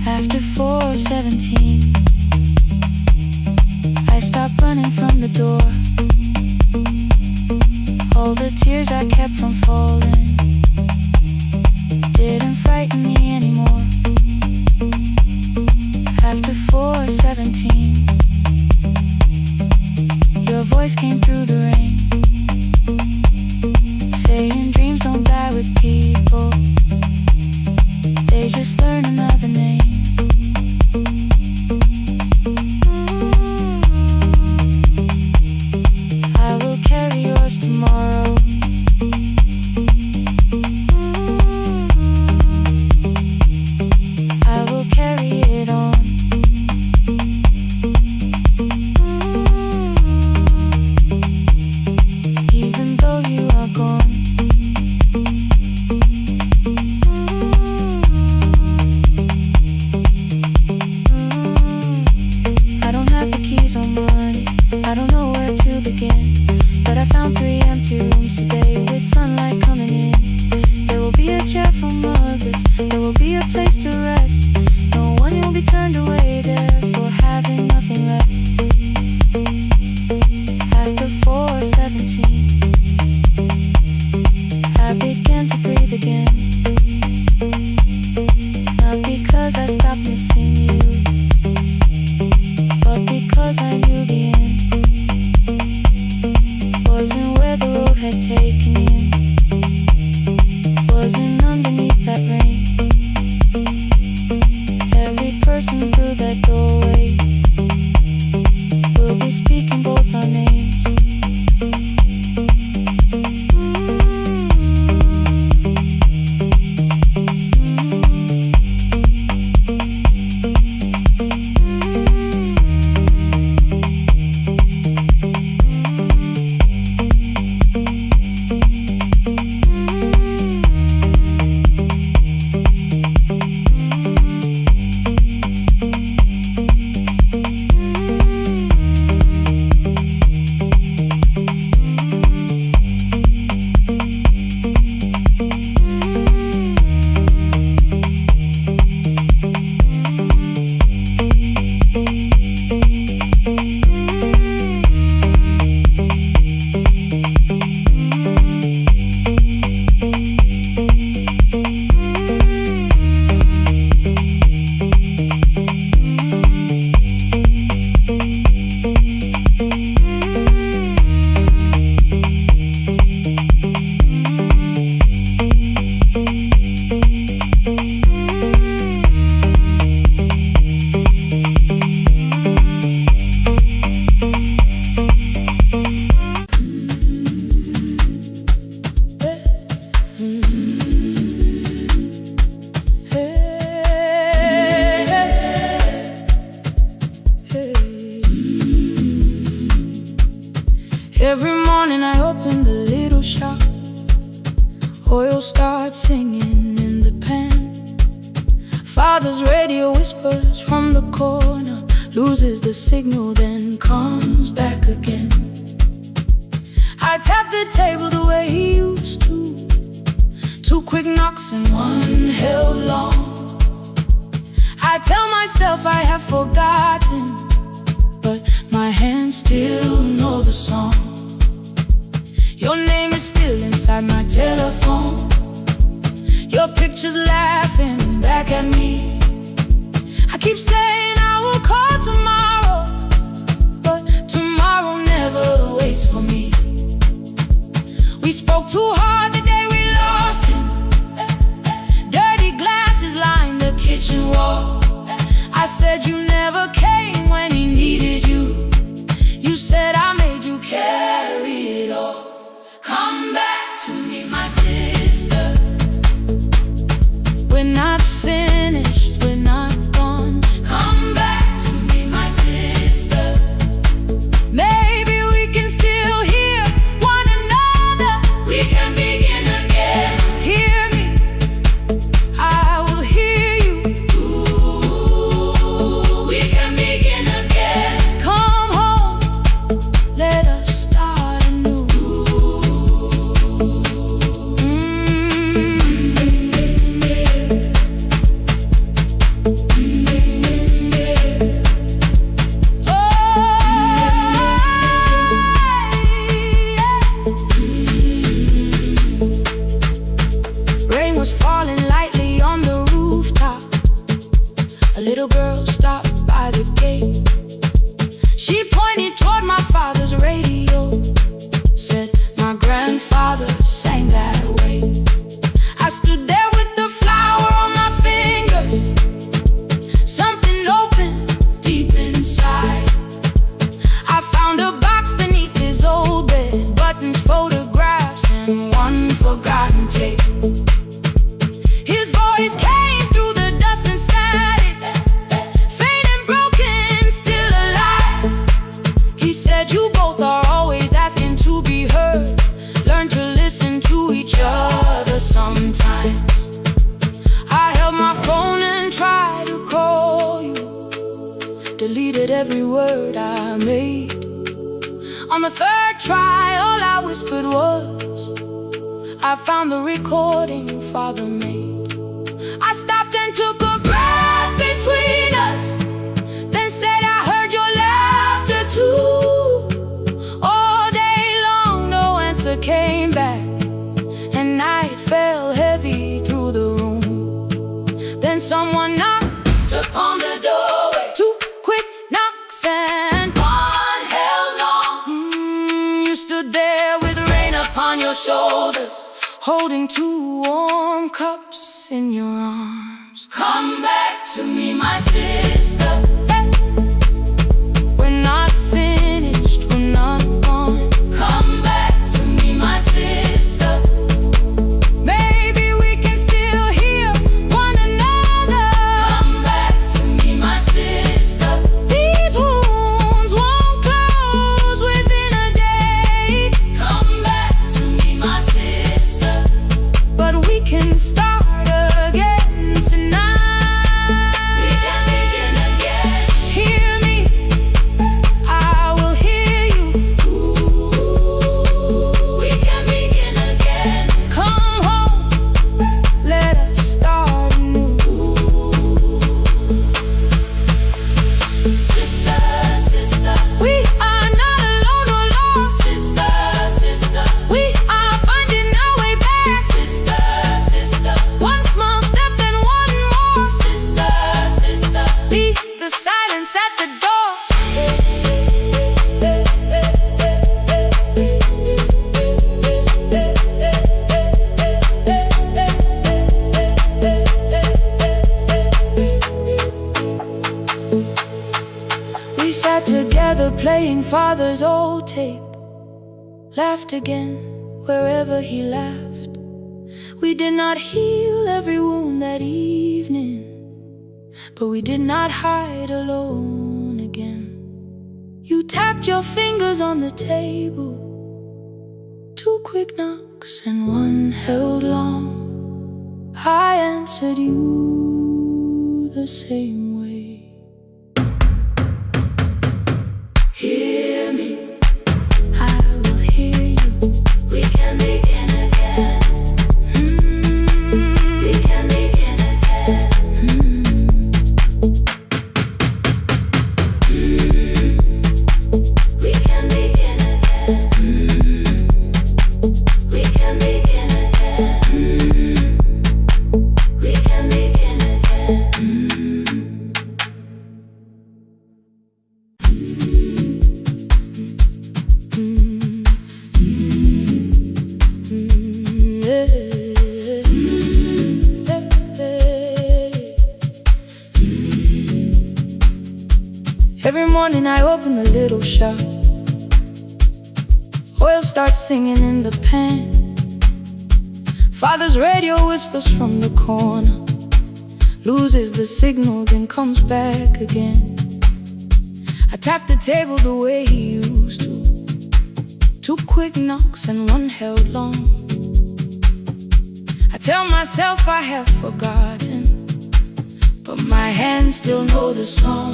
After 4:17, I stopped running from the door. All the tears I kept from falling didn't frighten me anymore. After 4:17, your voice came through the rain, saying dreams don't die with people, they just learn another name. I will carry yours tomorrow. I will carry it on. Even though you are gone. I don't have the keys or money, I don't know where to begin, but I found 3 empty rooms today with sunlight coming in. There will be a chair for mothers, there will be a place to rest. No one will be turned away there for having nothing left. After 4:17, I began to breathe again. Not because I stopped missing you, but because I knew the end wasn't where the road had taken me, wasn't underneath that rain. Every person through that doorway will be speaking both our names. Every morning I open the little shop, oil starts singing in the pan. Father's radio whispers from the corner, loses the signal, then comes back again. I tap the table the way he used to, 2 quick knocks and 1 held long. I tell myself I have forgotten, but still know the song. Your name is still inside my telephone. Your picture's laughing back at me. I keep saying I will call tomorrow, but tomorrow never waits for me. We spoke too hard the day we lost him. Dirty glasses lined the kitchen wall. I said you never came when he needed you. You said I made you carry it all. Come back to me, my sister. We're not finished, we're not gone. Come back to me, my sister. Maybe we can still hear one another. We can begin again. Hear me, I will hear you. Ooh, we can begin again. Come home, let us start anew. Rain was falling lightly on the rooftop. A little girl stopped by the gate. She pointed toward my father's radio. Said my grandfather sang that way. I stood there with the flower on my fingers. Something opened deep inside. I found a box beneath his old bed. Buttons, photographs, and one forgotten tape. His voice came through the dust and static. Faint and broken, still alive. He said you both are always asking to be heard. Learn to listen to each other sometimes. I held my phone and tried to call you. Deleted every word I made. On the third try, all I whispered was, I found the recording Father made. I stopped and took a breath between us, then said I heard your laughter too. All day long no answer came back, and night fell heavy through the room. Then someone knocked upon the doorway. Two quick knocks and one held long. You stood there with rain upon your shoulders, holding two warm cups in your arms. Come back to me, my sister. Hey. We're not finished, we're not gone. Come back to me, my sister. Maybe we can still hear one another. Come back to me, my sister. These wounds won't close within a day. Come back to me, my sister. But we can start again tonight. We can begin again. Hear me, I will hear you. Ooh, we can begin again. Come home, let us start anew. Sister, sister, we are not alone or lost. Sister, sister, we are finding our way back. Sister, sister, one small step and one more. Sister, sister, leave the silence at the door. We sat together playing Father's old tape. Laughed again wherever he laughed. We did not heal every wound that evening, but we did not hide alone again. You tapped your fingers on the table. Two quick knocks and one held long. I answered you the same way. Hear me, I will hear you. We can begin again. We can begin again. We can morning I open the little shop. Oil starts singing in the pan. Father's radio whispers from the corner, loses the signal, then comes back again. I tap the table the way he used to. 2 quick knocks and 1 held long. I tell myself I have forgotten, but my hands still know the song.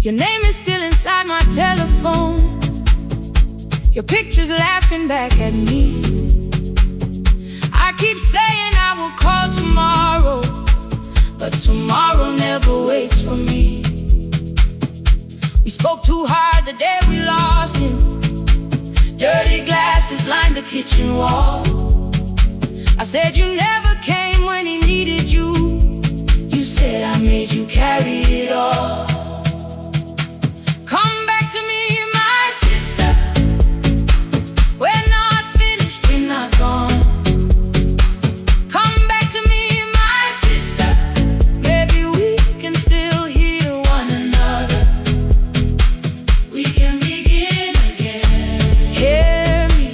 Your name is still inside my telephone. Your picture's laughing back at me. I keep saying I will call tomorrow, but tomorrow never waits for me. We spoke too hard the day we lost him. Dirty glasses lined the kitchen wall. I said you never came when he needed you. You said I made you carry it all. Come back to me, my sister. We're not finished, we're not gone. Come back to me, my sister. Maybe we can still hear one another. We can begin again. Hear me,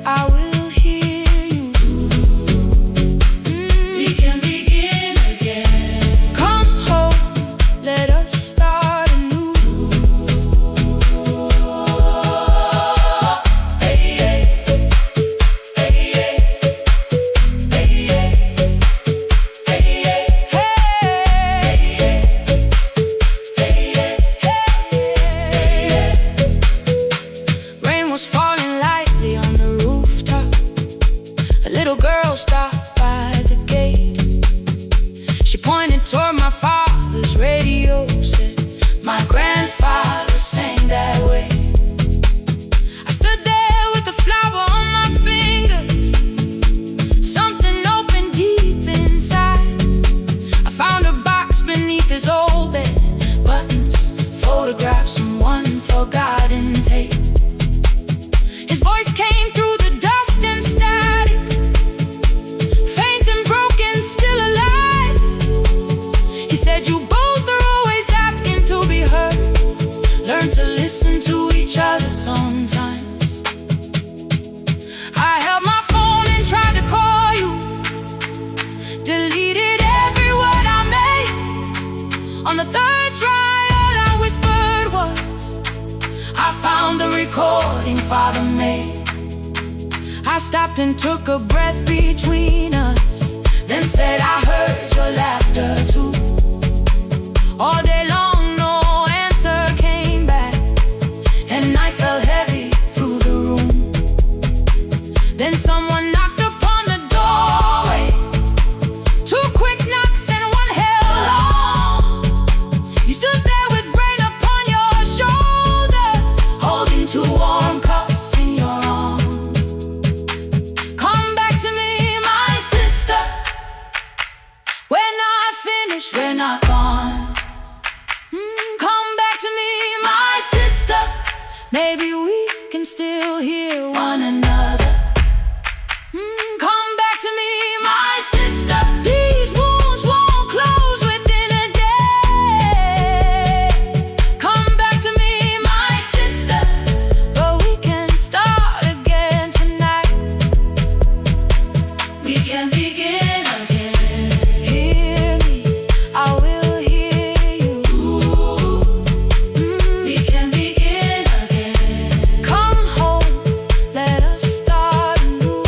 I will hear you. We can begin again. Come home, let us start anew. Hey, hey, hey, hey, hey, Rain was falling lightly on the rooftop. A little girl stopped by the gate. She pointed toward my father's radio, said my grandfather sang that way. I stood there with the flower on my fingers. Something opened deep inside. I found a box beneath his old bed. Buttons, photographs, and 1 forgotten tape. His voice came through the dust and static, faint and broken, still alive. He said you both are always asking to be heard. Learn to listen to each other sometimes. I held my phone and tried to call you, deleted every word I made. On the 3rd try, all I whispered was, I found the recording Father made. I stopped and took a breath between us, then said I heard your laughter too. All day long no answer came back, and night fell heavy through the room. Then someone knocked upon the doorway. 2 quick knocks and 1 held long. You stood there with rain upon your shoulders, holding 2 warm cups in your arms. Come back to me, my sister. We're not finished, we're not gone. Come back to me, my sister. Maybe we can still hear one another. Come back to me, my sister. These wounds won't close within a day. Come back to me, my sister. But we can start again tonight. We can begin again. Hear me, I will hear you. We can begin again. Come home, let us start anew.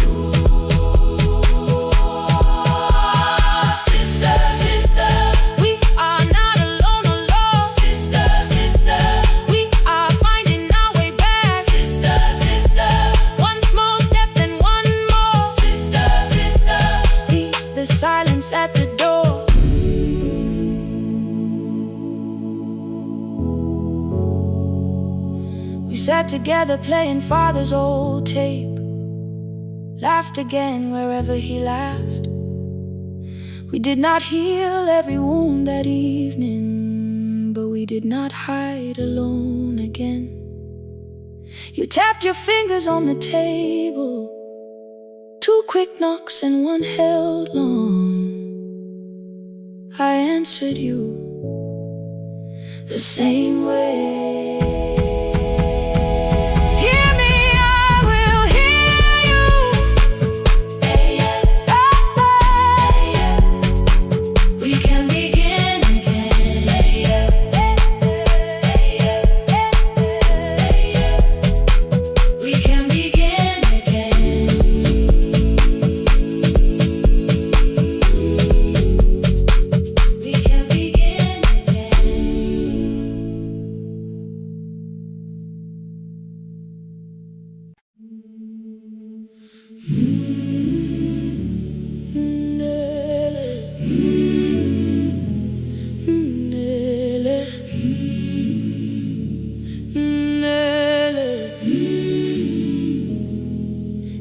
Sister, sister, we are not alone, alone. Sister, sister, we are finding our way back. Sister, sister, 1 small step then 1 more. Sister, sister, leave the silence at the door. We sat together playing Father's old tape, laughed again wherever he laughed. We did not heal every wound that evening, but we did not hide alone again. You tapped your fingers on the table, 2 quick knocks and 1 held long. I answered you. the same way.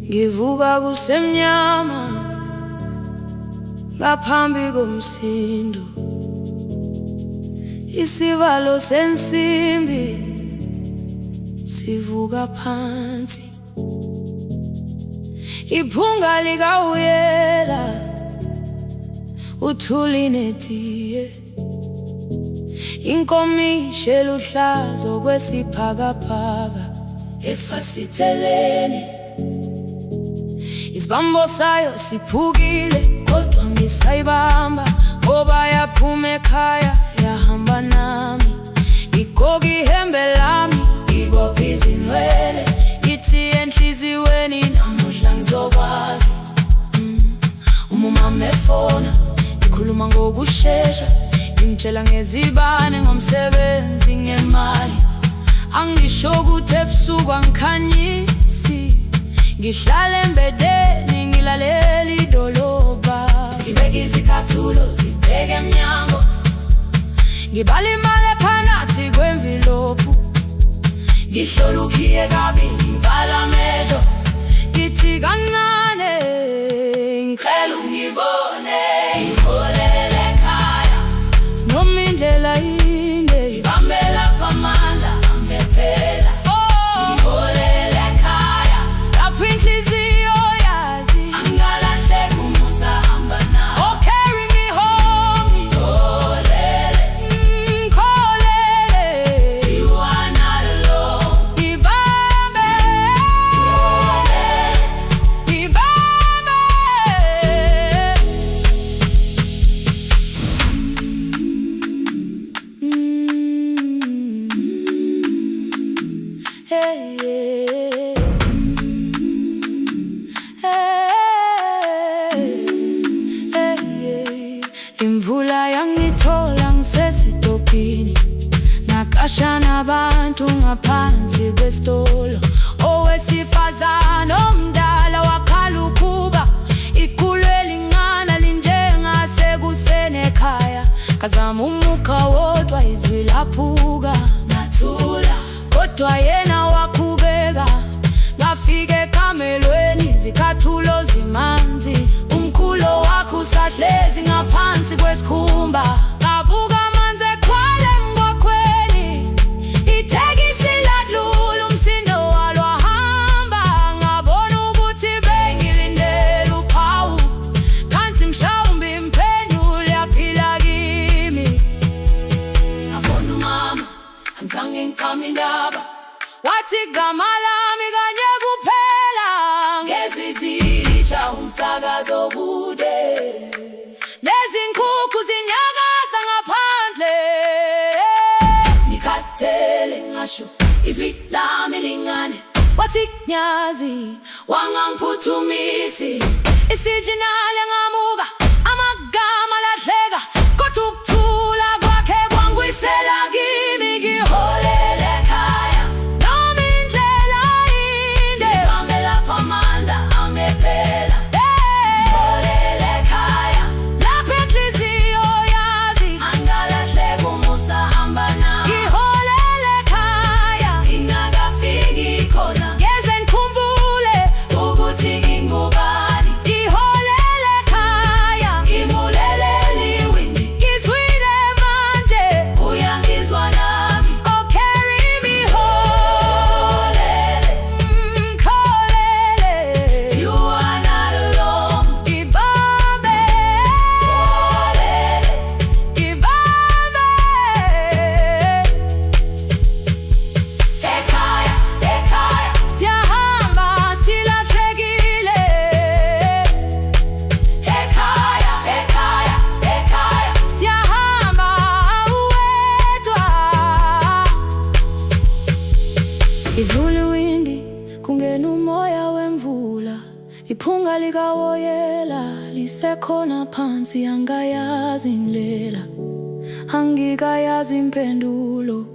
Ngivuka kusemnyama ngaphambi komsindo, isivalo sensimbi sivuka phansi, iphunga likawuyela uthuli netiye, inkomishi eluhlaza okwesiphakapaka efasiteleni. Isibambo sayo siphukile kodwa ngisayibamba, ngoba yaphuma ekhaya yahamba nami. Igqoka ihembe lami, ibopha izinwele, ithi enhliziyweni namuhla ngizokwazi. Umama efona, ikhuluma ngokushesha, imtshela ngezibane, ngomsebenzi, ngemali. Angisho ukuthi ebusuku angikhanyisi, ngihlala embedeni ngilalela idolobha. Ngibeka izicathulo zibheke emnyango, ngibala imali ephakathi kwemvilophu, ngihlola ukhiye kabili, ngivala amehlo, ngithi kancane ngicela ungibone. Ngiholele ekhaya noma indlela inde, ngibambela phamandla amphela. Ngiholele ekhaya lapho inhliziyo yazi angalahleki umusa hamba nawe. Oh, carry me home. Ngiholele, ngiholele, you are not alone. Ngibambe, ngibambe. Hey, yeah. Hey, hey. Imvula yangithola ngisesitopini, nakasha nabantu ngaphansi kwesitolo. Owesifazane omdala wakhala ukuba ikhulu elingana linjengasekuseni ekhaya. Kazama umukha wodwa izwi laphuka, ngathula kodwa yena wakhubeka. Ngafika ekamelweni, izicathulo zimanzi, umkhulo wakhe usahlezi ngaphansi kwesikhumba. Ngabuka amanzi ekhwale emgwaqweni, itekisi ladlula, umsindo walo wahamba. Ngabona ukuthi bengilindele uphawu, kanti mhlawumbe impendulo yaphila kimi. Ngabona umama angizange ngiqame indaba, wathi gama lami kanye kuphela. Ngezwi izitsha umsakazo kude, nezinkukhu zinyakaza ngaphandle. Ngikhathele ngasho izwi lami lingane, wathi nyazi wangangiphuthumisi. Isijinali ngamuka, amagama lahleka, kodwa ukuthula kwakhe kwangwisela kimi. Ngiholele ekhaya noma indlela inde, ngibambela phamandla amphela. Ngiholele ekhaya lapho inhliziyo yazi angalahleki umusa hamba nawe. Ngiholele ekhaya ingakafiki khona, ngeze ngikhumbule ukuthi ngingubani. Ngiholele ekhaya ngibulele iwindi, ngizwile Ivule windi kungena umoya wemvula, iphunga likawoyela lisekhona phansi. Angayazi indlela, angikayazi impendulo,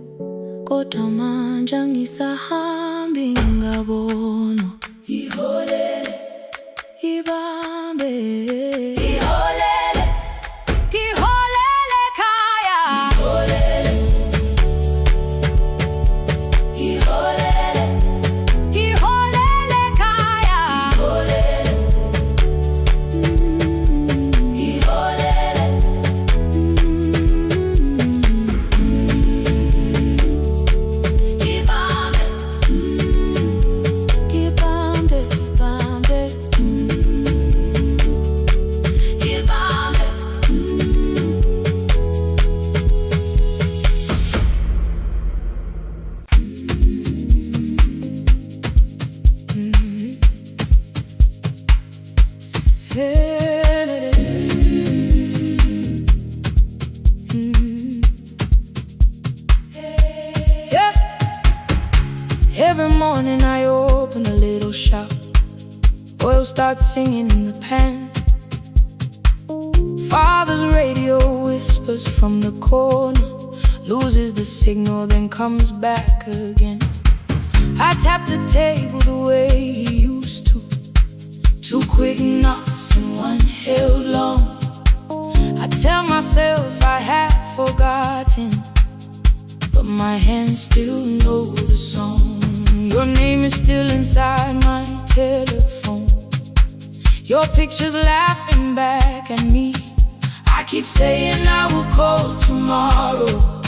kodwa manje angisahambi ngabona. Iholele, ibambe, iholele, iholele khaya. Iholele, iholele, iholele khaya. Iholele, iholele, ibambe, ibambe, ibambe, ibambe. Yeah. Every morning I open a little shop. Oil starts singing in the pan. Father's radio whispers from the corner, loses the signal, then comes back again. I tap the table the way he used to. 2 quick knocks and 1 held long. I tell myself I have forgotten, but my hands still know the song. Your name is still inside my telephone. Your picture's laughing back at me. I keep saying I will call tomorrow,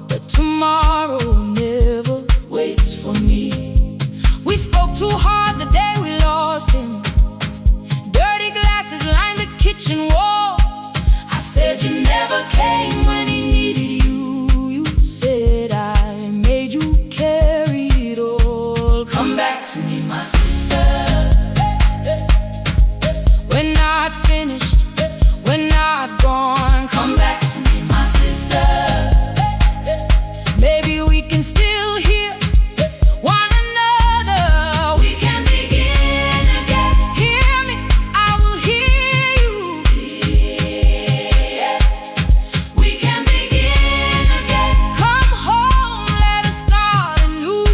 but tomorrow never waits for me. We spoke too hard the day we lost him. Dirty glasses lined the kitchen wall. I said you never came when he needed you. You said I made you carry it all. Come back to me, my sister. We're not finished, we're not gone. Come back to me, my sister. Maybe we can still hear one another. We can begin again. Hear me, I will hear you. Yeah. We can begin again. Come home, let us start anew.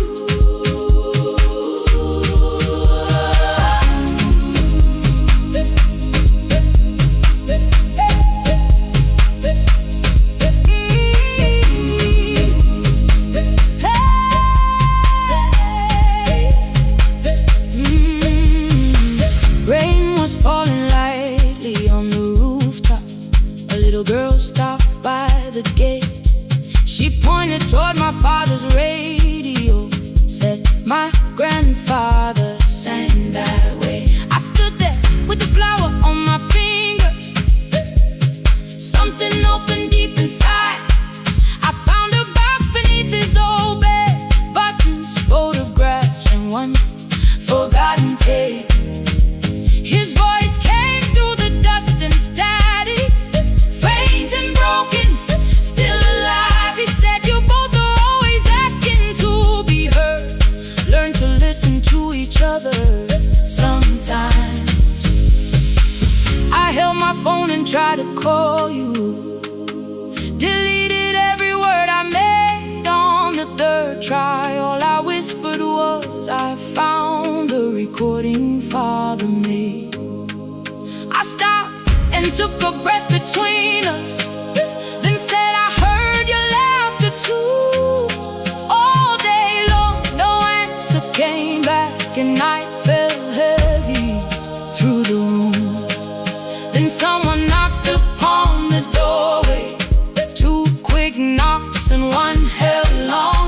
Rain was falling lightly on the rooftop. A little girl stopped by the gate. She pointed toward my father's radio, said my grandfather sang that way. I stood there with the flower on my fingers. Something opened deep inside. I found a box beneath his old bed, buttons, photographs, and 1 forgotten tape. His voice came through the dust and static, faint and broken, still alive. He said you both are always asking to be heard. Learn to listen to each other sometimes. I held my phone and tried to call you, deleted every word I made on the 3rd try. All I whispered was I found the recording Father made. I stopped and took a breath between us, then said I heard your laughter too. All day long, no answer came back, and night fell heavy through the room. Then someone knocked upon the doorway. 2 quick knocks and 1 held long.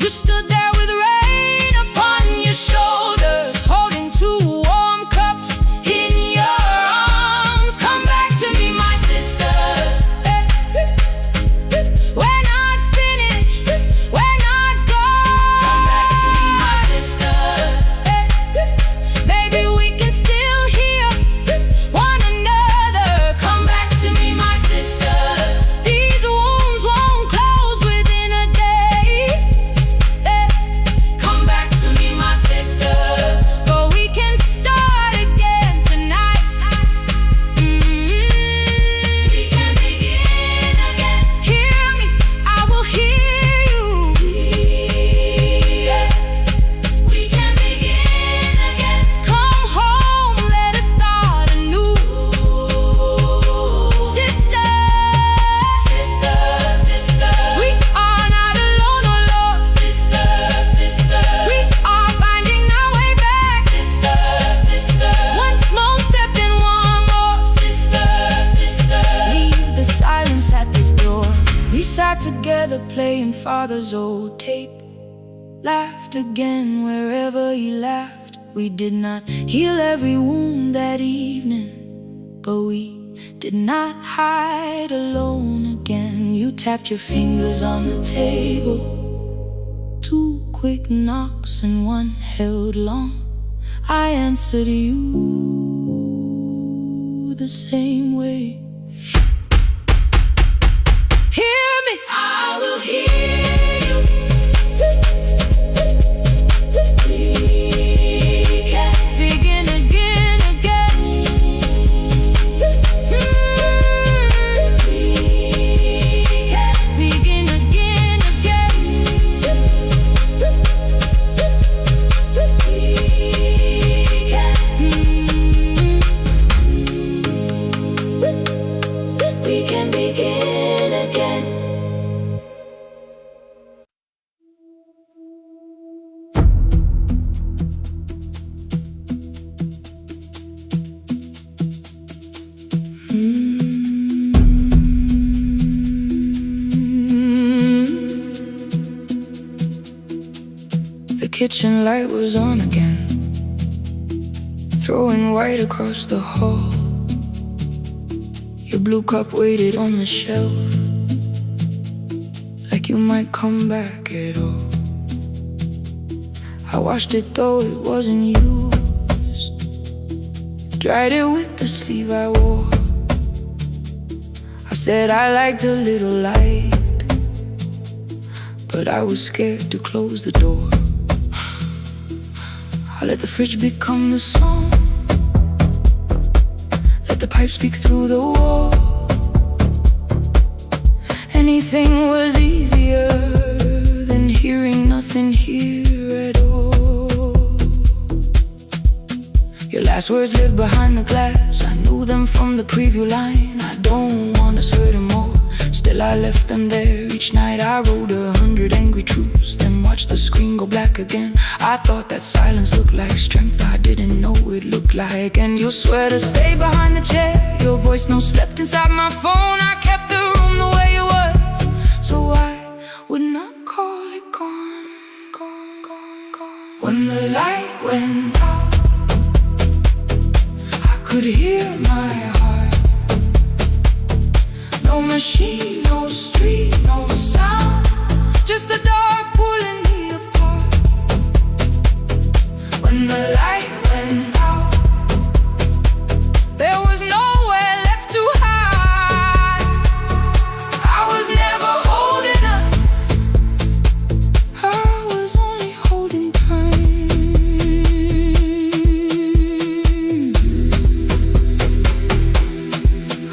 You stood there with rain upon your shoulders, holding 2 warm cups in your arms. Come back to me, my sister. We're not finished, we're not gone. Come back to me, my sister. grandfather's old tape. Laughed again wherever he laughed. We did not heal every wound that evening, but we did not hide alone again. You tapped your fingers on the table, 2 quick knocks and 1 held long. I answered you the same way. Hear me, I will hear you. We can begin again, again. We can begin again, again. We can begin again. The kitchen light was on again, throwing white across the hall. Your blue cup waited on the shelf, like you might come back at all. I washed it though it wasn't used, dried it with the sleeve I wore. I said I liked a little light, but I was scared to close the door. I let the fridge become the song, let the pipe speak through the wall. Anything was easier than hearing nothing here at all. Your last words lived behind the glass. I knew them from the preview line. I don't want us hurting more, still I left them there. Each night I wrote 100 angry truths, then watched the screen go black again. I thought that silence looked like strength, I didn't know it looked like. And you'll swear to stay behind the chair, your voice no slept inside my phone. I kept the room the way it was, so I would not call it gone, gone, gone, gone. When the light went out, I could hear my heart. No machine, no street, no sound, just the dark pulling me apart. When the light went out, there was nowhere left to hide. I was never holding up, I was only holding time.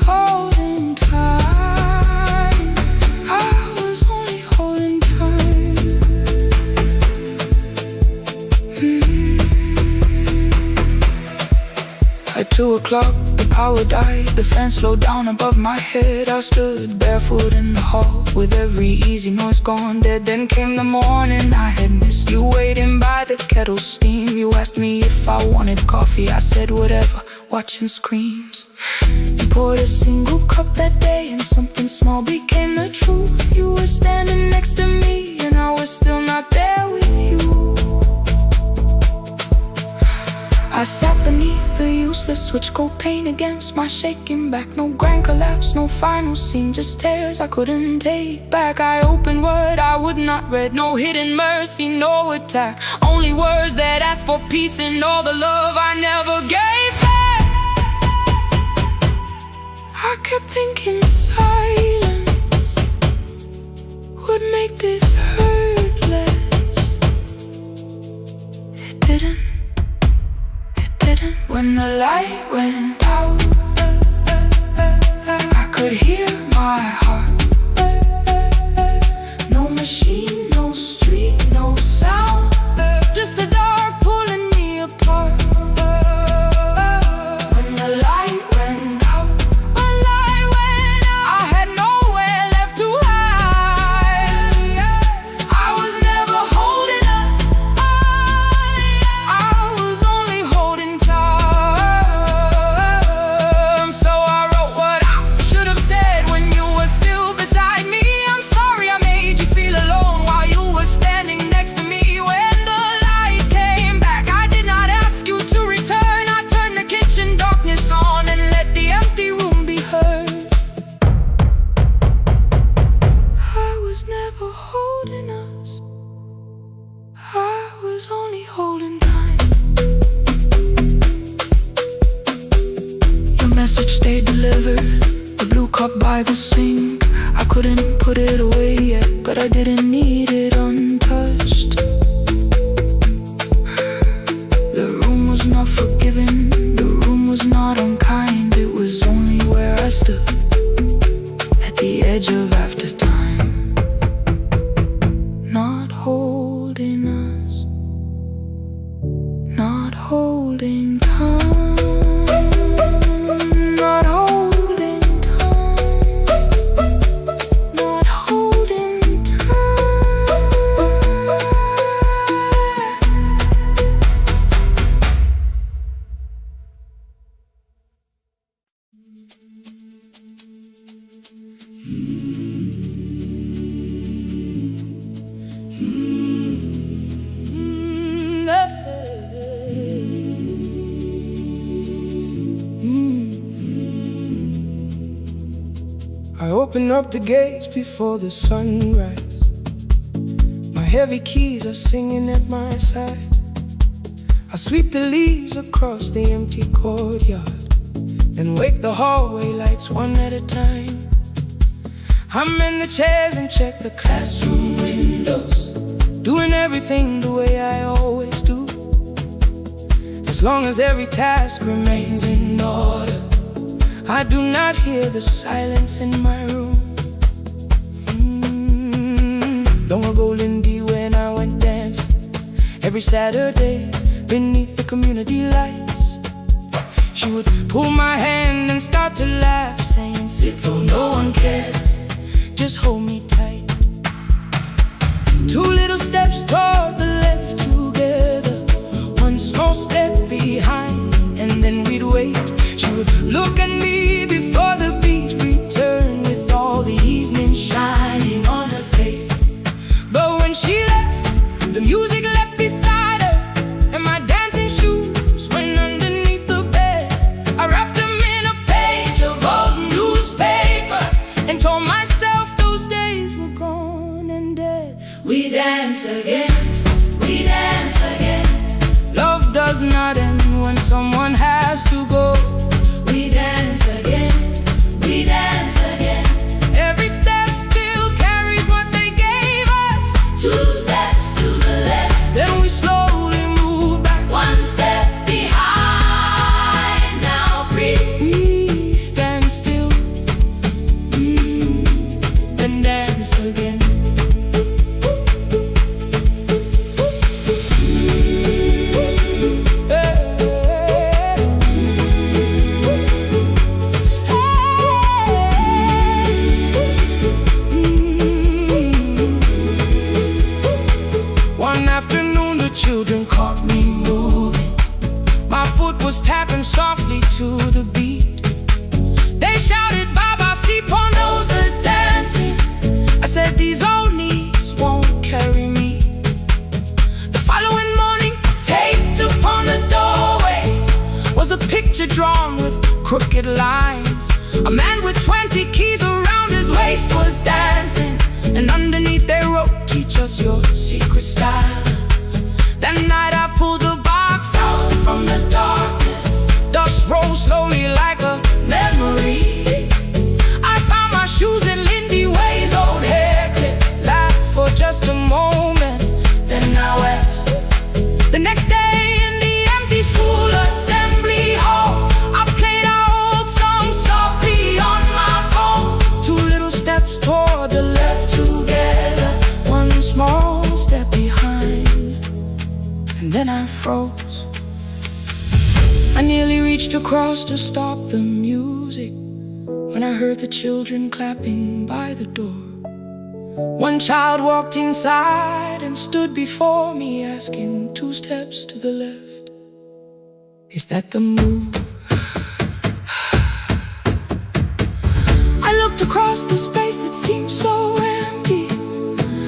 Holding time, I was only holding time. At 2 o'clock, the power died, the fan slowed down above my head. I stood barefoot in the hall, with every easy noise gone dead. Then came the morning I had missed, you waiting by the kettle steam. You asked me if I wanted coffee, I said whatever, watching screens. You poured a single cup that day, and something small became the truth. You were standing next to me, and I was still not there with you. I sat beneath the useless switch, cold pain against my shaking back. No grand collapse, no final scene, just tears I couldn't take back. I opened what I would not read, no hidden mercy, no attack. Only words that asked for peace and all the love I never gave back. I kept thinking silence would make this hurt less. It didn't. When the light went out, I could hear my heart. No machine, no street, no sound, just the dark pulling me apart. When the light went out, I had nowhere left to hide. I was never holding us, I was only holding time. So I wrote what I should have said when you were still was only holding time. Your message stayed delivered, the blue cup by the sink. I couldn't put it away yet, but I didn't need it untouched. The room was not forgiving, the room was not unkind. It was only where I stood, at the edge of after time. Not holding us, not holding time. Not holding time, not holding time. I open up the gates before the sunrise. My heavy keys are singing at my side. I sweep the leaves across the empty courtyard, then wake the hallway lights one at a time. I'm in the chairs and check the classroom windows, doing everything the way I always do. As long as every task remains in order, I do not hear the silence in my room. Long ago, Lindy, when I went dancing every Saturday beneath the community lights, she would pull my hand and start to laugh, saying, "Sit though no one cares, just hold me tight." Two little steps toward the left together, one small step behind, and then we'd wait. She would look at me before the beat returned, with all the evening shining on her face. But when she left, the music left beside her, and my dancing shoes went underneath the bed. I wrapped them in a page of old newspaper and told myself those days were gone and dead. We dance again, we dance again. Love does not end when someone has to go. We dance again, we dance again. Every step still carries what they gave us. Two steps to the left, then we slowly move back. One step behind, now breathe. We stand still, and dance again. Children caught me moving. My foot was tapping softly to the beat. They shouted, "Baba, see, Paul knows the dancing." I said, "These old knees won't carry me." The following morning, taped upon the doorway was a picture drawn with crooked lines. A man with 20 keys around his waist was dancing, and underneath they wrote, "Teach us your secret style." That night I pulled the box out from the darkness. Dust rolled slowly like a memory. I found my shoes in Lindy Way's old hair clip. Laughed for just a moment, then I wept. The next day in the empty school assembly hall, I played our old song softly on my phone. Two little steps toward the left together, one small step behind. And then I froze. I nearly reached across to stop the music when I heard the children clapping by the door. One child walked inside and stood before me, asking, "Two steps to the left, is that the move?" I looked across the space that seemed so empty,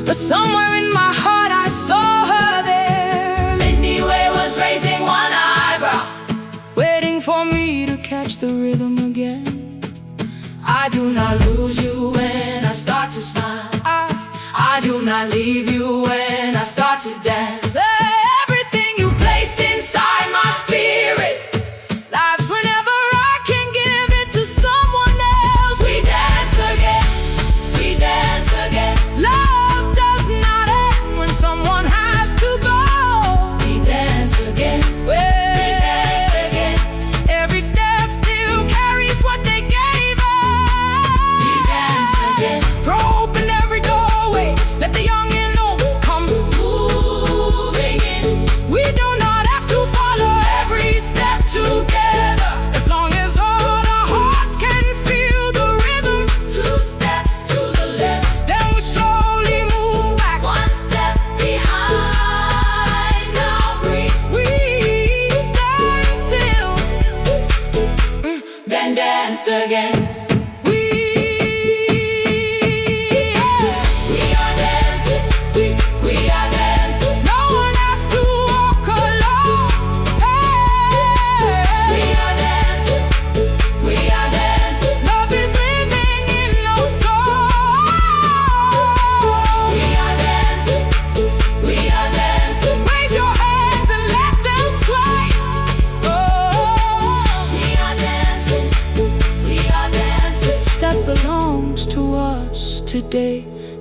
but somewhere in my heart I saw her there. Lindy Way was raising one eyebrow, waiting for me to catch the rhythm again. I do not lose you when I start to smile. I do not leave you when I start to dance.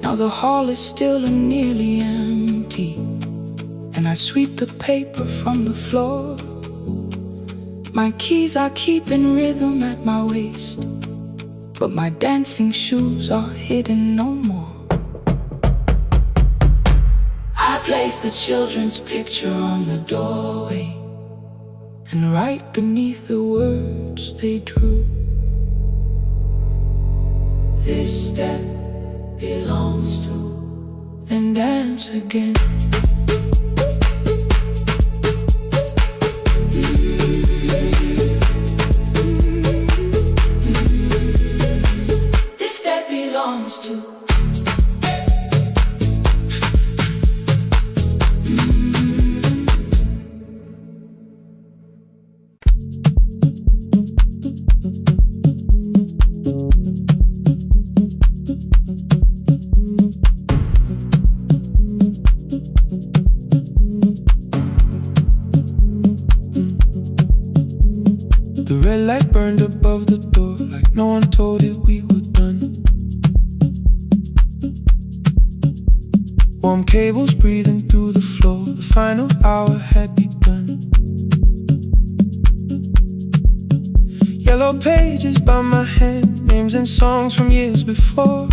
Now the hall is still and nearly empty, and I sweep the paper from the floor. My keys I keep in rhythm at my waist, but my dancing shoes are hidden no more. I place the children's picture on the doorway, and right beneath the words they drew, this step belongs to, then dance again. This step belongs to. The red light burned above the door, like no one told it we were done. Warm cables breathing through the floor, the final hour had begun. Yellow pages by my hand, names and songs from years before.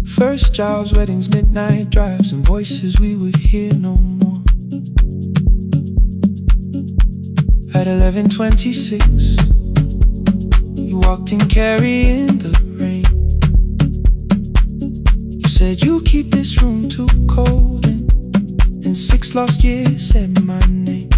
First jobs, weddings, midnight drives, and voices we would hear no more. At 11:26, you walked in carrying the rain. You said you keep this room too cold, and in 6 lost years said my name.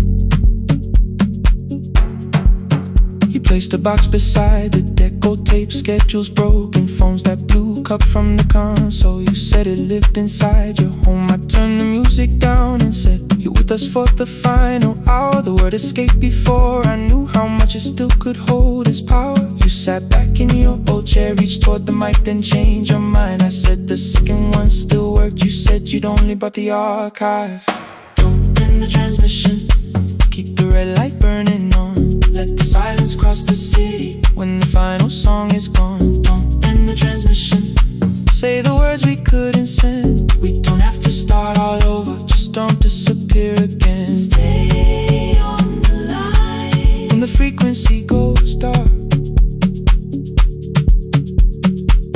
You placed a box beside the deck, old tape, schedules broken, phones that blew, cup from the console. You said it lived inside your home. I turned the music down and said, you're with us for the final hour. The word escaped before I knew how much it still could hold its power. You sat back in your old chair, reached toward the mic, then changed your mind. I said the second one still worked. You said you'd only brought the archive. Don't end the transmission, keep the red light burning on. Let the silence cross the city when the final song is gone. Don't end the transmission, say the words we couldn't send. We don't have to start all over, just don't disappear again. Stay on the line when the frequency goes dark.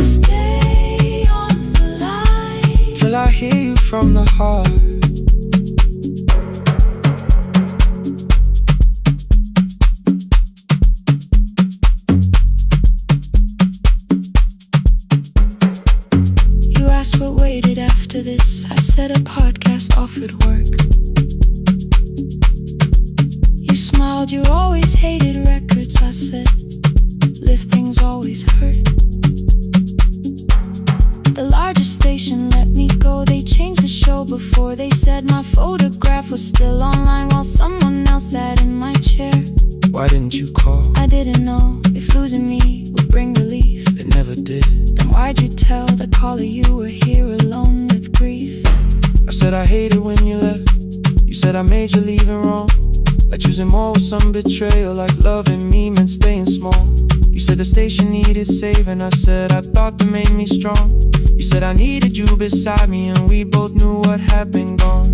Stay on the line till I hear you from the heart. What waited after this? I said a podcast offered work. You smiled, you always hated records. I said, live things always hurt. The largest station let me go. They changed the show before they said my photograph was still online while someone else sat in my chair. Why didn't you call? I didn't know if losing me would bring relief. It never did. Then why'd you tell the caller you were here alone with grief? I said I hated when you left. You said I made you leaving wrong, like choosing more with some betrayal, like loving me meant staying small. You said the station needed saving. I said I thought that made me strong. You said I needed you beside me, and we both knew what had been gone.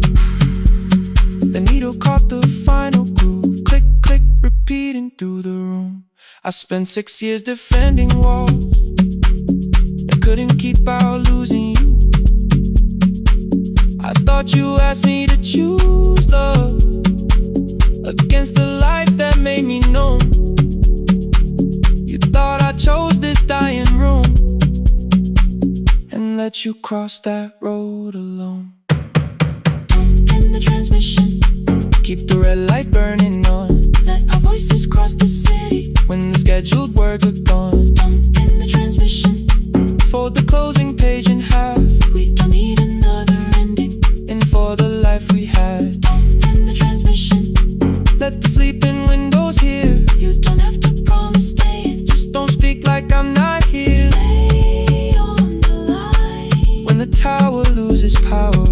The needle caught the final groove, click, click, repeating through the room. I spent 6 years defending walls and couldn't keep out losing you. I thought you asked me to choose love against the life that made me known. You thought I chose this dying room and let you cross that road alone. Don't end the transmission, keep the red light burning on. Let our voices cross the city when the scheduled words are gone. Don't end the transmission, fold the closing page in half. We don't need another ending, and for the life we had. Don't end the transmission, let the sleeping windows hear. You don't have to promise staying, just don't speak like I'm not here. Stay on the line when the tower loses power.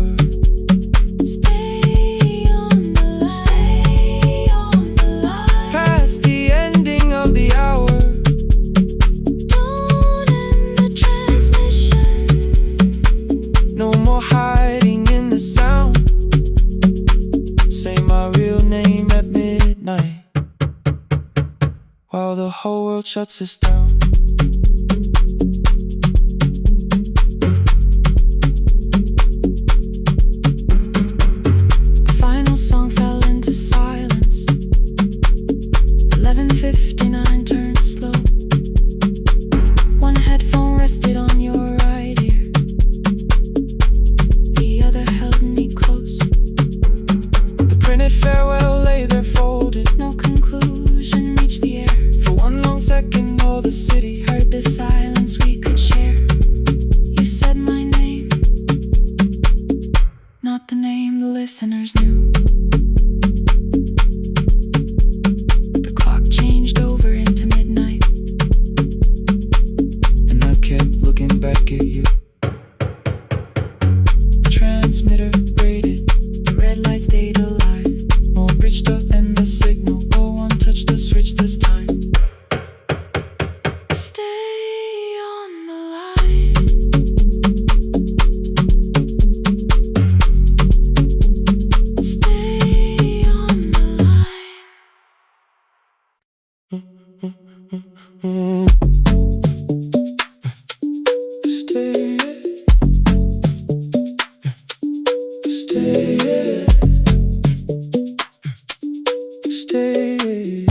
Stay on the line past the ending of the hour. what shuts us down. The final song fell into silence. 11:59 turned slow. One headphone rested on your right ear, the other held me close. The printed farewell lay there folded. No conclusion reached the air. For one long second all the city Heard the silence we could share. You said my name, not the name the listeners knew. The clock changed over into midnight, and I kept looking back at you. Transmitter braided, the red light stayed alive. more bridged up and the signal. No one touched the switch this time. Stay on the line. Stay on the line. Stay, stay, stay.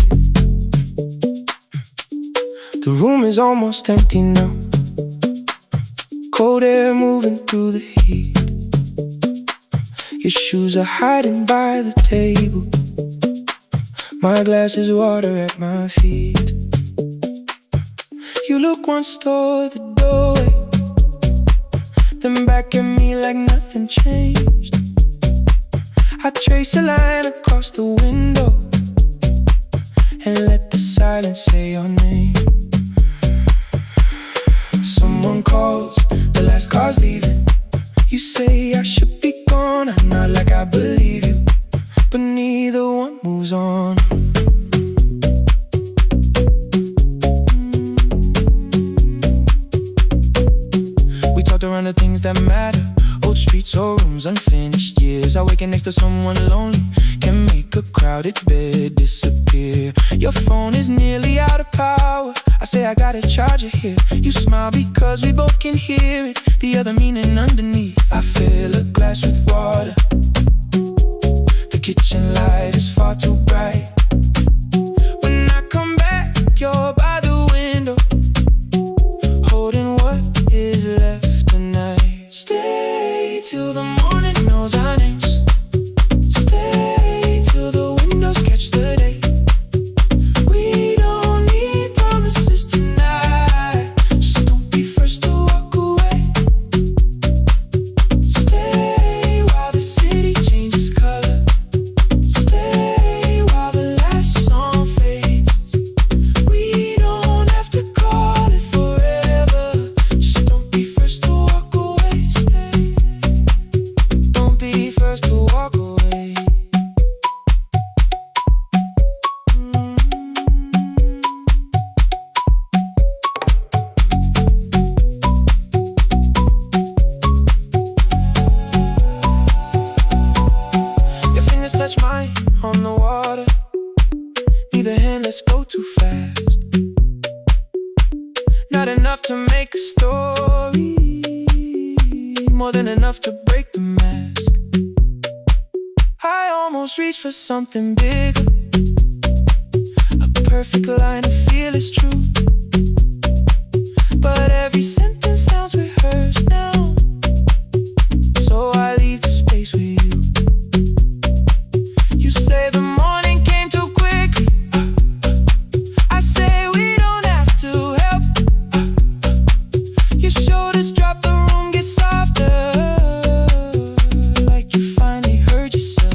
The room is almost empty now. Cold air moving through the heat. Your shoes are hiding by the table. My glass is water at my feet. You look once toward the doorway, then back at me like nothing changed. I trace a line across the window and let the silence say your name. Someone calls, the last car's leaving. You say I should be gone, I nod like I believe you, but neither one moves on. We talked around the things that matter. Old streets or rooms, unfinished years. I waking next to someone lonely can make a crowded bed disappear. Your phone is nearly out of power. I say I gotta charge it here. You smile because we both can hear it, the other meaning underneath. I fill a glass with water. The kitchen light is far too bright. When I come back, you're by the window, holding what is left tonight. Stay till the morning knows our names. Stay till the windows catch the day. We don't need promises tonight. Just don't be first to walk away. Stay while the city changes color. Stay while the last song fades. We don't have to call it forever. Just don't be first to walk away. Stay. Don't be first to walk away. Your fingers touch mine on the water. Neither hand, let's go too fast. Not enough to make a story, more than enough to break the mask. I almost reach for something bigger, a perfect line to feel is true. But every sentence sounds rehearsed now, so I leave the space with you. You say the morning came too quickly. I say we don't have to help. Your shoulders drop, the room gets softer, like you finally heard yourself.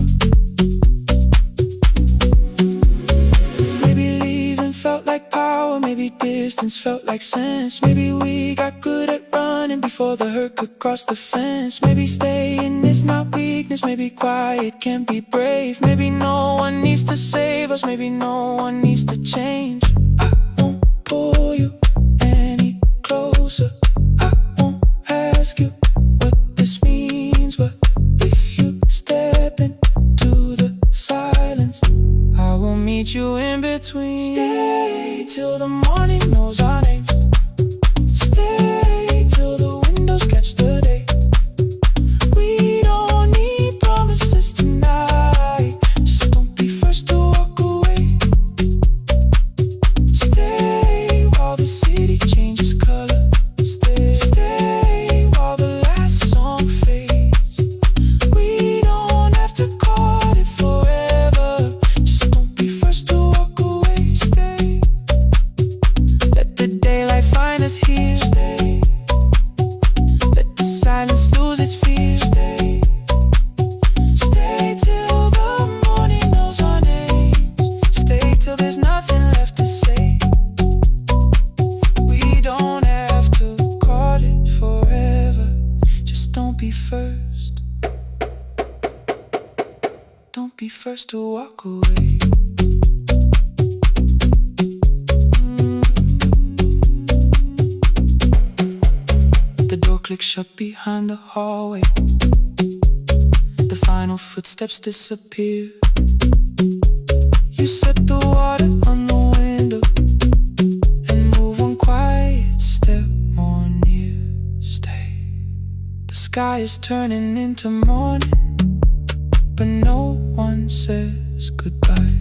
Maybe leaving felt like power, maybe distance felt like sense. Maybe we got good at running before the hurt could cross the fence. Maybe staying is not weakness, maybe quiet can be brave. Maybe no one needs to save us, maybe no one needs to change. I won't pull you any closer. I won't ask you what this means, but if you step into the silence, I will meet you in between. Stay till the morning be first to walk away. The door clicks shut behind the hallway. The final footsteps disappear. You set the water on the window and move one quiet step more near. Stay. The sky is turning into morning, but no one says goodbye.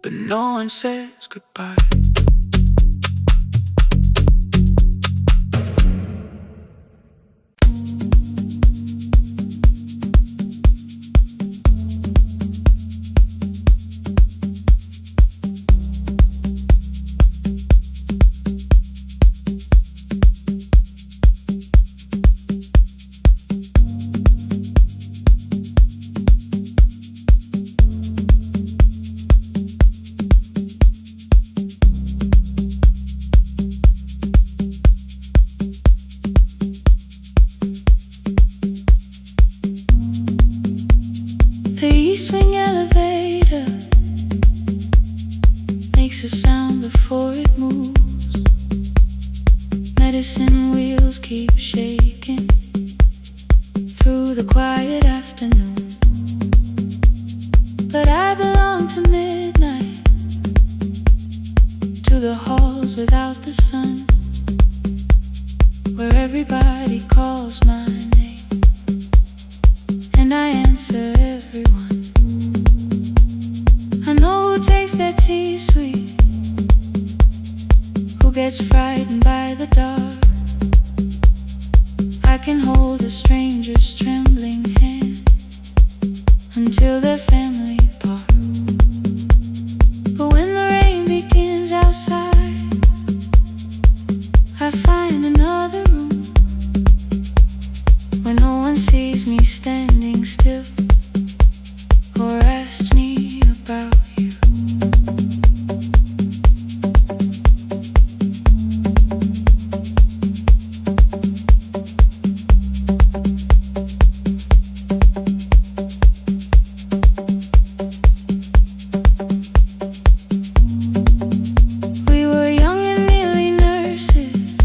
But no one says goodbye. The east wing elevator makes a sound before it moves. Medicine wheels keep shaking through the quiet afternoon. But I belong to midnight, to the halls without the sun, where everybody calls my name and I answer everyone. I know who takes their tea sweet, who gets frightened by the dark. I can hold a stranger's trembling hand until their family part. But when the rain begins outside, I find another room where no one sees me standing still or asks me about you. We were young and nearly nurses,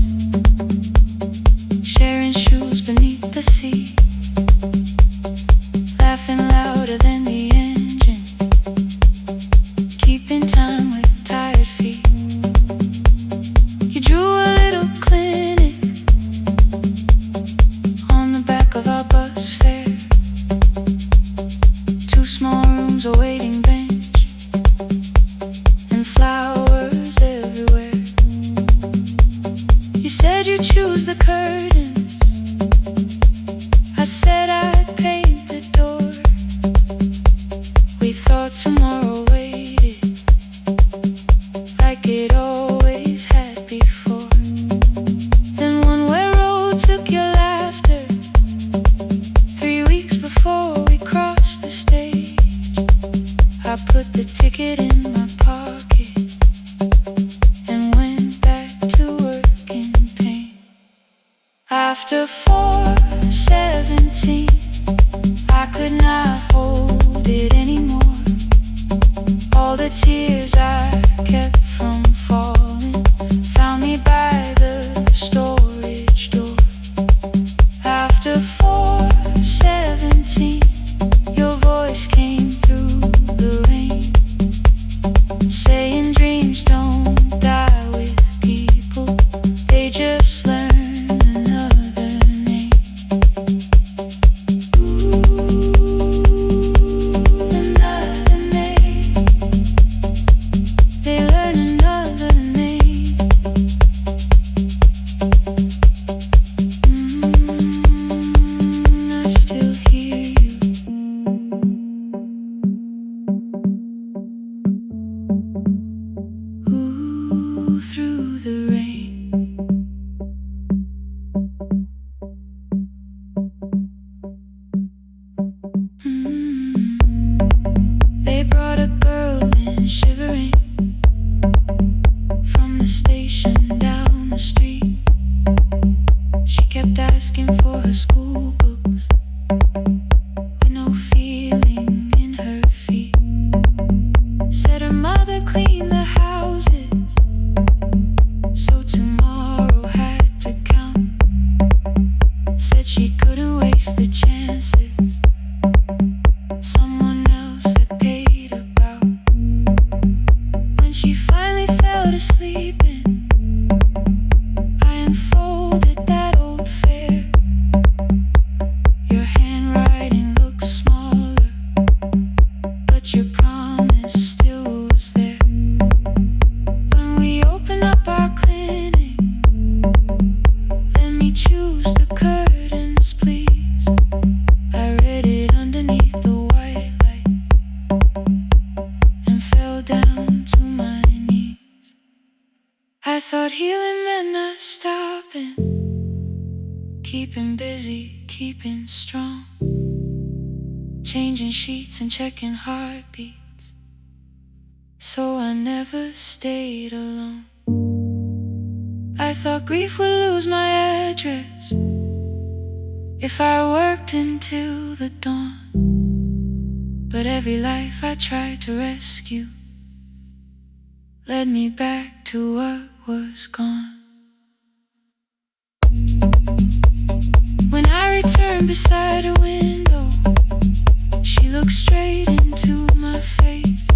sharing shoes beneath the sea, laughing louder than the engine, keeping time with tired feet. You drew a little clinic on the back of our bus fare, 2 small rooms, a waiting bench, and flowers everywhere. You said you'd choose the curtains, I said I'd paint the door. We thought tomorrow waited like it always had before. Then one way road took your laughter, 3 weeks before we crossed the stage. I put the ticket in my pocket and went back to work in pain. After 4:17, I could not hold it anymore. All the tears I kept from falling found me by the storage door. After 4:17, your voice came through the rain. But healing meant not stopping, keeping busy, keeping strong, changing sheets and checking heartbeats, so I never stayed alone. I thought grief would lose my address if I worked until the dawn, but every life I tried to rescue led me back to what was gone. When I returned beside a window, she looked straight into my face,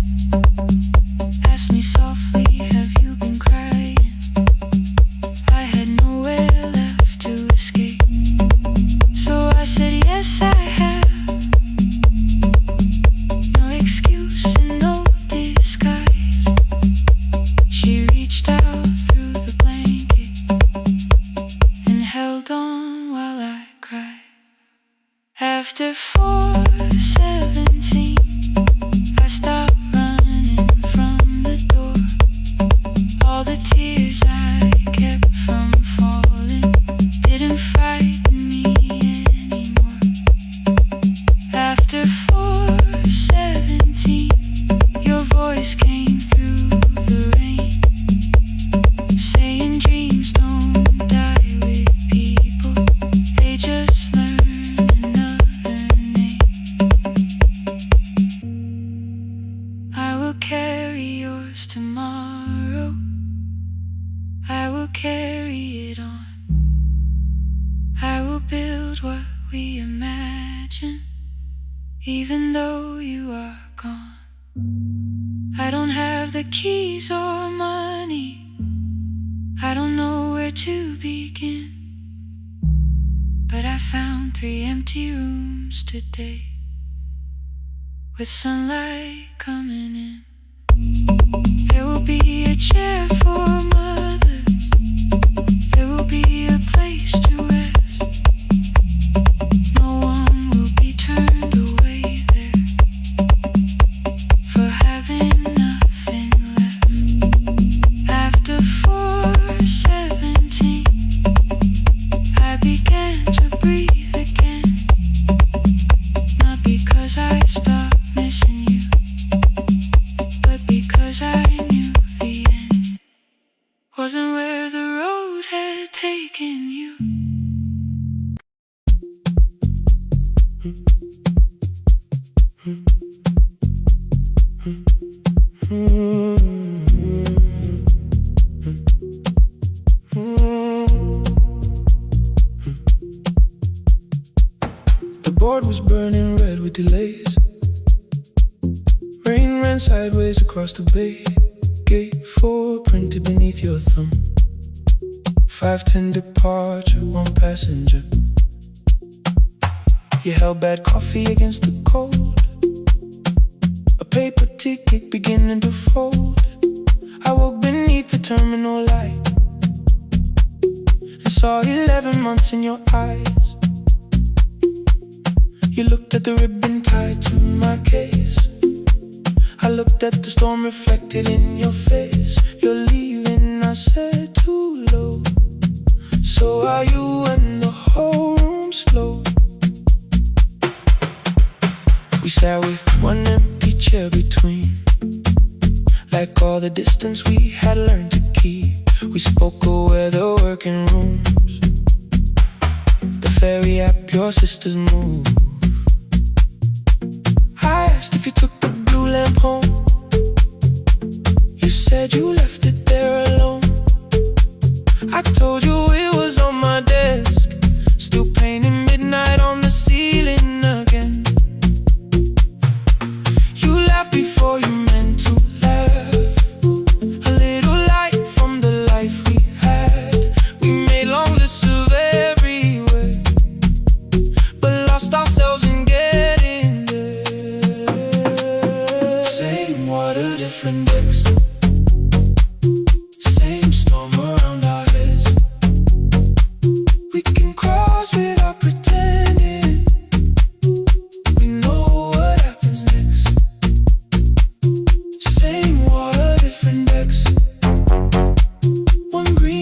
asked me softly, have you been crying? I had nowhere left to escape, so I said yes I have. No excuse and no disguise. She reached out through the blanket and held on while I cried. After 4:17, I stopped running from the door. All the tears I kept from falling didn't frighten me anymore. After 4:17, your voice came through the rain, saying dreams don't die with people, they just learn another name. I will carry yours tomorrow, I will carry it on. I will build what we imagine, even though you are gone. I don't have the keys or money, I don't know where to begin, but I found 3 empty rooms today, with sunlight coming in. There will be a chair for mothers, there will be a place to rest. No one will be turned away there for having nothing left. After 4:17, I began to breathe again, not because I stopped missing you, but because I knew the end wasn't where the road had taken you. The board was burning red with delays. Rain ran sideways across the bay. Gate 4 printed beneath your thumb. 5:10 departure, 1 passenger. You held bad coffee against the cold, a paper ticket beginning to fold. I woke beneath the terminal light and saw 11 months in your eyes. You looked at the ribbon tied to my case. I looked at the storm reflected in your face. You're leaving, I said, too low. So are you, and the whole room slowed. We sat with 1 empty chair between, like all the distance we had learned to keep. We spoke of weather, working rooms, the ferry app your sisters move. I asked if you took the blue lamp home. You said you left it there alone. I told you it was on my desk, still painting midnight on the ceiling again. You laughed before you meant to laugh, a little light from the life we had. We made long lists of everywhere, but lost ourselves in getting there. Same water, different decks, same storm around our heads. We can cross without pretending we know what happens next. Same water, different decks, 1 green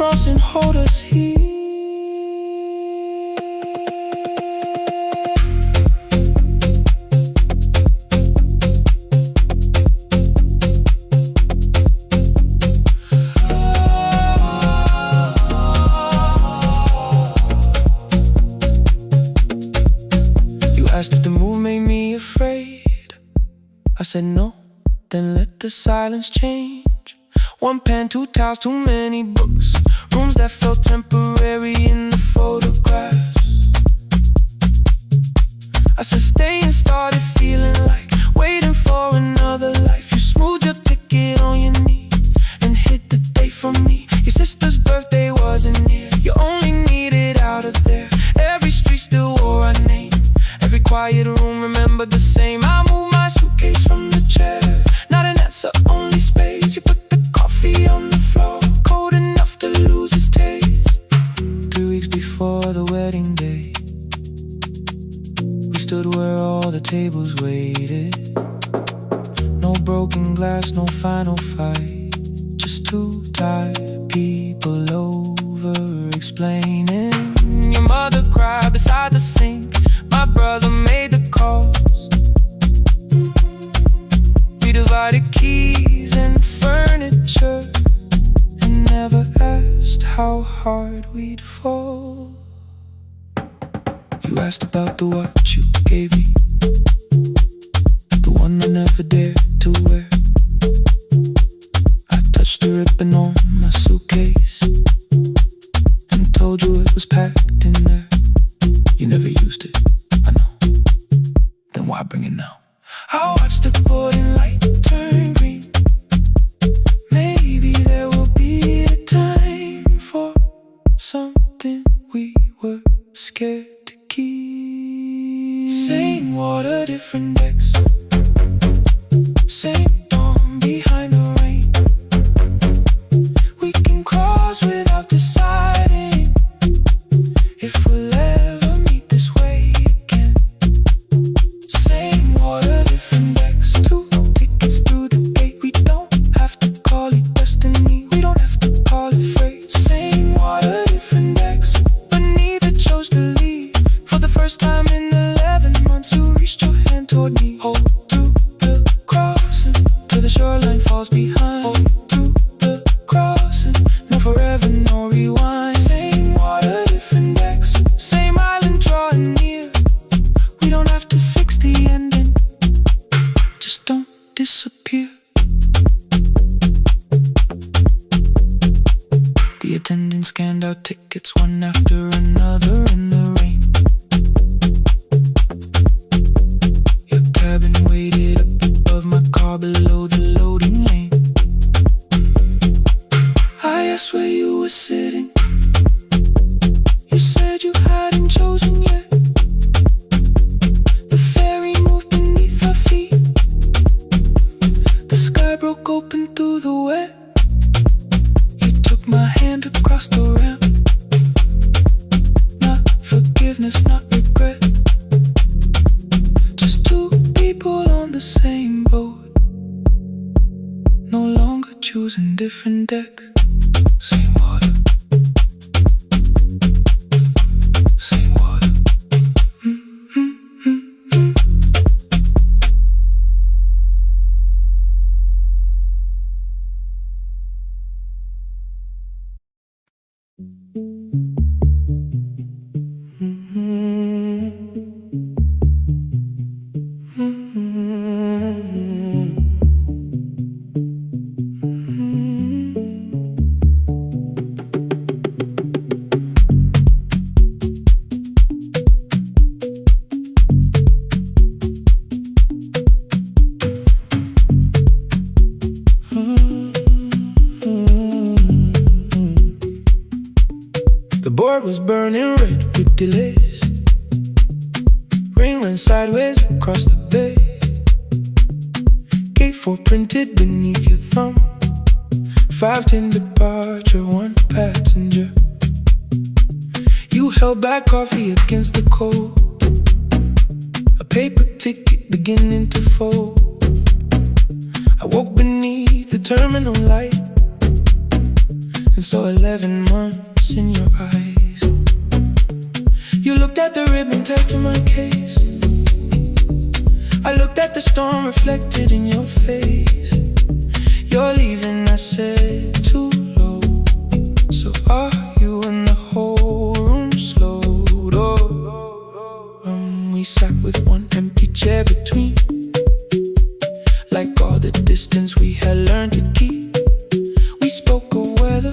cross and hold us here. You asked if the move made me afraid. I said no, then let the silence change. One pen, two towels, too many books. Rooms that felt temporary in the photographs. I said stay and started feeling like waiting for another life. You smoothed your ticket on your knee and hit the date for me. Your sister's birthday wasn't near. You only needed out of there. Every street still wore our name. Every quiet room remembered the same. I moved my suitcase from the chair. Not an answer, only space. You put the coffee on the floor, cold enough to lose its taste. 3 weeks before the wedding day, we stood where all the tables waited. No broken glass, no final fight. Just two tired people over-explaining. Your mother cried beside the sink. My brother made the calls. We divided keys and furniture and never asked how hard we'd fall. You asked about the watch you gave me, the one I never dared to wear. I touched the ribbon on my suitcase and told you it was packed in there. You never used it, I know. Then why bring it now? I watched the boarding light turn green. Maybe there will be a time for something we were scared to keep. Same water, different decks. Same dawn behind the rain. We can cross without deciding if we'll ever meet this way again. Same water, different decks. 2 tickets through the gate. We don't have to call it destiny. We don't have to call it fate. Same water, different decks. But neither chose to leave. For the first time in 11 months, you reached your hand toward me. Hold through the crossing till the shoreline falls behind. Hold through the crossing. No forever, no rewind. Same water, different decks. Same island drawing near. We don't have to fix the ending. Just don't disappear. The attendant scanned our tickets one after another in the rain. Your cabin waited up above my car below the loading lane. I asked where you were sitting. You said you hadn't chosen yet. The ferry moved beneath our feet. The sky broke open through the wet. You took my hand across the ramp. Not forgiveness, not regret. Just two people on the same boat. No longer choosing different decks. Same water. Same water. The board was burning red with delays. Rain ran sideways across the bay. Gate 4 printed beneath your thumb. 5:10 departure, 1 passenger. You held back coffee against the cold. A paper ticket beginning to fold. I woke beneath the terminal light and saw 11 months in your eyes. You looked at the ribbon tagged to my case. I looked at the storm reflected in your face. You're leaving, I said, too low. So are you, and the whole room slowed up. We sat with one empty chair between, like all the distance we had learned to keep. We spoke of weather,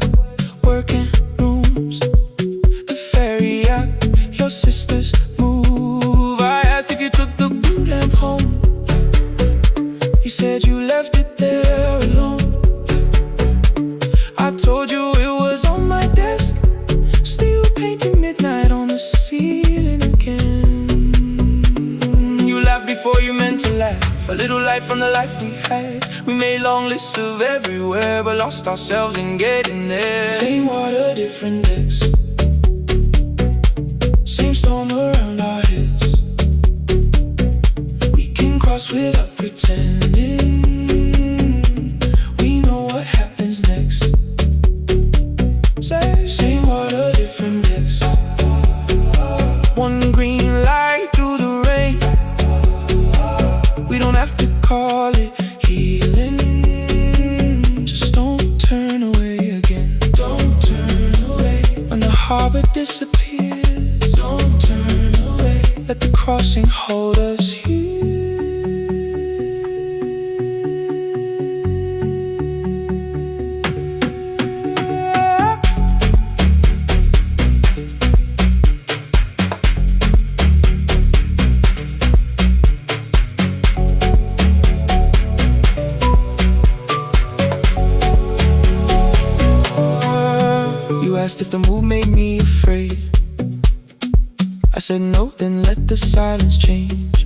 work and rooms, the ferry act, your sister's move. I asked if you took the blue lamp home. You said you left it there alone. I told you it was on my desk, still painting midnight on the ceiling again. You laughed before you meant to laugh, a little light from the life we had. We made long lists of everywhere, but lost ourselves in getting there. Same water, different decks, same storm around our heads. We can cross without pretending. We know what happens next. Same water, different decks. One green light through the rain. We don't have to call it healing. Just don't turn away again. Don't turn away. When the harbor disappears, don't turn away. Let the crossing hold us here. You asked if the move made me afraid. I said no, then let the silence change.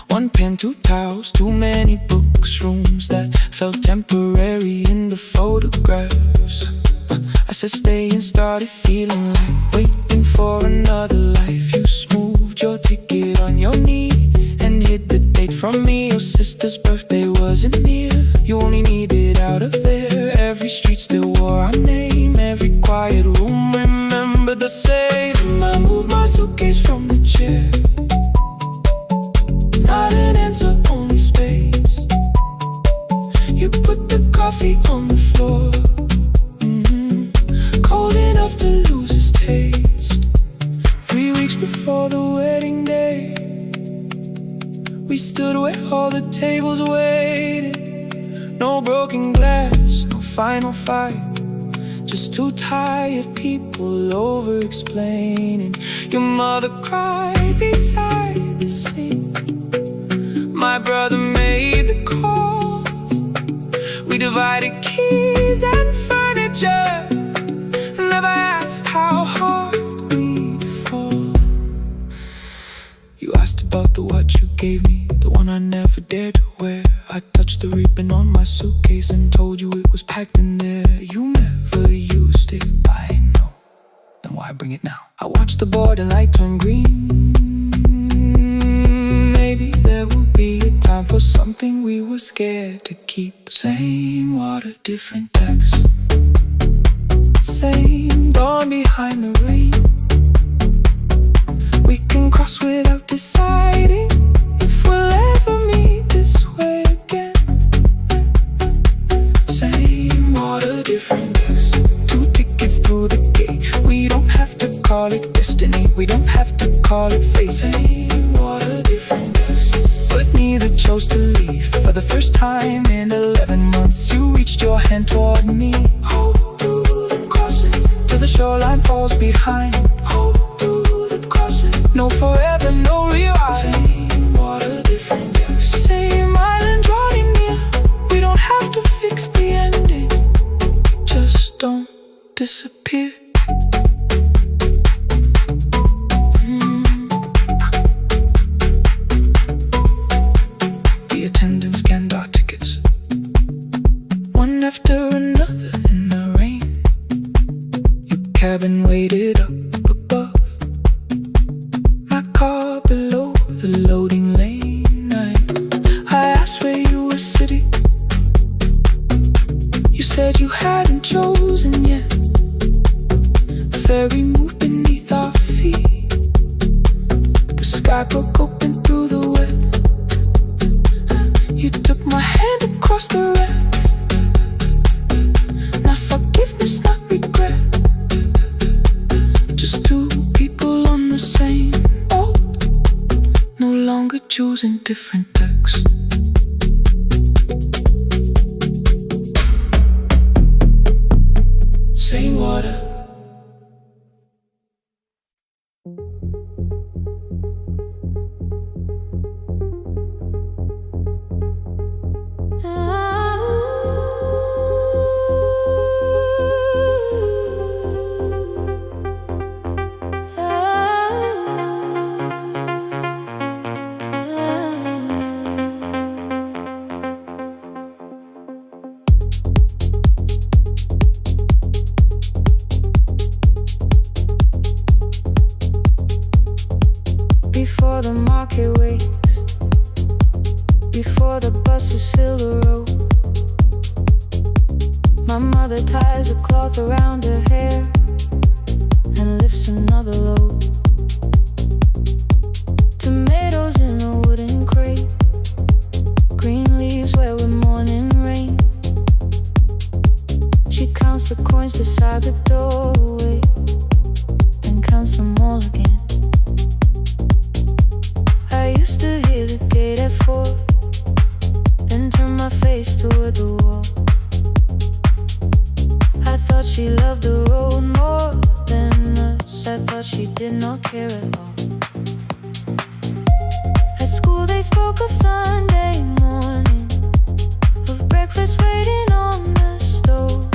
One pen, two towels, too many books, rooms that felt temporary in the photographs. I said stay and started feeling like waiting for another life. You smoothed your ticket on your knee and hid the date from me. Your sister's birthday wasn't near. You only needed out of there. Every street still wore our name. Every quiet room remembered the same. I moved my suitcase from the chair. Not an answer, only space. You put the coffee on the floor, cold enough to lose its taste. 3 weeks before the wedding day, we stood where all the tables waited. No broken glass, no final fight, just two tired people over-explaining. Your mother cried beside the sink. My brother made the calls. We divided keys and furniture, never asked how hard we'd fall. You asked about the watch you gave me, the one I never dared to wear. I touched the ribbon on my suitcase and told you it was packed in there. You never used it, I know. Then why bring it now? I watched the border light turn green. Maybe there will be a time for something we were scared to keep. Same water, different text. Same dawn behind the rain. We can cross without deciding if we'll ever meet this way again. Same water, different days. 2 tickets through the gate. We don't have to call it destiny. We don't have to call it fate. Same water, different days. But neither chose to leave. For the first time in 11 months, you reached your hand toward me. Hold through the crossing till the shoreline falls behind. Hold through the crossing. No forever, no rewrite. Same water, different days. Same island drawing near. We don't have to fix the ending. Just don't disappear. The attendant scanned our tickets, one after another in the rain. Your cabin waited up above, my car below the loading lane. I asked where you were sitting. You said you hadn't chosen yet. very move beneath our feet. The sky broke open through the web. You took my hand across the red. Not forgiveness, not regret. Just two people on the same boat, no longer choosing different decks. Same water. Before the market wakes, before the buses fill the road, my mother ties a cloth around her hair and lifts another load. Tomatoes in a wooden crate, green leaves where we're morning rain. She counts the coins beside the doorway, then counts them all again. I used to hear the gate at 4, then turn my face toward the wall. I thought she loved the road more than us. I thought she did not care at all. At school they spoke of Sunday morning, of breakfast waiting on the stove.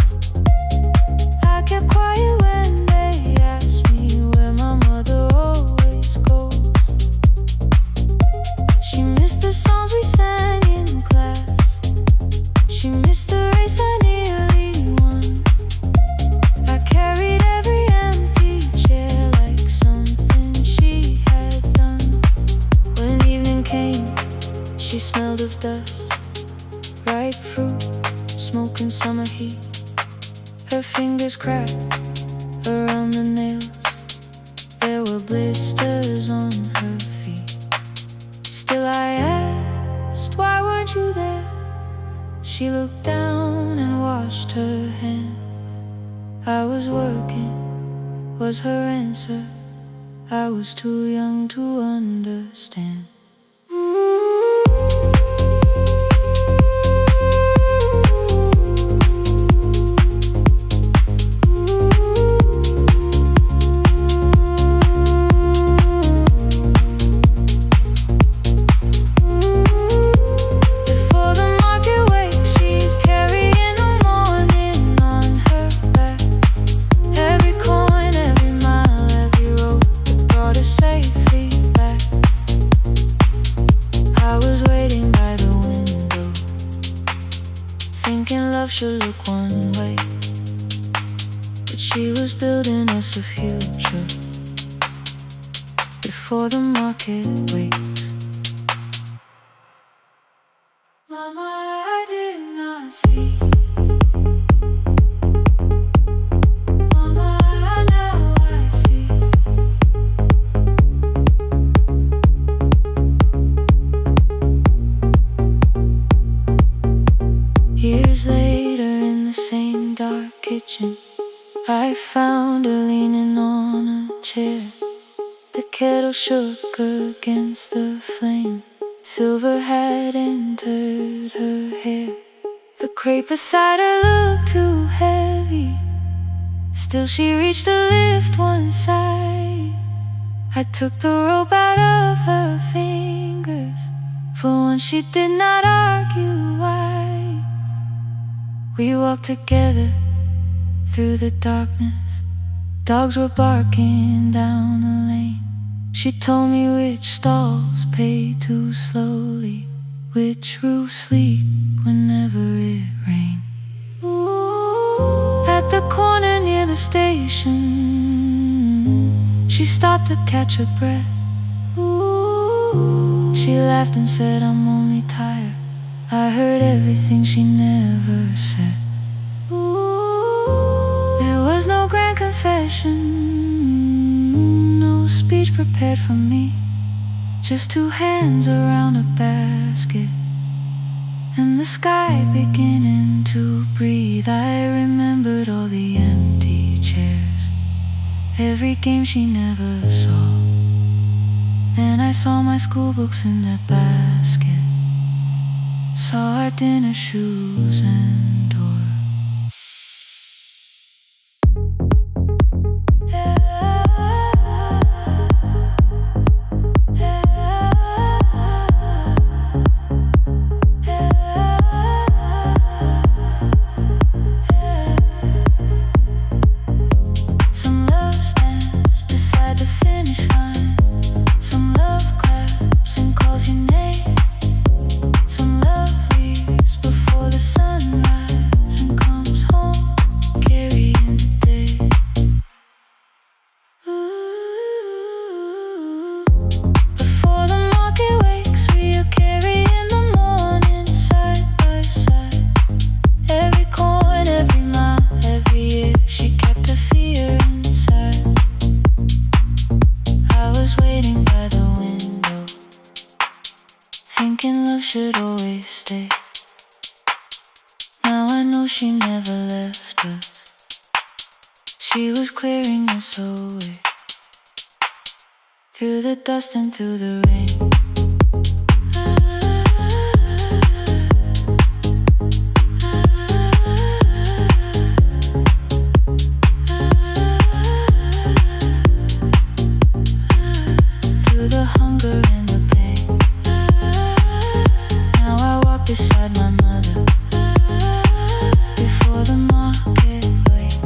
I kept quiet when they asked me where my mother always goes. She missed the songs we sang in class. She missed the race I nearly won. I carried every empty chair like something she had done. When evening came, she smelled of dust, ripe fruit, smoke and summer heat. Her fingers cracked around the nails. There were blisters on her feet. Still I asked, why weren't you there? She looked down and washed her hand. I was working, was her answer. I was too young to understand. Should look one way, but she was building us a future before the market wakes. Mama, I did not see. Mama, now I see. Years later in the same dark kitchen, I found her leaning on a chair. The kettle shook against the flame. Silver had entered her hair. The crepe beside her looked too heavy. Still she reached to lift one side. I took the rope out of her fingers. For once she did not argue why. We walked together through the darkness. Dogs were barking down the lane. She told me which stalls pay too slowly, which roofs leak whenever it rained. At the corner near the station, she stopped to catch her breath. She laughed and said, I'm only tired. I heard everything she never said. There was no grand confession, prepared for me. Just two hands around a basket, and the sky beginning to breathe. I remembered all the empty chairs, every game she never saw. Then I saw my school books in that basket, saw our dinner shoes and door. Thinking love should always stay. Now I know she never left us. She was clearing us away, through the dust and through the rain. Through the hunger and the pain. Now I walk beside my mother, before the market wait.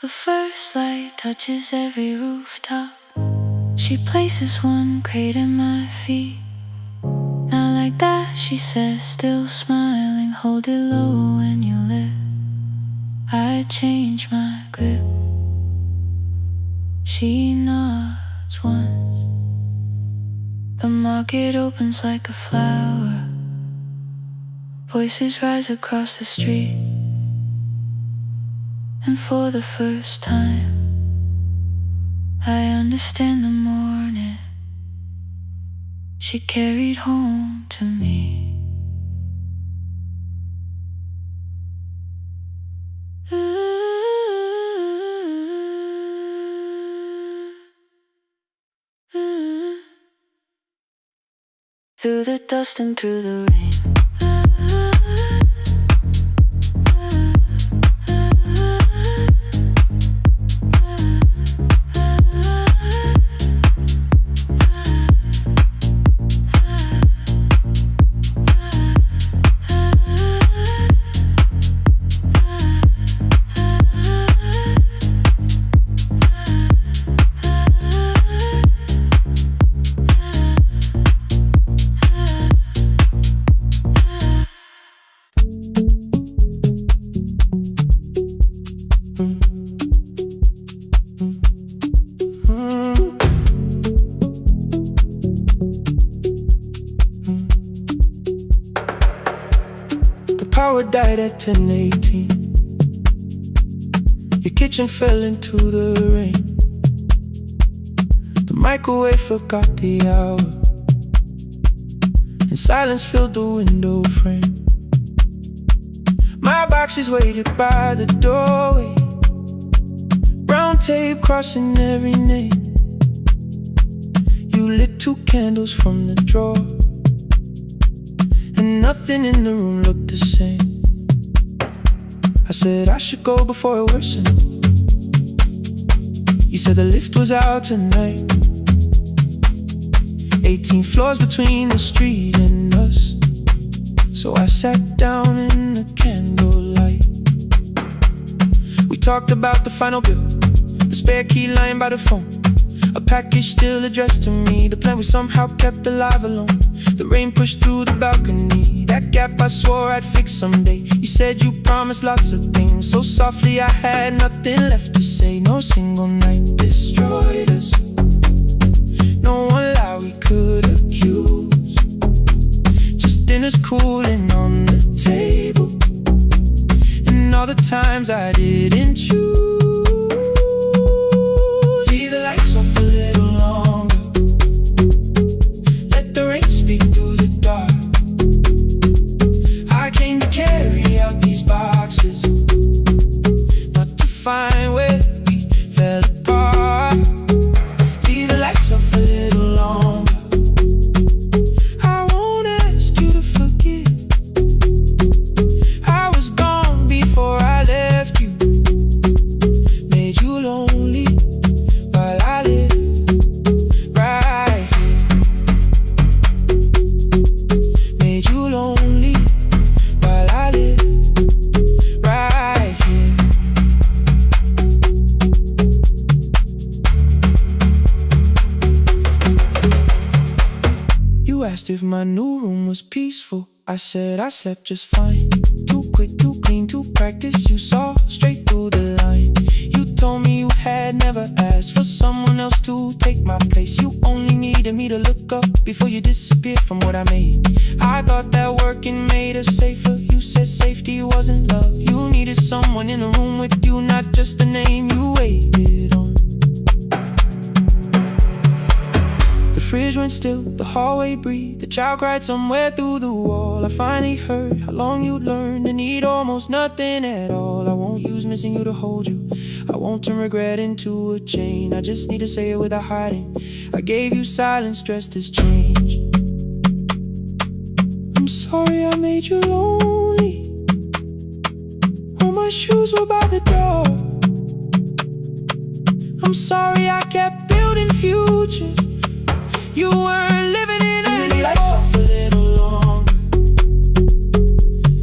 The first light touches every rooftop. She places one crate at my feet. Now like that, she says, still smiling, hold it low when you live. I change my grip. She nods once. The market opens like a flower. Voices rise across the street. And for the first time, I understand the morning she carried home to me. Through the dust and through the rain. Power died at 10:18. Your kitchen fell into the rain. The microwave forgot the hour, and silence filled the window frame. My boxes waited by the doorway, brown tape crossing every name. You lit two candles from the drawer, and nothing in the room looked the same. I said I should go before it worsened. You said the lift was out tonight. 18 floors between the street and us. So I sat down in the candlelight. We talked about the final bill, the spare key lying by the phone, a package still addressed to me, the plan we somehow kept alive alone. The rain pushed through the balcony, that gap I swore I'd fix someday. You said you promised lots of things, so softly I had nothing left to say. No single night destroyed us, no one lie we could accuse. Just dinners cooling on the table, all the times I didn't choose. Leave the lights off a little longer. Let the rain speak through the dark. I came to carry out these boxes, not to find where we fell apart. Leave the lights off a little longer. I won't ask you to forget. I was gone before I left you. Made you lonely while I lived right here. Made you lonely while I lived right here. You asked if my new room was peaceful. I said I slept just fine. Too quick, too clean, too practiced. You saw straight through the line. You told me you had never asked for someone else to take my place. You only needed me to look up before you disappeared from what I made. I thought that working made us safer. You said safety wasn't love. You needed someone in the room with you, not just a name you waited on. The fridge went still, the hallway breathed. The child cried somewhere through the wall. I finally heard how long you'd learned to need almost nothing at all. I won't use missing you to hold you. I won't turn regret into a chain. I just need to say it without hiding. I gave you silence dressed as change. I'm sorry I made you lonely. All my shoes were by the door. I'm sorry I kept building futures. You weren't living in it. The lights off a little longer.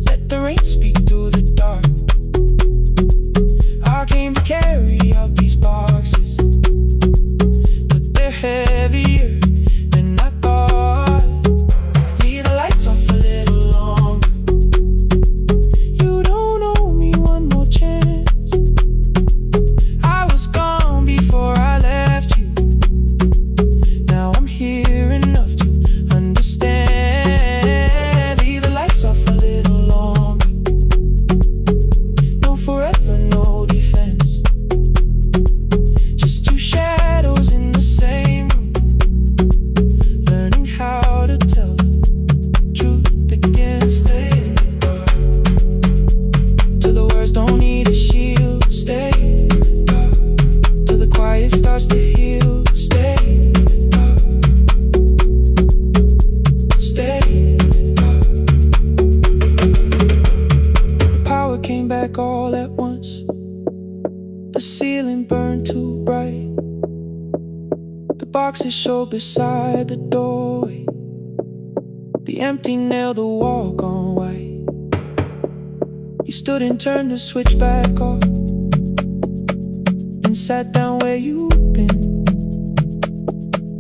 Let the rain speak through the dark. I came to carry out these boxes, but they're heavier than I thought. Leave the lights off a little longer. You don't owe me one more chance. I was gone before I left you. Now I'm here enough to understand. Leave the lights off a little longer. No forever, no defense. Just two shadows in the same room, learning how to tell the truth again. Stay in the dark till the words don't need a shield. Stay in the dark till the quiet starts to heal. Stay in the dark. Stay in the dark. The power came back all at once. The ceiling burned too bright. The boxes showed beside the doorway. The empty nail, the wall gone white. You stood and turned the switch back off and sat down where you